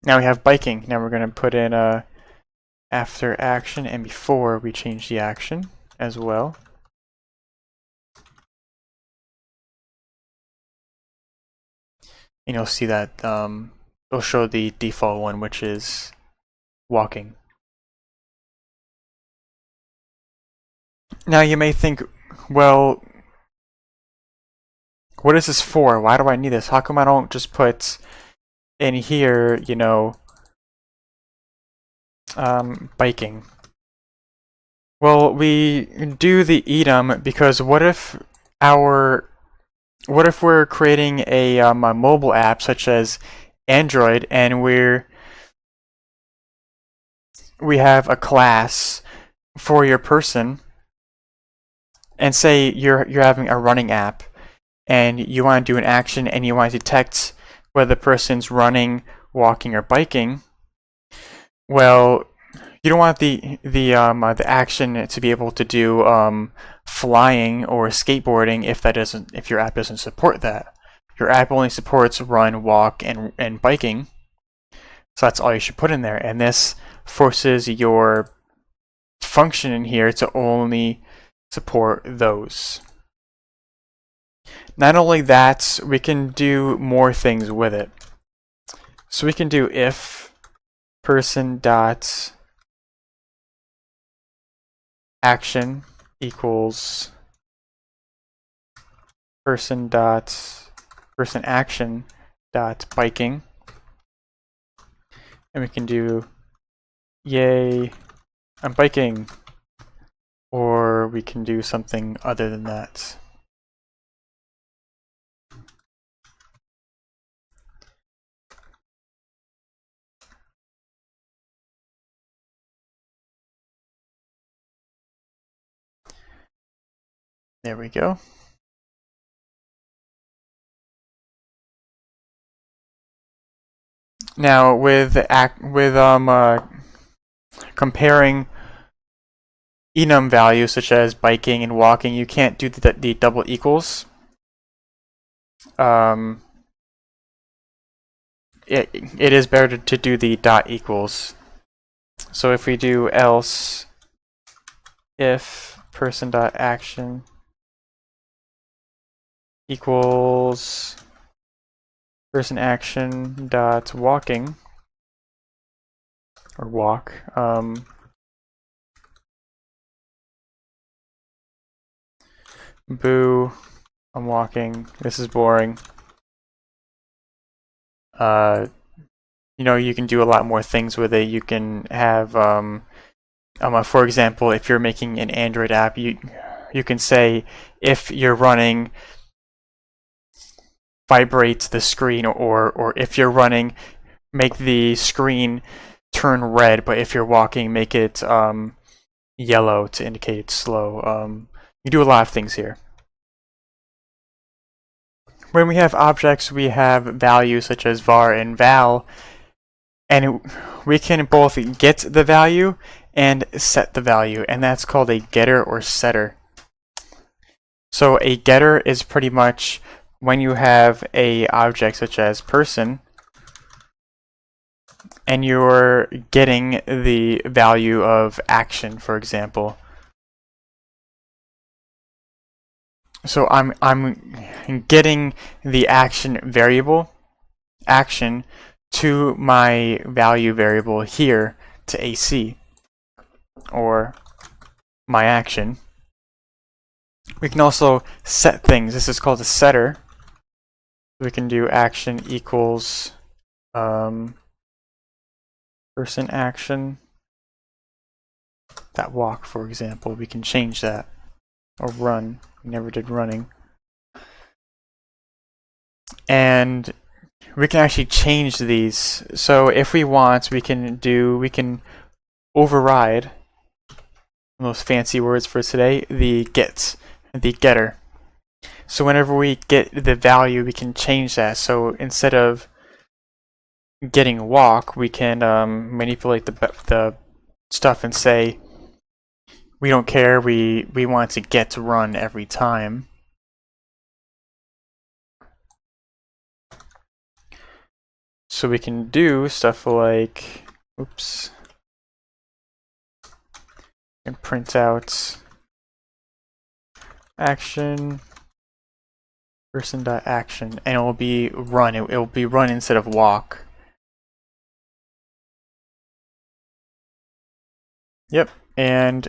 Now we have biking. Now we're going to put in after action and before we change the action as well. And you'll see that it'll show the default one, which is walking. Now you may think, well, what is this for? Why do I need this? How come I don't just put in here, biking? Well, we do the enum because what if we're creating a mobile app such as Android, and we have a class for your person, and say you're having a running app, and you want to do an action, and you want to detect whether the person's running, walking, or biking. Well, you don't want the action to be able to do flying or skateboarding if your app doesn't support that. Your app only supports run, walk, and biking. So that's all you should put in there. And this forces your function in here to only support those. Not only that, we can do more things with it. So we can do if person dot action equals person action dot biking, and we can do yay, I'm biking. Or we can do something other than that. There we go. Now with comparing enum values such as biking and walking, you can't do the double equals. It is better to do the dot equals. So if we do else if person dot action equals person action dot walking or walk, boo, I'm walking, this is boring. You can do a lot more things with it. You can have, for example, if you're making an Android app, you can say if you're running, vibrate the screen, or if you're running, make the screen turn red, but if you're walking, make it yellow to indicate it's slow. You do a lot of things here. When we have objects, we have values such as var and val, and we can both get the value and set the value, and that's called a getter or setter. So a getter is pretty much when you have a object such as person, and you're getting the value of action, for example. So I'm getting the action variable, action, to my value variable here to AC, or my action. We can also set things. This is called a setter. We can do action equals person action that walk, for example. We can change that, or run. We never did running. And we can actually change these. So if we want, we can override, most fancy words for today, the getter. So whenever we get the value, we can change that. So instead of getting walk, we can manipulate the stuff and say we don't care. We want to get run every time. So we can do stuff like, oops, and print out action person.action, and it will be run. It will be run instead of walk. Yep, and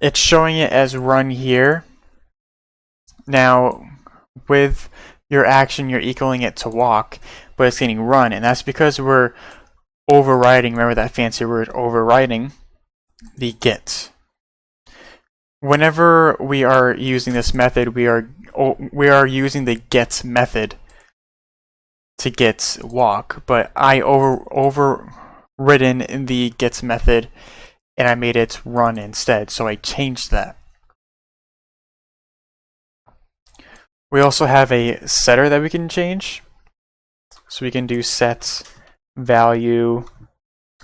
it's showing it as run here. Now, with your action, you're equaling it to walk, but it's getting run, and that's because we're overriding, remember that fancy word, overriding, the get. Whenever we are using this method, we are using the get method to get walk, but I overridden the get method and I made it run instead, so I changed that. We also have a setter that we can change. So we can do set value,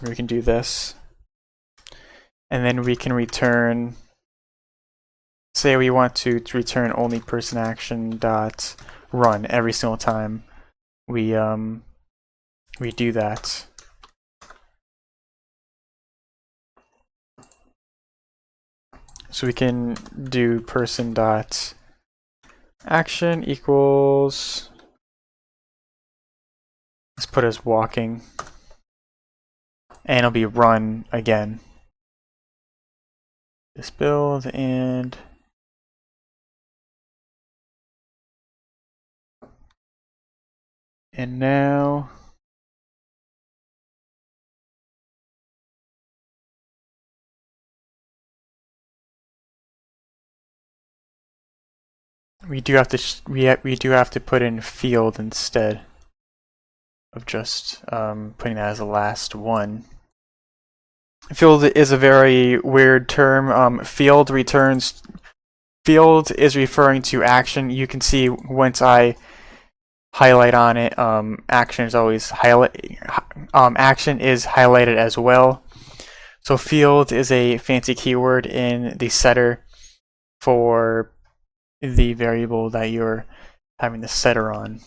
we can do this, and then we can return, say we want to return only person action dot run every single time we do that. So we can do person dot action equals, let's put as walking, and it'll be run again. This build and now we do have to we do have to put in field instead of just putting that as the last one. Field is a very weird term. Field is referring to action. You can see once I highlight on it, action is always action is highlighted as well. So field is a fancy keyword in the setter for the variable that you're having the setter on.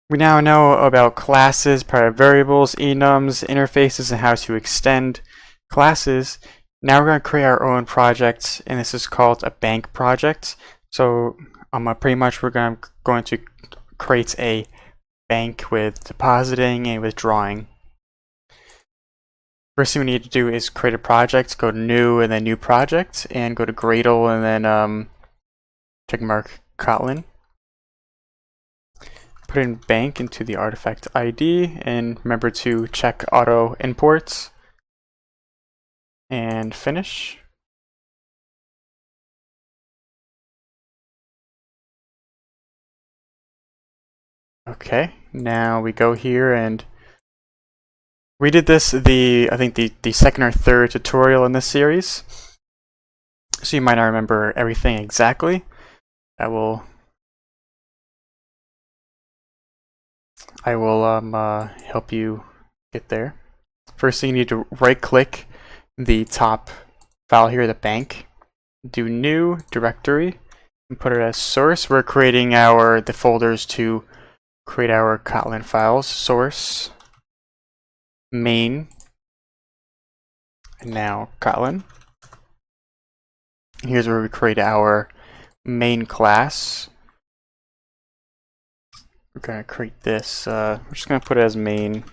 We now know about classes, private variables, enums, interfaces, and how to extend classes. Now we're going to create our own project, and this is called a bank project. So pretty much we're going to create a bank with depositing and withdrawing. First thing we need to do is create a project. Go to new and then new project, and go to Gradle and then check mark Kotlin. Put in bank into the artifact ID, and remember to check auto imports and finish. Okay, now we go here, and we did this I think the second or third tutorial in this series, so you might not remember everything exactly. I will help you get there. First thing, you need to right click the top file here, the bank, do new directory, and put it as source. We're creating the folders to create our Kotlin files. Source, main, and now Kotlin. Here's where we create our main class. We're gonna create this. We're just gonna put it as main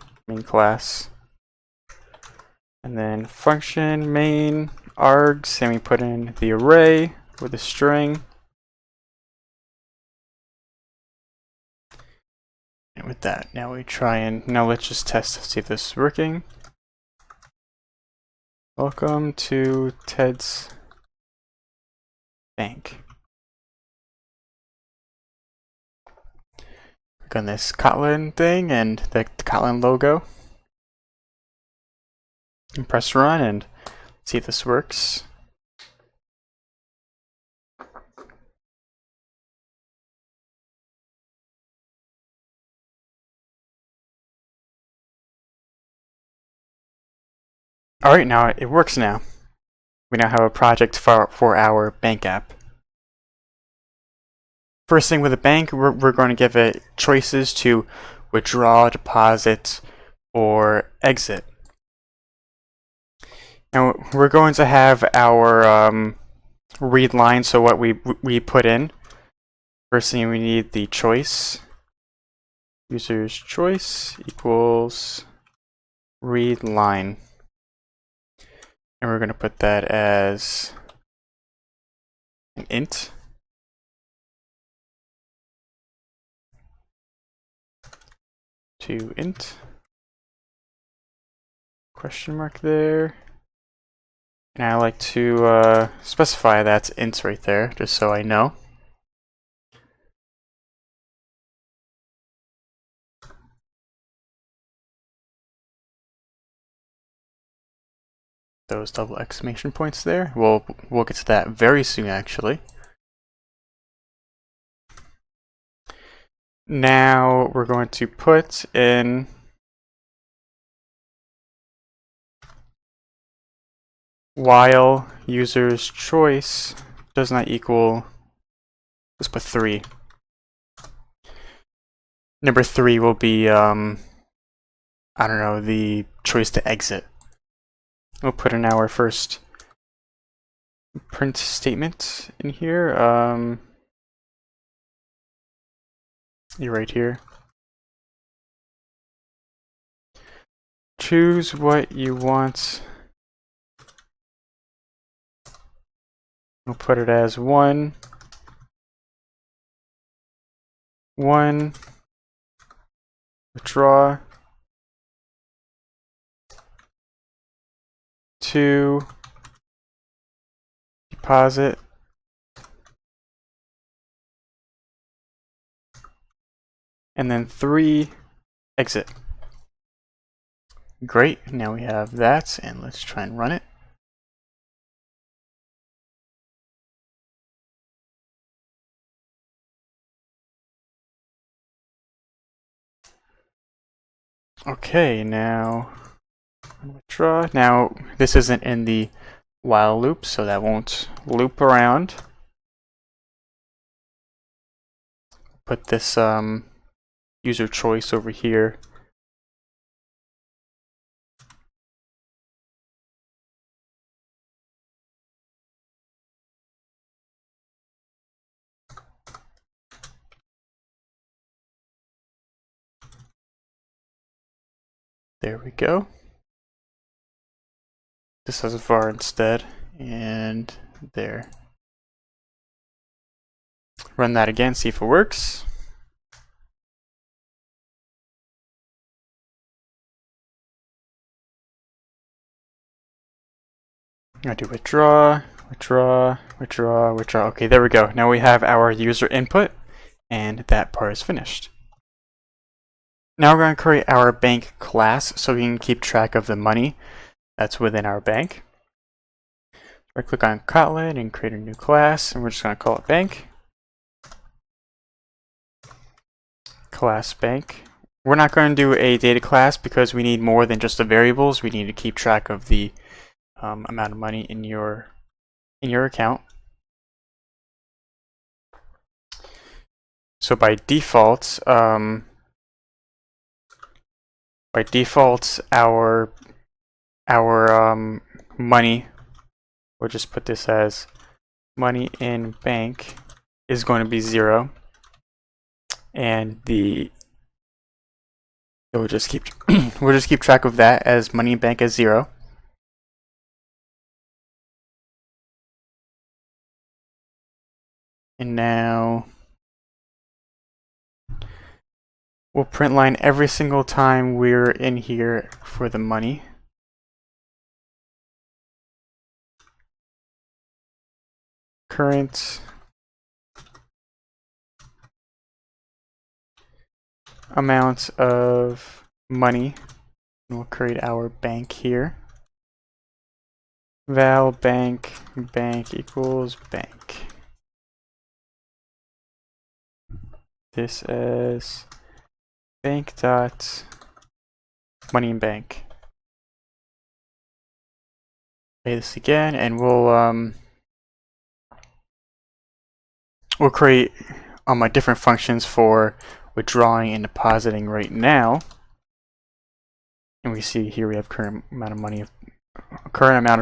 class, and then function main args, and we put in the array with a string. And with that, now let's just test to see if this is working. Welcome to Ted's bank. Click on this Kotlin thing and the Kotlin logo, and press run and see if this works. Alright, now it works now. We now have a project for our bank app. First thing with a bank, we're going to give it choices to withdraw, deposit, or exit. Now we're going to have our read line, so what we put in. First thing, we need the choice. User's choice equals read line. And we're going to put that as an int. To int. Question mark there. And I like to specify that's int right there, just so I know. Those double exclamation points there. We'll get to that very soon, actually. Now we're going to put in while user's choice does not equal, let's put 3. Number 3 will be, I don't know, the choice to exit. We'll put in our first print statement in here. You're right here. Choose what you want. We'll put it as 1, 1, withdraw, 2, deposit. And then 3 exit. Great, now we have that, and let's try and run it. Okay, now withdraw. Now this isn't in the while loop, so that won't loop around. Put this user choice over here. There we go. This has a var instead, and there. Run that again, see if it works. I'm gonna do withdraw, withdraw, withdraw, withdraw. Okay, there we go. Now we have our user input, and that part is finished. Now we're going to create our bank class so we can keep track of the money that's within our bank. Right click on Kotlin and create a new class, and we're just going to call it bank. Class bank. We're not going to do a data class because we need more than just the variables. We need to keep track of the amount of money in your account. So by default, our money, we'll just put this as money in bank, is going to be 0, and we'll just keep track of that as money in bank as 0. And now we'll print line every single time we're in here for the money. Current amount of money. And we'll create our bank here. Val bank equals bank. This is bank dot money in bank. Play this again, and we'll create different functions for withdrawing and depositing right now. And we see here we have current amount of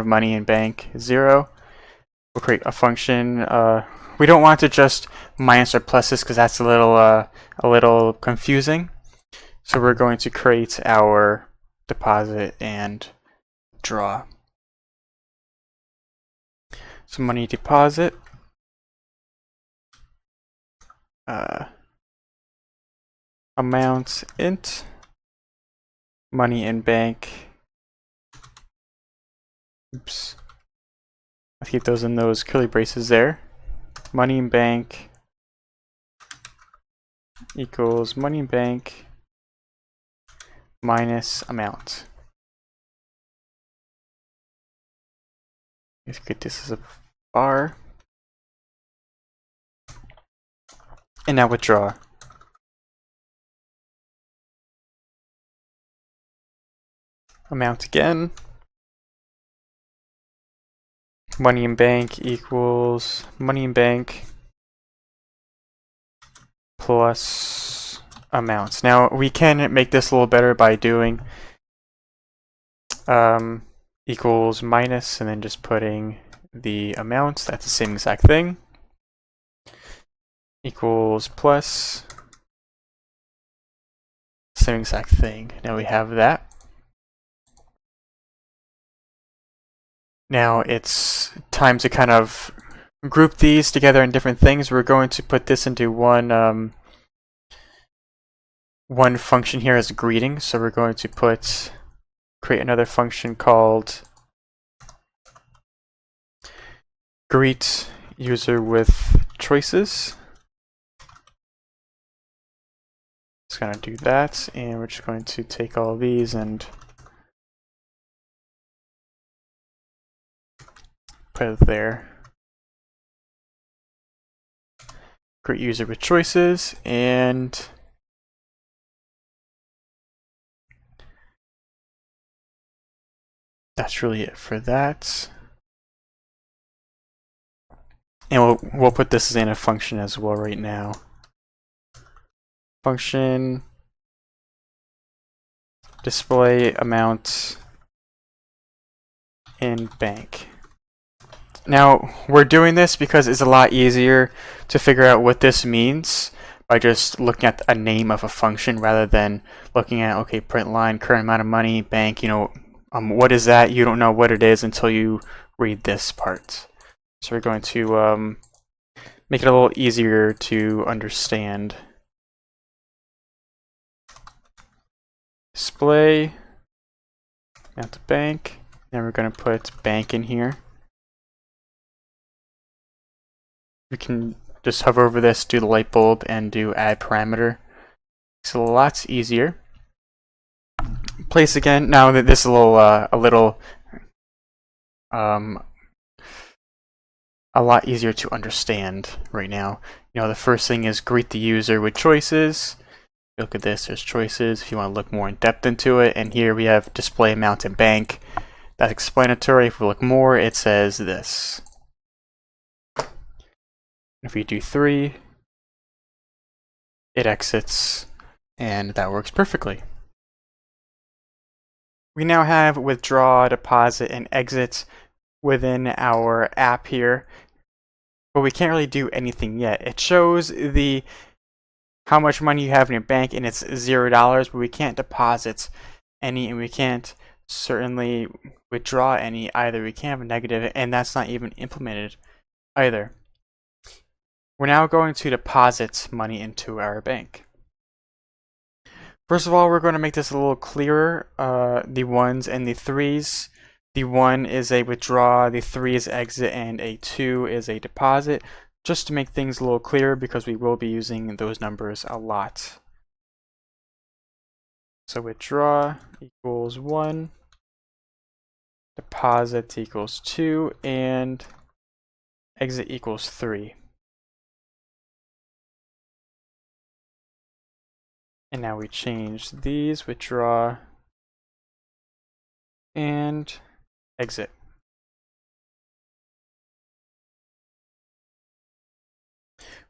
money in bank 0. We'll create a function. We don't want to just minus or plus this because that's a little confusing. So we're going to create our deposit and draw. So money deposit. Amount int. Money in bank. Oops. I'll keep those in those curly braces there. Money in bank equals money in bank minus amount. Let's get this as a bar. And now withdraw. Amount again. Money in bank equals money in bank plus amounts. Now we can make this a little better by doing equals minus and then just putting the amounts. That's the same exact thing. Equals plus same exact thing. Now we have that. Now it's time to kind of group these together in different things. We're going to put this into one function here as a greeting. So we're going to create another function called greet user with choices. Just gonna do that, and we're just going to take all of these and put it there. Greet user with choices, and that's really it for that. And we'll put this in a function as well right now. Function display amount in bank. Now we're doing this because it's a lot easier to figure out what this means by just looking at a name of a function rather than looking at, okay, print line, current amount of money, bank, what is that? You don't know what it is until you read this part. So we're going to make it a little easier to understand. Display amount to bank. Then we're going to put bank in here. We can just hover over this, do the light bulb, and do add parameter. It's a lot easier. Place again. Now that this is a lot easier to understand right now. The first thing is greet the user with choices. Look at this, there's choices if you want to look more in depth into it, and here we have display amount in bank. That's explanatory. If we look more, it says this. If we do 3, it exits, and that works perfectly. We now have withdraw, deposit, and exit within our app here, but we can't really do anything yet. It shows how much money you have in your bank, and it's $0, but we can't deposit any, and we can't certainly withdraw any either. We can't have a negative, and that's not even implemented either. We're now going to deposit money into our bank. First of all, we're going to make this a little clearer, the 1s and the 3s. The 1 is a withdraw, the 3 is exit, and a 2 is a deposit, just to make things a little clearer because we will be using those numbers a lot. So withdraw equals 1, deposit equals 2, and exit equals 3. And now we change these, withdraw and exit.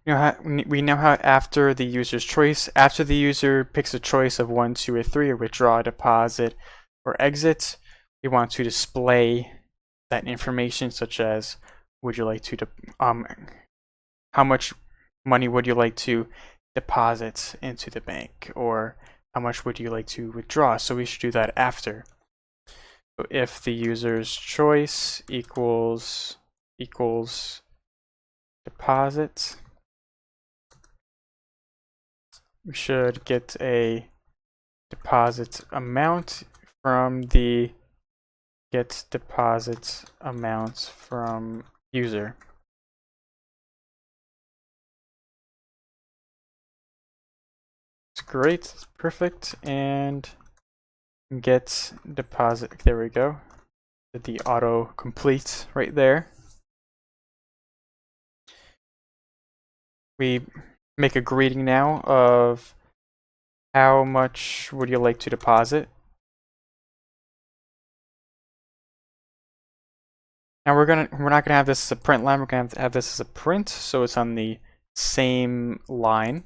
We now have after the user's choice, after the user picks a choice of 1, 2, or 3, or withdraw, deposit, or exit, we want to display that information, such as would you like to how much money would you like to deposit into the bank, or how much would you like to withdraw? So we should do that after. So if the user's choice equals deposit, we should get a deposit amount from the get deposit amounts from user. It's great, it's perfect, and get deposit, there we go. Did the auto complete right there. We make a greeting now of how much would you like to deposit. Now we're not gonna have this as a print line, we're gonna have this as a print, so it's on the same line.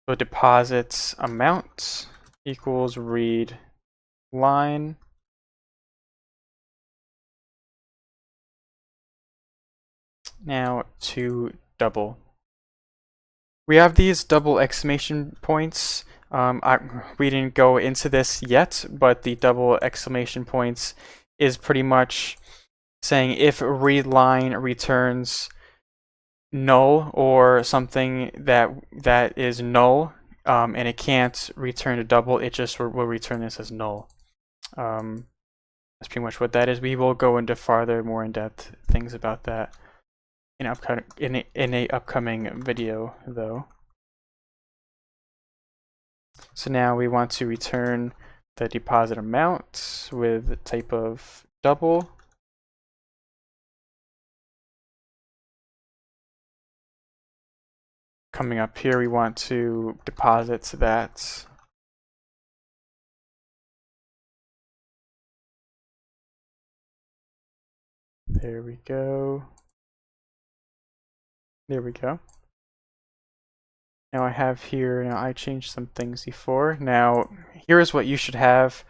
So deposits amount equals read line. Now to double. We have these double exclamation points. We didn't go into this yet, but the double exclamation points is pretty much saying if read line returns null or something that is null, and it can't return a double, it just will return this as null. That's pretty much what that is. We will go into farther, more in-depth things about that in a upcoming video, though. So now we want to return the deposit amount with the type of double. Coming up here, we want to deposit that. There we go. There we go. Now I have here, now I changed some things before. Now here is what you should have.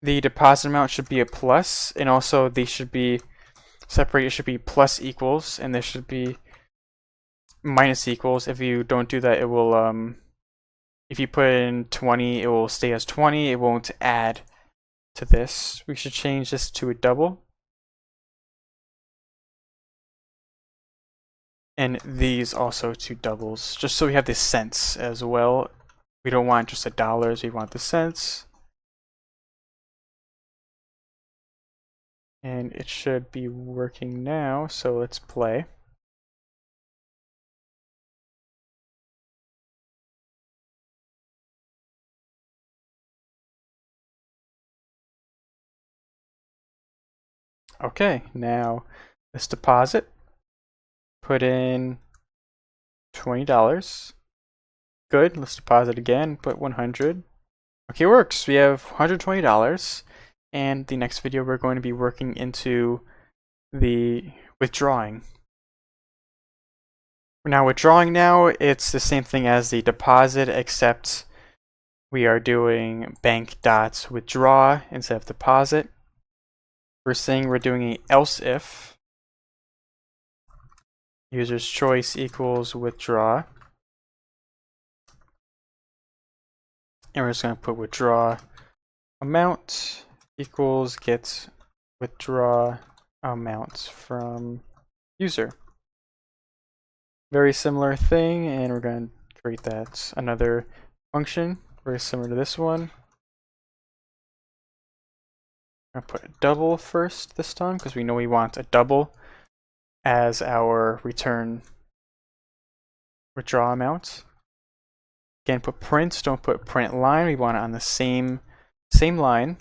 The deposit amount should be a plus, and also they should be separated. It should be plus equals, and this should be minus equals. If you don't do that, it will if you put in 20, it will stay as 20. It won't add to this. We should change this to a double. And these also to doubles, just so we have the cents as well. We don't want just the dollars, we want the cents. And it should be working now, so let's play. Okay, now let's deposit. Put in $20. Good, let's deposit again, put 100. Okay, it works. We have $120. And the next video we're going to be working into the withdrawing. Now withdrawing now, it's the same thing as the deposit, except we are doing bank dots withdraw instead of deposit. We're saying we're doing a else if user's choice equals withdraw. And we're just going to put withdraw amount equals get withdraw amount from user. Very similar thing, and we're going to create that another function very similar to this one. I'm going to put a double first this time because we know we want a double as our return withdraw amount. Again, put print, don't put print line. We want it on the same line.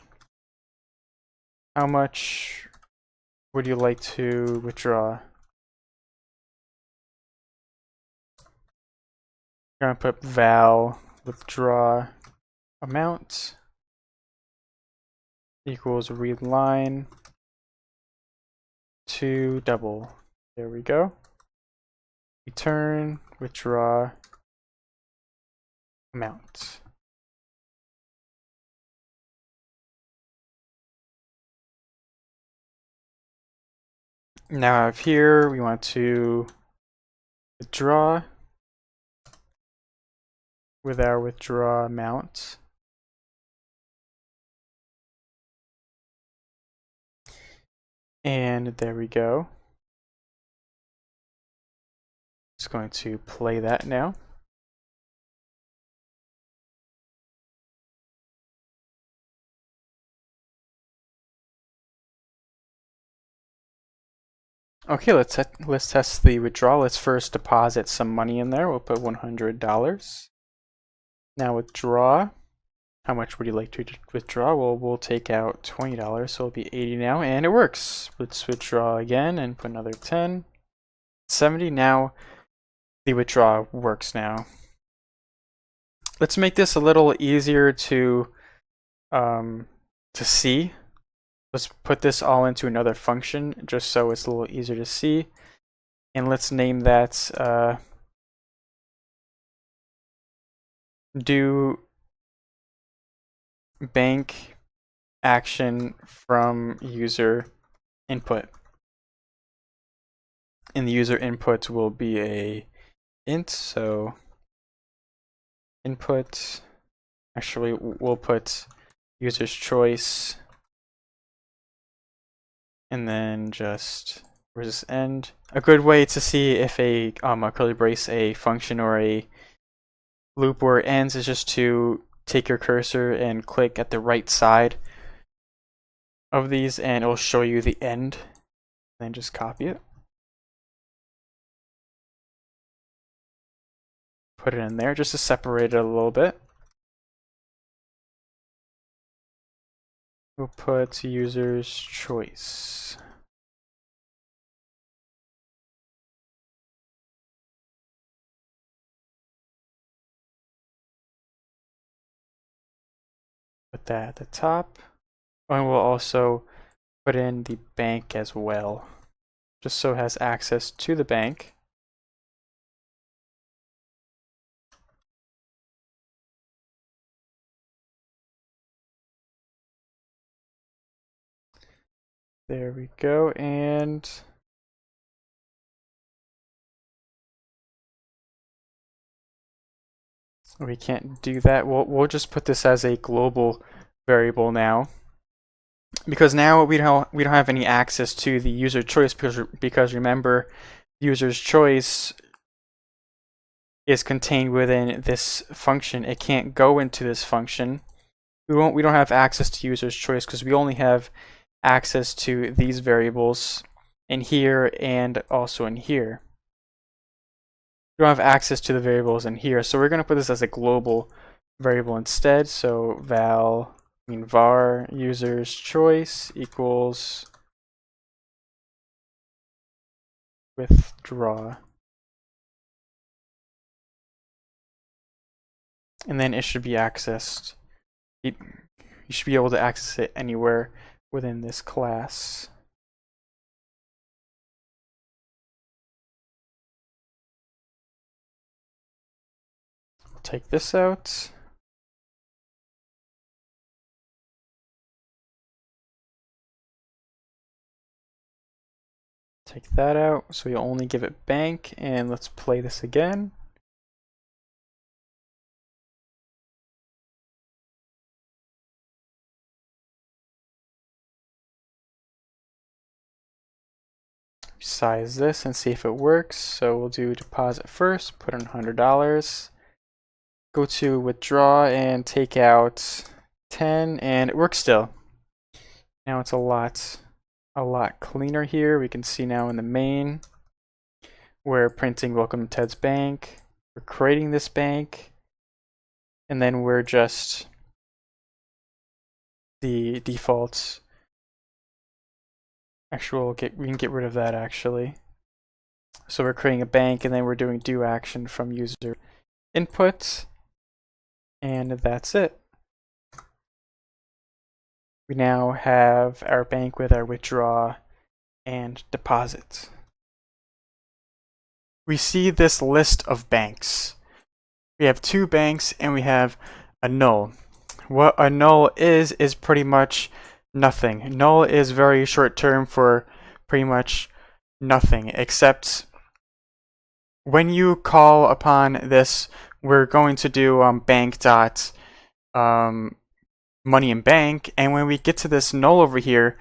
How much would you like to withdraw? I'm gonna put val withdraw amount equals read line to double. There we go. Return withdraw amount. Now up here we want to withdraw with our withdraw amount. And there we go. Just going to play that now. Okay, let's test the withdrawal. Let's first deposit some money in there. We'll put $100. Now withdraw. How much would you like to withdraw? Well, we'll take out $20, so it'll be 80 now, and it works. Let's withdraw again and put another 10. 70. Now the withdraw works now. Let's make this a little easier to see. Let's put this all into another function just so it's a little easier to see. And let's name that do bank action from user input. And the user input will be a int, so input, actually we'll put user's choice, and then just, where's this end? A good way to see if a curly brace, a function or a loop where it ends, is just to take your cursor and click at the right side of these, and it'll show you the end. Then just copy it. Put it in there just to separate it a little bit. We'll put user's choice. Put that at the top. And we'll also put in the bank as well, just so it has access to the bank. There we go, and we can't do that. We'll just put this as a global variable now, because now we don't have any access to the user choice, because remember, user's choice is contained within this function. It can't go into this function. We don't have access to user's choice because we only have access to these variables in here and also in here. We don't have access to the variables in here, so we're going to put this as a global variable instead. So var user's choice equals withdraw. And then it should be accessed. You should be able to access it anywhere within this class. We'll take this out. Take that out, so we only give it bank, and let's play this again. Size this and see if it works. So we'll do deposit first, put in $100, go to withdraw and take out 10, and it works still. Now it's a lot cleaner here. We can see now in the main, we're printing welcome to Ted's bank, we're creating this bank, and then we're just the default. Actually, we can get rid of that actually. So we're creating a bank, and then we're doing do action from user input, and that's it. We now have our bank with our withdraw and deposit. We see this list of banks. We have 2 banks and we have a null. What a null is pretty much nothing. Null is very short term for pretty much nothing, except when you call upon this, we're going to do bank dot money in bank, and when we get to this null over here,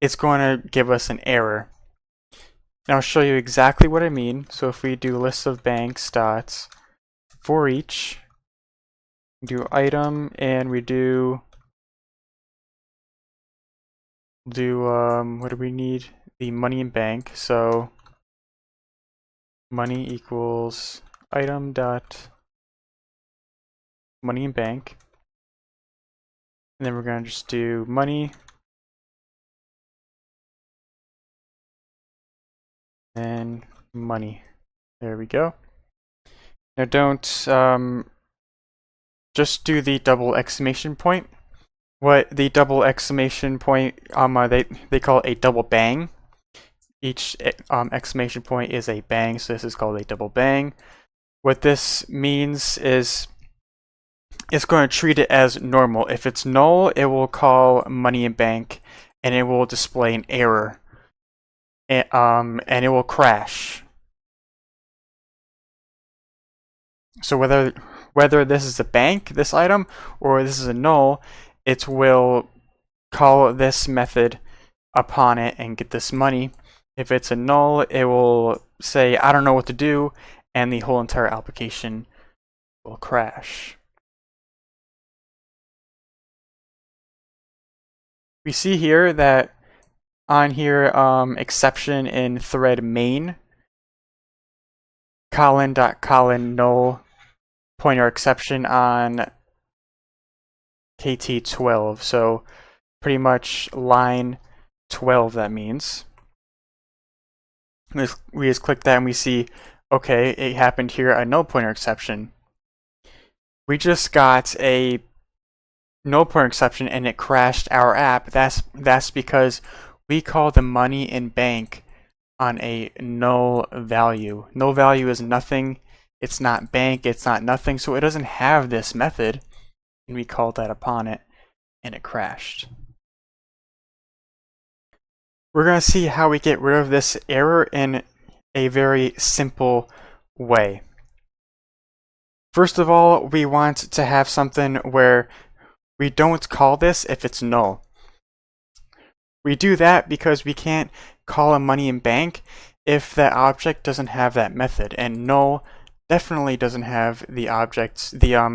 it's going to give us an error. Now I'll show you exactly what I mean. So if we do list of banks dot for each, do item, and we do what do we need? The money in bank. So money equals item dot money in bank, and then we're going to just do money and money. There we go. Now don't just do the double exclamation point. What the double exclamation point, they call it a double bang. Each exclamation point is a bang, so this is called a double bang. What this means is it's going to treat it as normal. If it's null, it will call money in bank, and it will display an error, and it will crash. So whether this is a bank, this item, or this is a null, it will call this method upon it and get this money. If it's a null, it will say, I don't know what to do, and the whole entire application will crash. we see here that on here, exception in thread main, colon null pointer exception on KT12. So pretty much line 12, that means. We just click that and we see, okay, it happened here, a null pointer exception. We just got a null pointer exception and it crashed our app. That's because we call the money in bank on a null value. Null value is nothing. It's not bank. It's not nothing. So it doesn't have this method. And we called that upon it and it crashed. We're going to see how we get rid of this error in a very simple way. First of all, we want to have something where we don't call this if it's null. We do that because we can't call a money in bank if that object doesn't have that method, and null definitely doesn't have the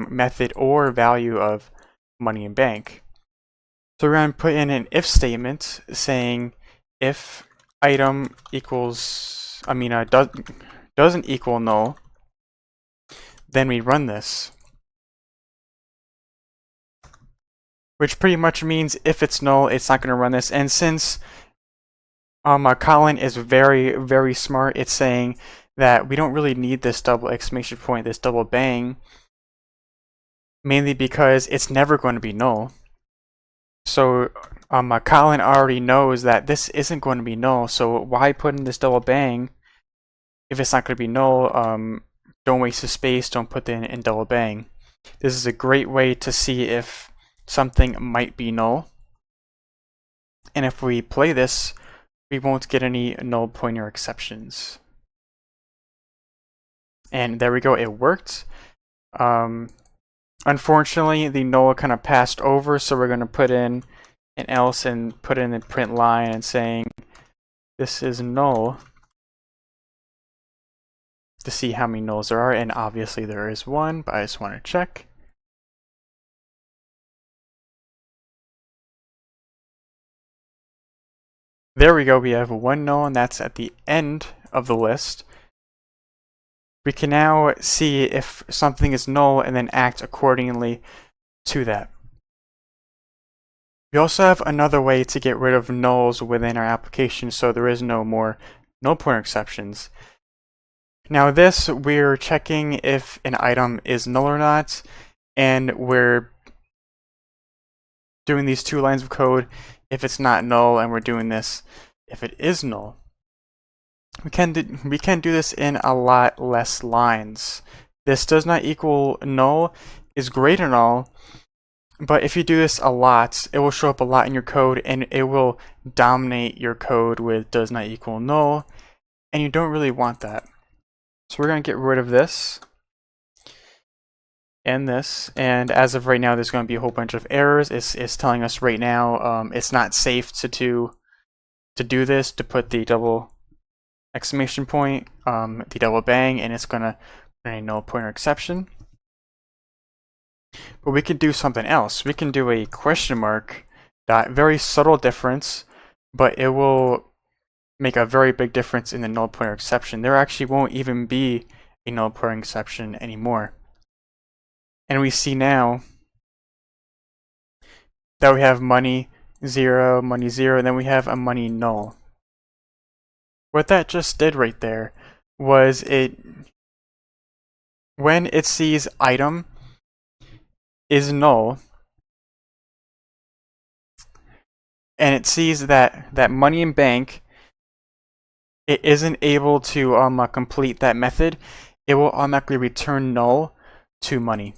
method or value of money in bank. So we're going to put in an if statement saying if item equals, doesn't equal null, then we run this. Which pretty much means if it's null, it's not going to run this. And since Kotlin is very, very smart, it's saying that we don't really need this double exclamation point, this double bang, mainly because it's never going to be null. So Kotlin already knows that this isn't going to be null, so why put in this double bang if it's not going to be null? Don't waste the space, don't put it in double bang. This is a great way to see if something might be null. And if we play this, we won't get any null pointer exceptions. And there we go, it worked. Unfortunately, the null kind of passed over, so we're going to put in an else and put in a print line and saying this is null to see how many nulls there are, and obviously there is one, but I just want to check. There we go, we have one null, and that's at the end of the list. We can now see if something is null and then act accordingly to that. We also have another way to get rid of nulls within our application so there is no more null pointer exceptions. Now this, we're checking if an item is null or not, and we're doing these two lines of code if it's not null, and we're doing this if it is null. We can do this in a lot less lines. This does not equal null is greater null, but if you do this a lot, it will show up a lot in your code and it will dominate your code with does not equal null, and you don't really want that. So we're going to get rid of this and this, and as of right now there's going to be a whole bunch of errors. It's telling us right now it's not safe to do this, to put the double exclamation point, the double bang, and it's going to run a null pointer exception. But we can do something else. We can do a question mark dot, very subtle difference, but it will make a very big difference in the null pointer exception. There actually won't even be a null pointer exception anymore. And we see now that we have money 0, and then we have a money null. What that just did right there was when it sees item is null, and it sees that money in bank, it isn't able to complete that method, it will automatically return null to money.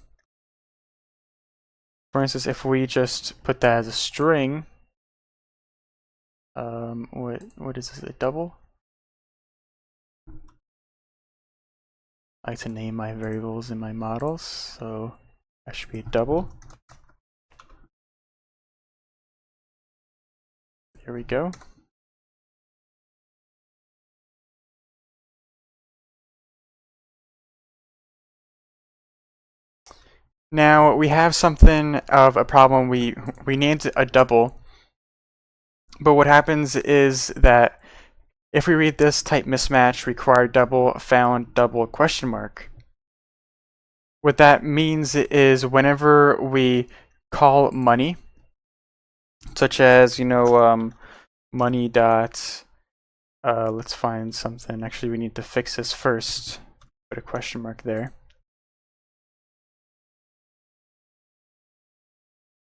For instance, if we just put that as a string, what is this, a double? I like to name my variables in my models, so that should be a double. Here we go. Now we have something of a problem. We named it a double, But what happens is that if we read this type mismatch required double found double question mark, what that means is whenever we call money, such as money dot let's find something. Actually, we need to fix this first. Put a question mark there.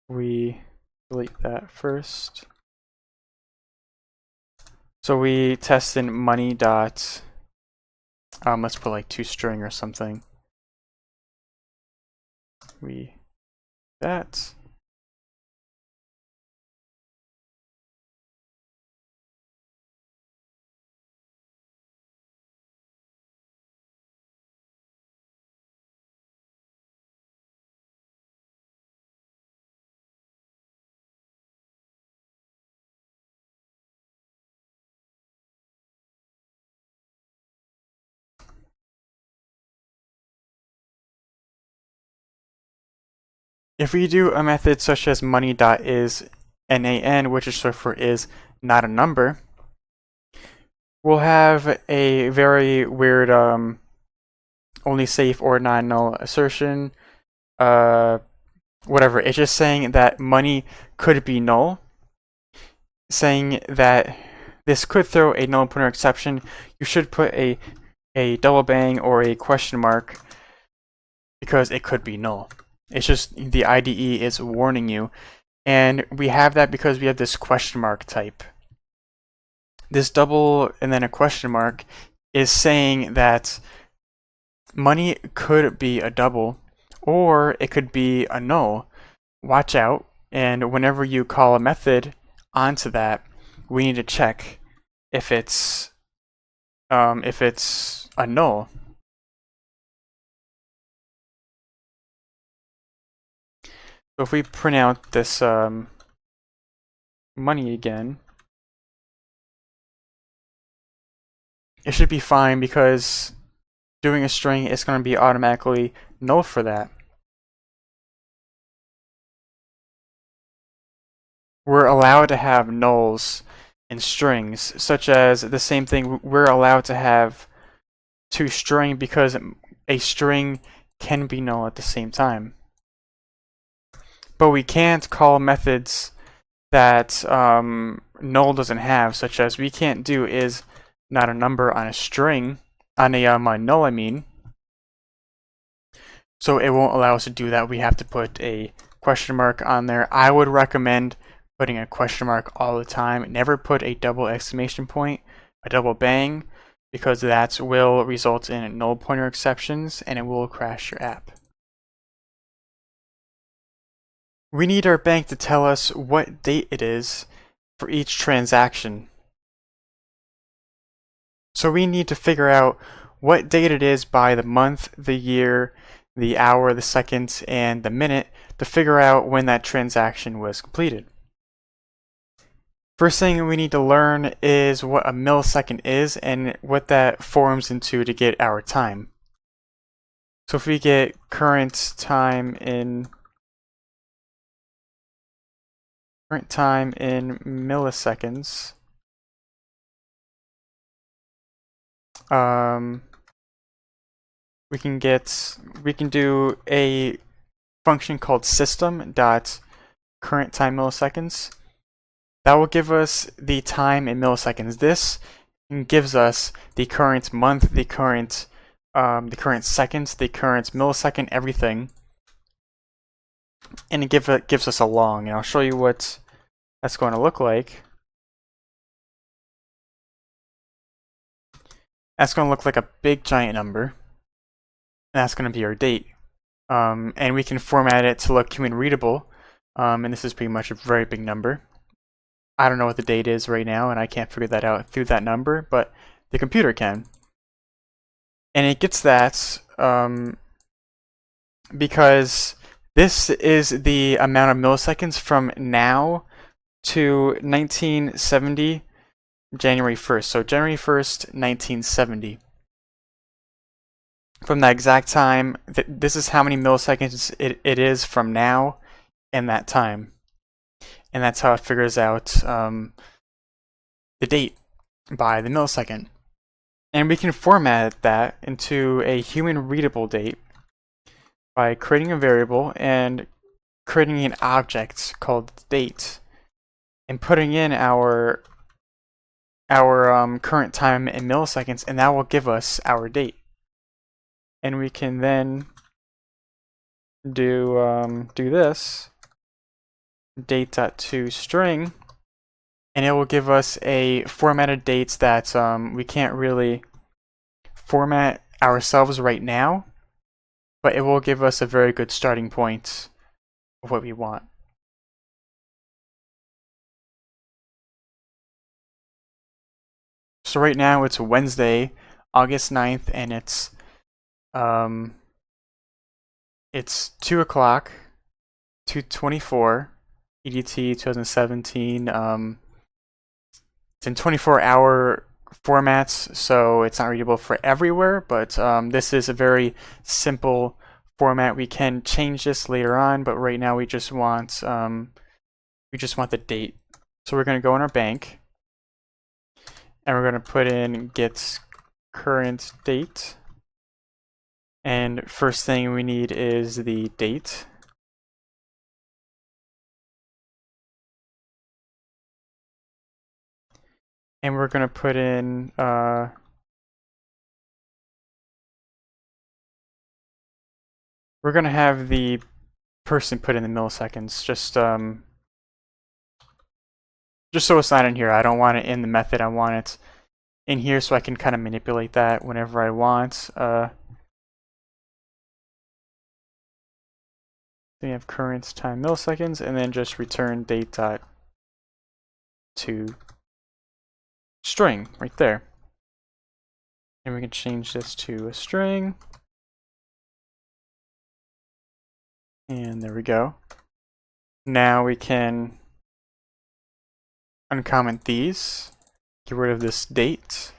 We delete that first. So we test in money dot let's put like toString or something. We that. If we do a method such as money.isNaN, which is short for is not a number, we'll have a very weird only safe or non-null assertion. Whatever. It's just saying that money could be null, saying that this could throw a null pointer exception. You should put a double bang or a question mark because it could be null. It's just the IDE is warning you. And we have that because we have this question mark type. This double and then a question mark is saying that money could be a double or it could be a null. Watch out. And whenever you call a method onto that, we need to check if it's a null. So if we print out this money again, it should be fine because doing a string is going to be automatically null for that. We're allowed to have nulls in strings, such as the same thing we're allowed to have toString because a string can be null at the same time. But we can't call methods that null doesn't have, such as we can't do is not a number on a string, on a null I mean. So it won't allow us to do that. We have to put a question mark on there. I would recommend putting a question mark all the time. Never put a double exclamation point, a double bang, because that will result in null pointer exceptions and it will crash your app. We need our bank to tell us what date it is for each transaction. So we need to figure out what date it is by the month, the year, the hour, the second, and the minute to figure out when that transaction was completed. First thing we need to learn is what a millisecond is and what that forms into to get our time. So if we get current time in milliseconds, we can do a function called system.currentTime milliseconds. That will give us the time in milliseconds. This gives us the current month, the current seconds, the current millisecond, everything, and it gives us a long. And I'll show you what that's going to look like. That's going to look like a big giant number, and that's going to be our date. And we can format it to look human readable, and this is pretty much a very big number. I don't know what the date is right now, and I can't figure that out through that number, but the computer can. And it gets that because this is the amount of milliseconds from now to 1970, January 1st. So January 1st, 1970. From that exact time, this is how many milliseconds it is from now and that time. and that's how it figures out the date by the millisecond. And we can format that into a human readable date by creating a variable and creating an object called date and putting in our current time in milliseconds, and that will give us our date. And we can then do this date.toString, and it will give us a formatted dates that we can't really format ourselves right now, but it will give us a very good starting point of what we want. So right now it's Wednesday, August 9th, and it's 2 o'clock, 2:24 EDT 2017. It's in 24-hour formats, so it's not readable for everywhere, but this is a very simple format. We can change this later on, but right now we just want the date. So we're going to go in our bank, and we're going to put in get current date, and first thing we need is the date. And we're going to put in we're going to have the person put in the milliseconds, just so it's not in here. I don't want it in the method. I want it in here so I can kind of manipulate that whenever I want. Then we have current time milliseconds, and then just return date dot to string right there. And we can change this to a string. And there we go. Now we can uncomment these, get rid of this date,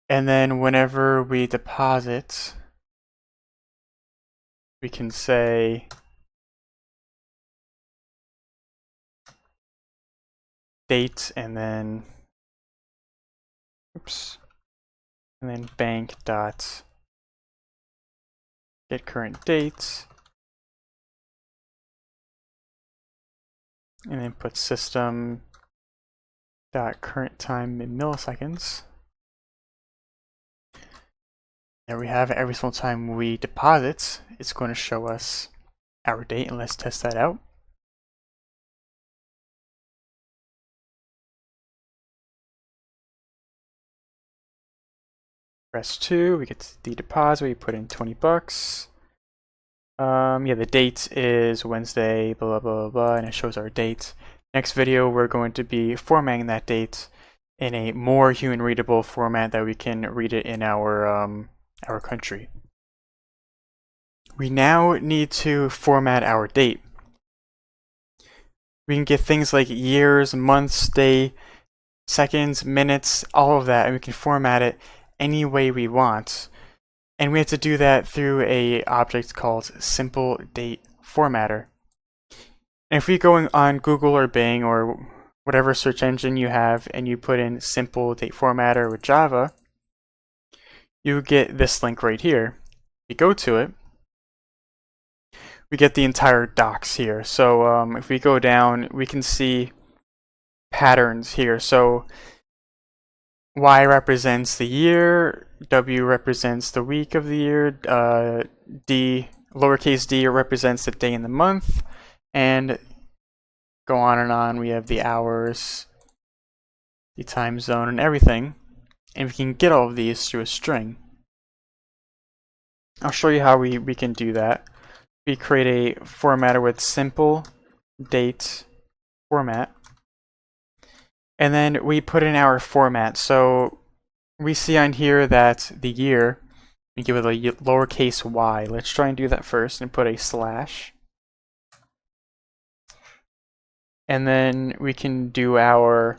and then whenever we deposit, we can say date and then bank dot get current date, and then put system dot current time in milliseconds. There we have it. Every single time we deposit, it's going to show us our date, and let's test that out. Press 2, we get the deposit, we put in 20 bucks. Yeah, the date is Wednesday, blah, blah, blah, blah, and it shows our date. Next video, we're going to be formatting that date in a more human readable format that we can read it in our country. We now need to format our date. We can get things like years, months, day, seconds, minutes, all of that, and we can format it any way we want. And we have to do that through a object called simple date formatter. And if we go on Google or Bing or whatever search engine you have and you put in simple date formatter with Java, you get this link right here. We go to it, we get the entire docs here. So if we go down, we can see patterns here. So Y represents the year, W represents the week of the year, lowercase d represents the day in the month, and go on and on. We have the hours, the time zone, and everything. And we can get all of these through a string. I'll show you how we can do that. We create a formatter with simple date format. And then we put in our format. So we see on here that the year, we give it a lowercase y. Let's try and do that first and put a slash. And then we can do our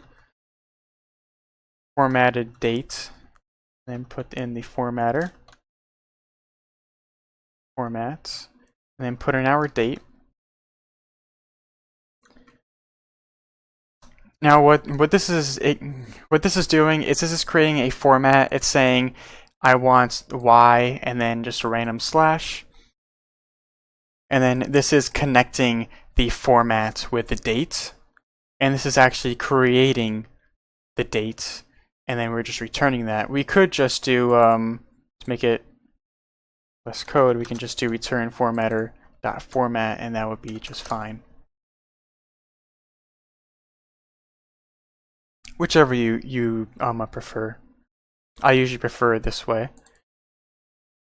formatted date. Then put in the formatter. Format. And then put in our date. Now what this is doing is this is creating a format. It's saying I want Y and then just a random slash. And then this is connecting the format with the date. And this is actually creating the date. And then we're just returning that. We could just do, to make it less code, we can just do return formatter dot format, and that would be just fine. Whichever you prefer. I usually prefer it this way.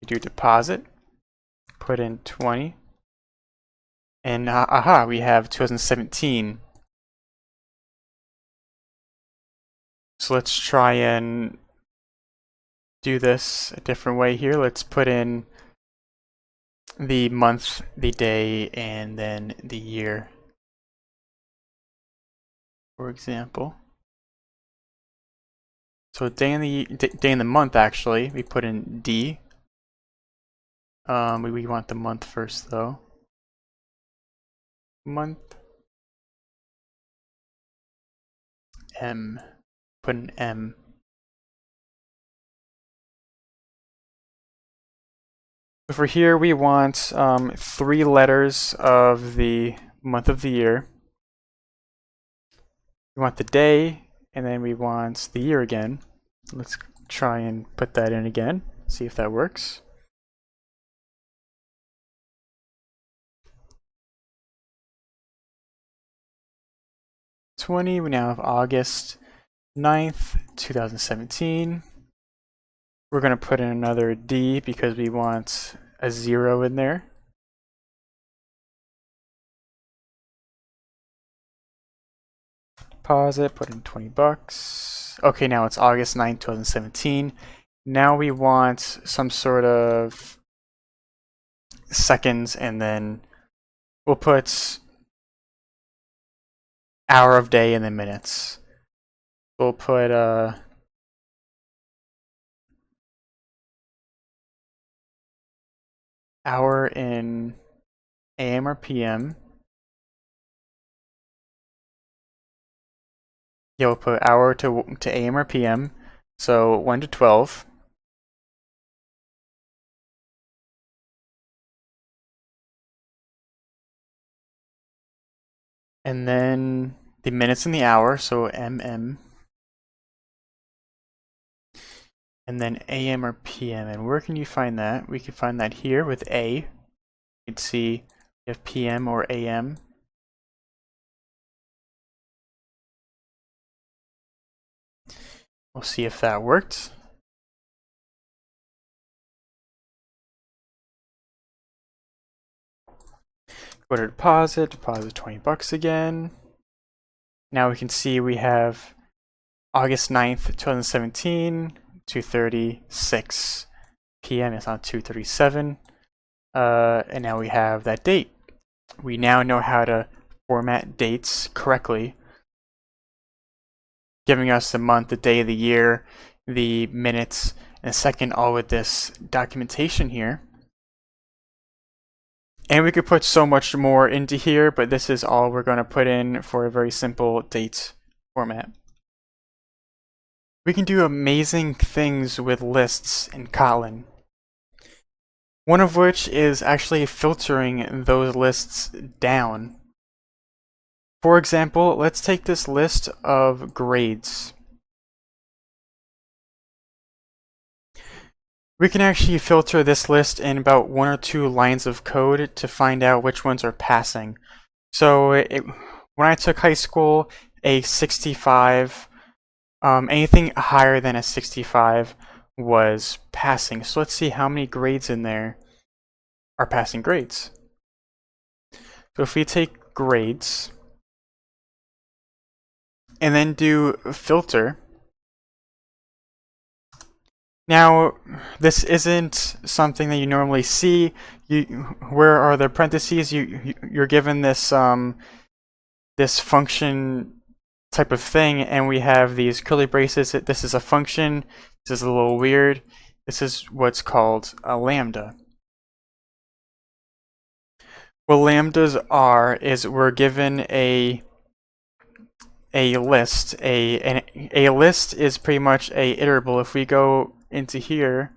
You do deposit, put in 20, and aha, we have 2017. So let's try and do this a different way here. Let's put in the month, the day, and then the year, for example. So day in the month, actually, we put in D. We want the month first, though. Month. M. Put an M. For here, we want 3 letters of the month of the year. We want the day, and then we want the year again. Let's try and put that in again, see if that works. We now have August 9th, 2017. We're going to put in another D because we want a 0 in there. Pause it, put in $20. Okay, now it's August 9th, 2017. Now we want some sort of seconds, and then we'll put hour of day and then minutes. We'll put hour in AM or PM. Yeah, we'll put hour to AM or PM. So 1 to 12. And then the minutes in the hour, so MM. And then AM or PM. And where can you find that? We can find that here with A. You can see if PM or AM. We'll see if that worked. Go to deposit, deposit $20 again. Now we can see we have August 9th, 2017, 2:36 p.m. It's on 2:37. And now we have that date. We now know how to format dates correctly, giving us the month, the day, the year, the minutes, and second, all with this documentation here. And we could put so much more into here, but this is all we're going to put in for a very simple date format. We can do amazing things with lists in Kotlin. One of which is actually filtering those lists down. For example, let's take this list of grades. We can actually filter this list in about 1 or 2 lines of code to find out which ones are passing. So when I took high school, a 65, anything higher than a 65 was passing. So let's see how many grades in there are passing grades. So if we take grades and then do filter. Now, this isn't something that you normally see. Where are the parentheses? You're given this this function type of thing, and we have these curly braces. This is a function. This is a little weird. This is what's called a lambda. What lambdas are is we're given a a list. A list is pretty much a iterable. If we go into here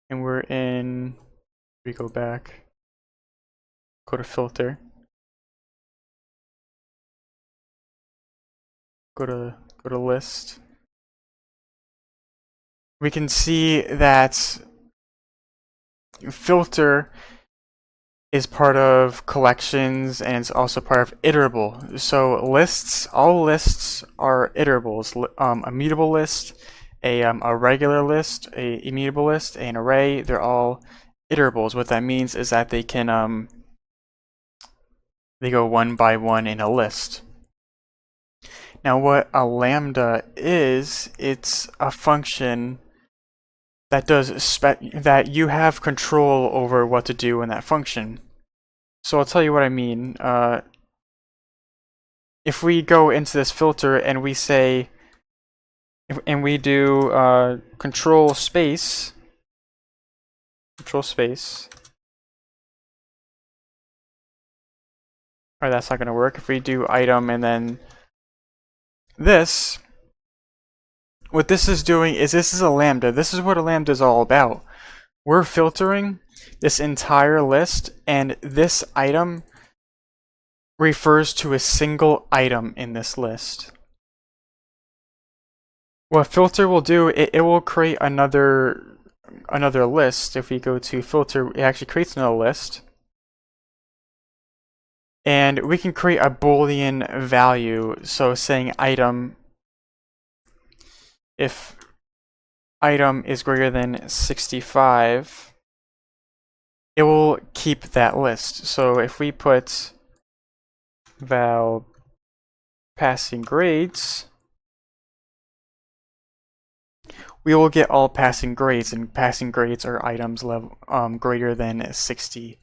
and we go back, go to filter, go to list, we can see that filter is part of collections and it's also part of iterable. So lists, all lists are iterables. A mutable list, a regular list, a immutable list, an array, they're all iterables. What that means is that they can they go one by one in a list. Now what a lambda is, it's a function that that you have control over what to do in that function. So I'll tell you what I mean. If we go into this filter and we say, and we do control space, Alright, that's not going to work. If we do item and then this, what this is doing is this is a lambda. This is what a lambda is all about. We're filtering this entire list, and this item refers to a single item in this list. What filter will do, it will create another list. If we go to filter, it actually creates another list. And we can create a Boolean value, so saying item, if item is greater than 65, it will keep that list. So if we put val passing grades, we will get all passing grades, and passing grades are items level greater than 65.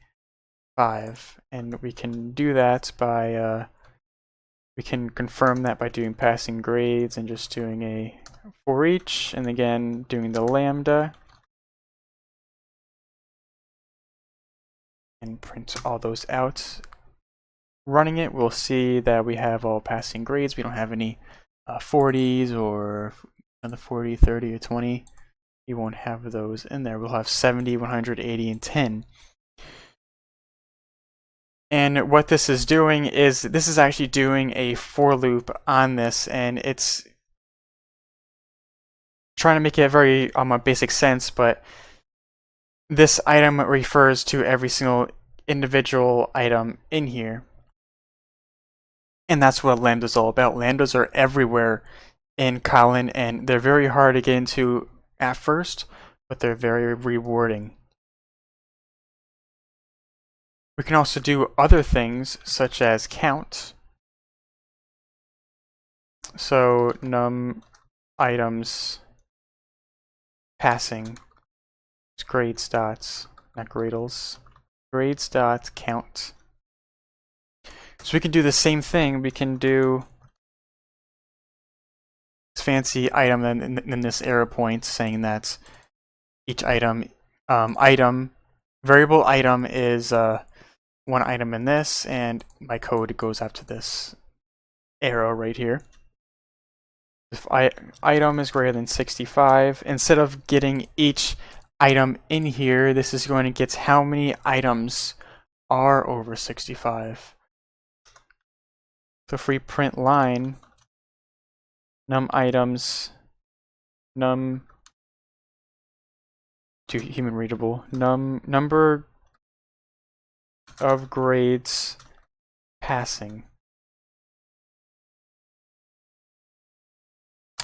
And we can do that by we can confirm that by doing passing grades and just doing a for each, and again doing the lambda and print all those out. Running it, we'll see that we have all passing grades. We don't have any 40s or the 40, 30, or 20. We won't have those in there. We'll have 70, 100, 80, and 10. And what this is doing is this is actually doing a for loop on this, and it's trying to make it very a basic sense, but this item refers to every single individual item in here. And that's what lambda is all about. Lambdas are everywhere in Kotlin, and they're very hard to get into at first, but they're very rewarding. We can also do other things such as count. So num items passing grades dots, not gradles, grades dot count. So we can do the same thing. We can do this fancy item and then this arrow point saying that each item variable item is one item in this, and my code goes up to this arrow right here. If item is greater than 65, instead of getting each item in here, this is going to get how many items are over 65. So if we print line num items num to human readable number of grades passing,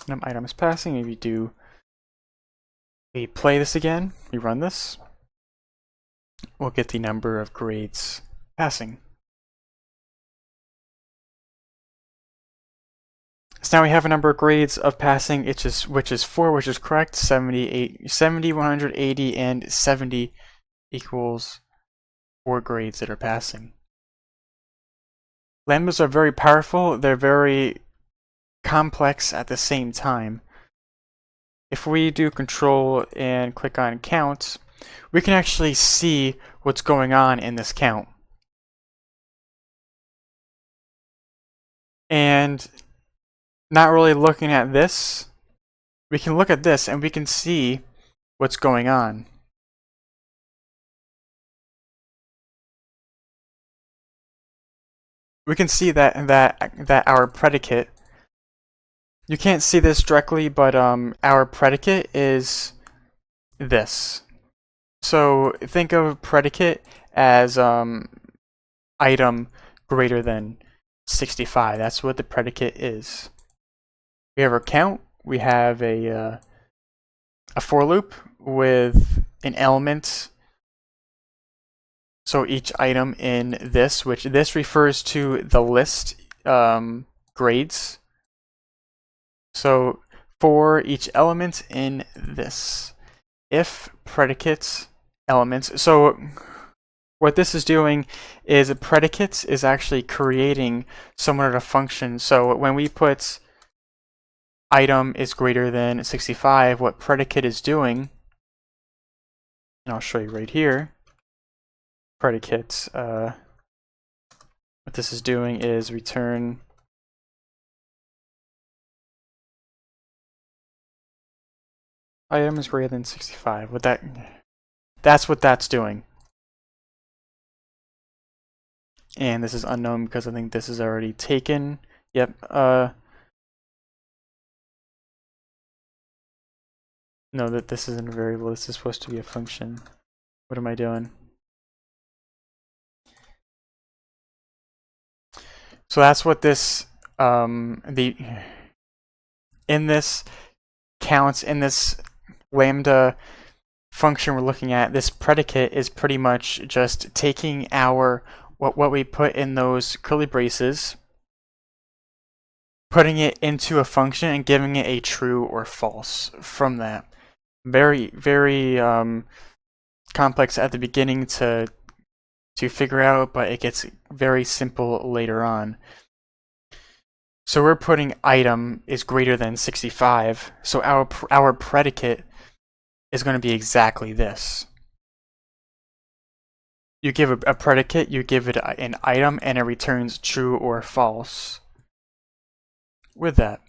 num items passing, if we play this again, we run this, we'll get the number of grades passing. So now we have a number of grades of passing, which is 4, which is correct. 70, 180, and 70 equals 4 grades that are passing. Lambdas are very powerful. They're very complex at the same time. If we do control and click on count, we can actually see what's going on in this count. And not really looking at this, we can look at this and we can see what's going on. We can see that our predicate, you can't see this directly, but our predicate is this. So think of predicate as item greater than 65. That's what the predicate is. We have our count. We have a for loop with an element. So each item in this, which this refers to the list grades. So for each element in this, if predicates elements. So what this is doing is predicates is actually creating somewhat of a function. So when we put item is greater than 65, what predicate is doing, and I'll show you right here, predicates, what this is doing is return item is greater than 65. That's what that's doing. And this is unknown because I think this is already taken. Yep. No, that this isn't a variable. This is supposed to be a function. What am I doing? So that's what this in this counts, in this lambda function we're looking at, this predicate is pretty much just taking our what we put in those curly braces, putting it into a function and giving it a true or false from that. Very, very complex at the beginning to figure out, but it gets very simple later on. So we're putting item is greater than 65, so our predicate is going to be exactly this. You give a predicate, you give it an item, and it returns true or false with that.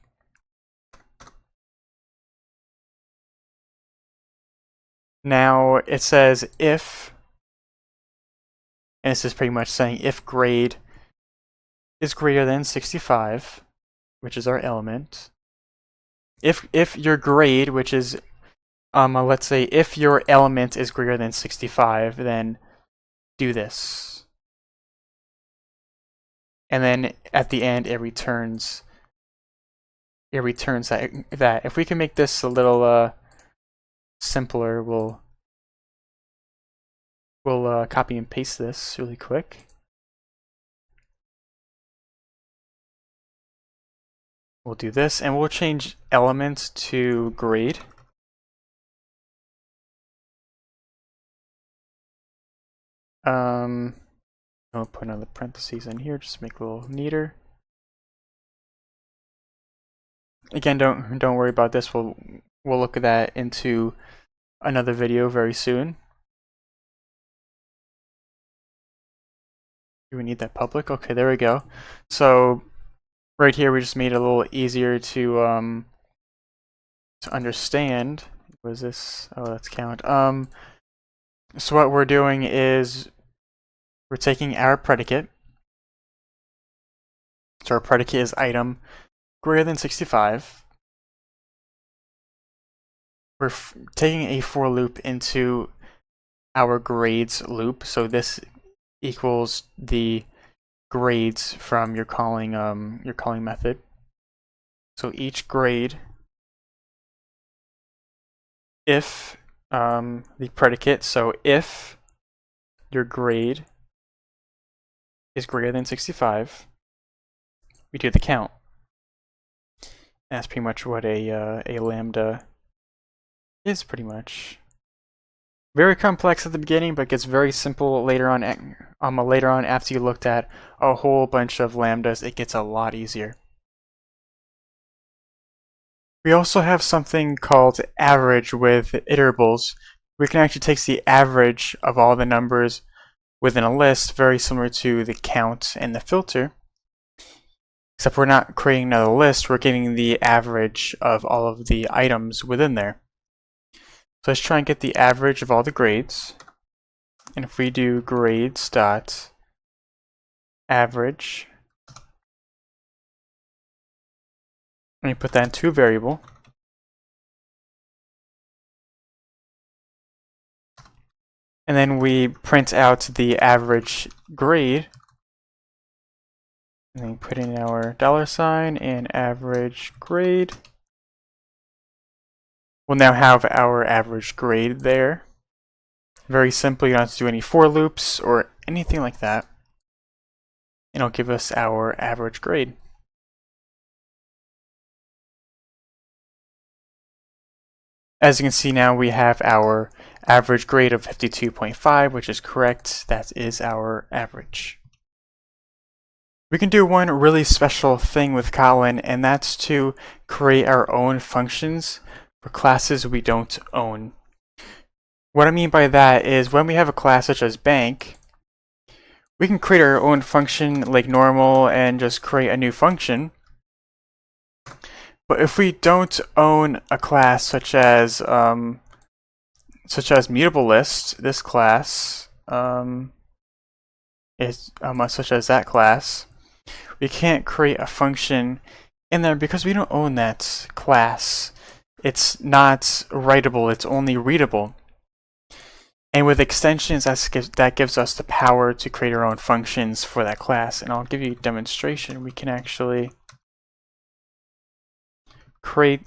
Now it says if, and this is pretty much saying if grade is greater than 65, which is our element. If your grade, which is let's say if your element is greater than 65, then do this. And then at the end it returns that. If we can make this a little simpler, we'll copy and paste this really quick. We'll do this, and we'll change element to grade. I'll put another parentheses in here, just to make it a little neater. Again, don't worry about this. We'll look at that into another video very soon. Do we need that public? Okay, there we go. So right here, we just made it a little easier to understand. What is this? Oh, that's count. So what we're doing is we're taking our predicate. So our predicate is item greater than 65. We're taking a for loop into our grades loop. So this equals the grades from your calling method. So each grade, if the predicate, so if your grade is greater than 65, we do the count. And that's pretty much what a lambda is, pretty much. Very complex at the beginning, but gets very simple later on. Later on, after you looked at a whole bunch of lambdas, it gets a lot easier. We also have something called average with iterables. We can actually take the average of all the numbers within a list, very similar to the count and the filter. Except we're not creating another list, we're getting the average of all of the items within there. So let's try and get the average of all the grades. And if we do grades dot average, and we put that into a variable, and then we print out the average grade, and then put in our $sign and average grade. We'll now have our average grade there. Very simple, you don't have to do any for loops or anything like that. And it'll give us our average grade. As you can see now, we have our average grade of 52.5, which is correct. That is our average. We can do one really special thing with Kotlin, and that's to create our own functions for classes we don't own. What I mean by that is when we have a class such as bank, we can create our own function like normal and just create a new function. But if we don't own a class such as mutable list, this class is such as that class, we can't create a function in there because we don't own that class. It's not writable, it's only readable. And with extensions, that gives us the power to create our own functions for that class. And I'll give you a demonstration. We can actually create,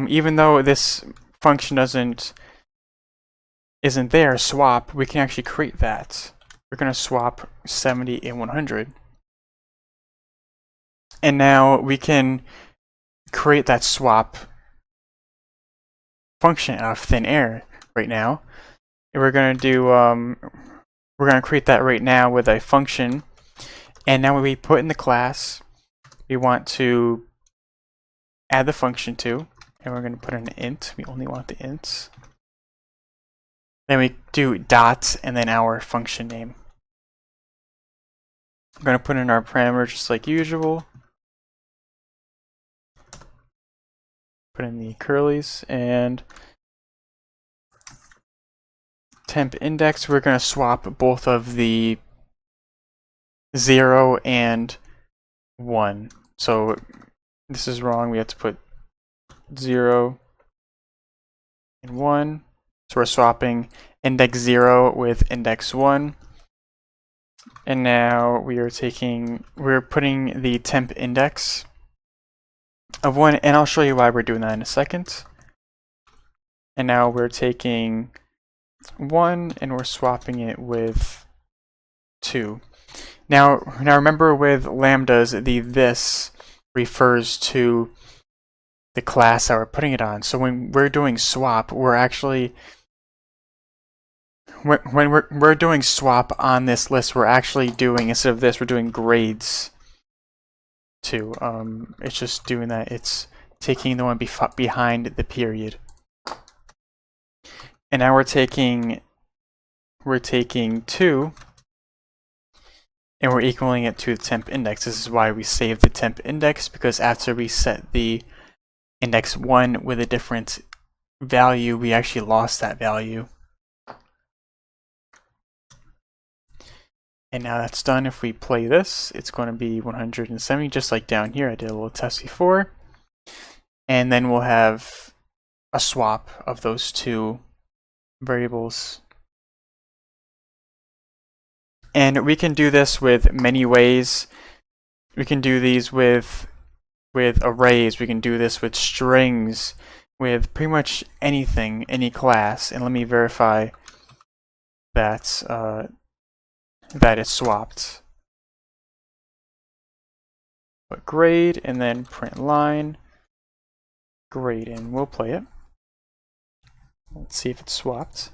even though this function isn't there, swap, we can actually create that. We're going to swap 70 and 100. And now we can create that swap function out of thin air right now. And we're going to do, we're going to create that right now with a function. And now when we put in the class, we want to add the function to, and we're going to put an int. We only want the ints. Then we do dot and then our function name. We're going to put in our parameter just like usual. Put in the curlies and temp index. We're going to swap both of the 0 and 1. So this is wrong. We have to put 0 and 1. So we're swapping index 0 with index 1. And now we're putting the temp index of 1, and I'll show you why we're doing that in a second. And now we're taking 1 and we're swapping it with 2. Now remember with lambdas, the this refers to the class that we're putting it on. So when we're doing swap, we're actually when we're doing swap on this list, we're actually doing, instead of this, we're doing grades too. It's just doing that. It's taking the one behind the period. And now we're taking 2 and we're equaling it to the temp index. This is why we save the temp index, because after we set the index 1 with a different value, we actually lost that value. And now that's done. If we play this, it's going to be 170, just like down here. I did a little test before. And then we'll have a swap of those two variables. And we can do this with many ways. We can do these with arrays. We can do this with strings, with pretty much anything, any class. And let me verify that that it's swapped. Put grade and then print line grade, and we'll play it. Let's see if it's swapped.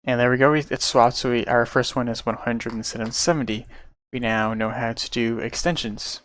And there we go, it's swapped, so our first one is 100 instead of 70. We now know how to do extensions.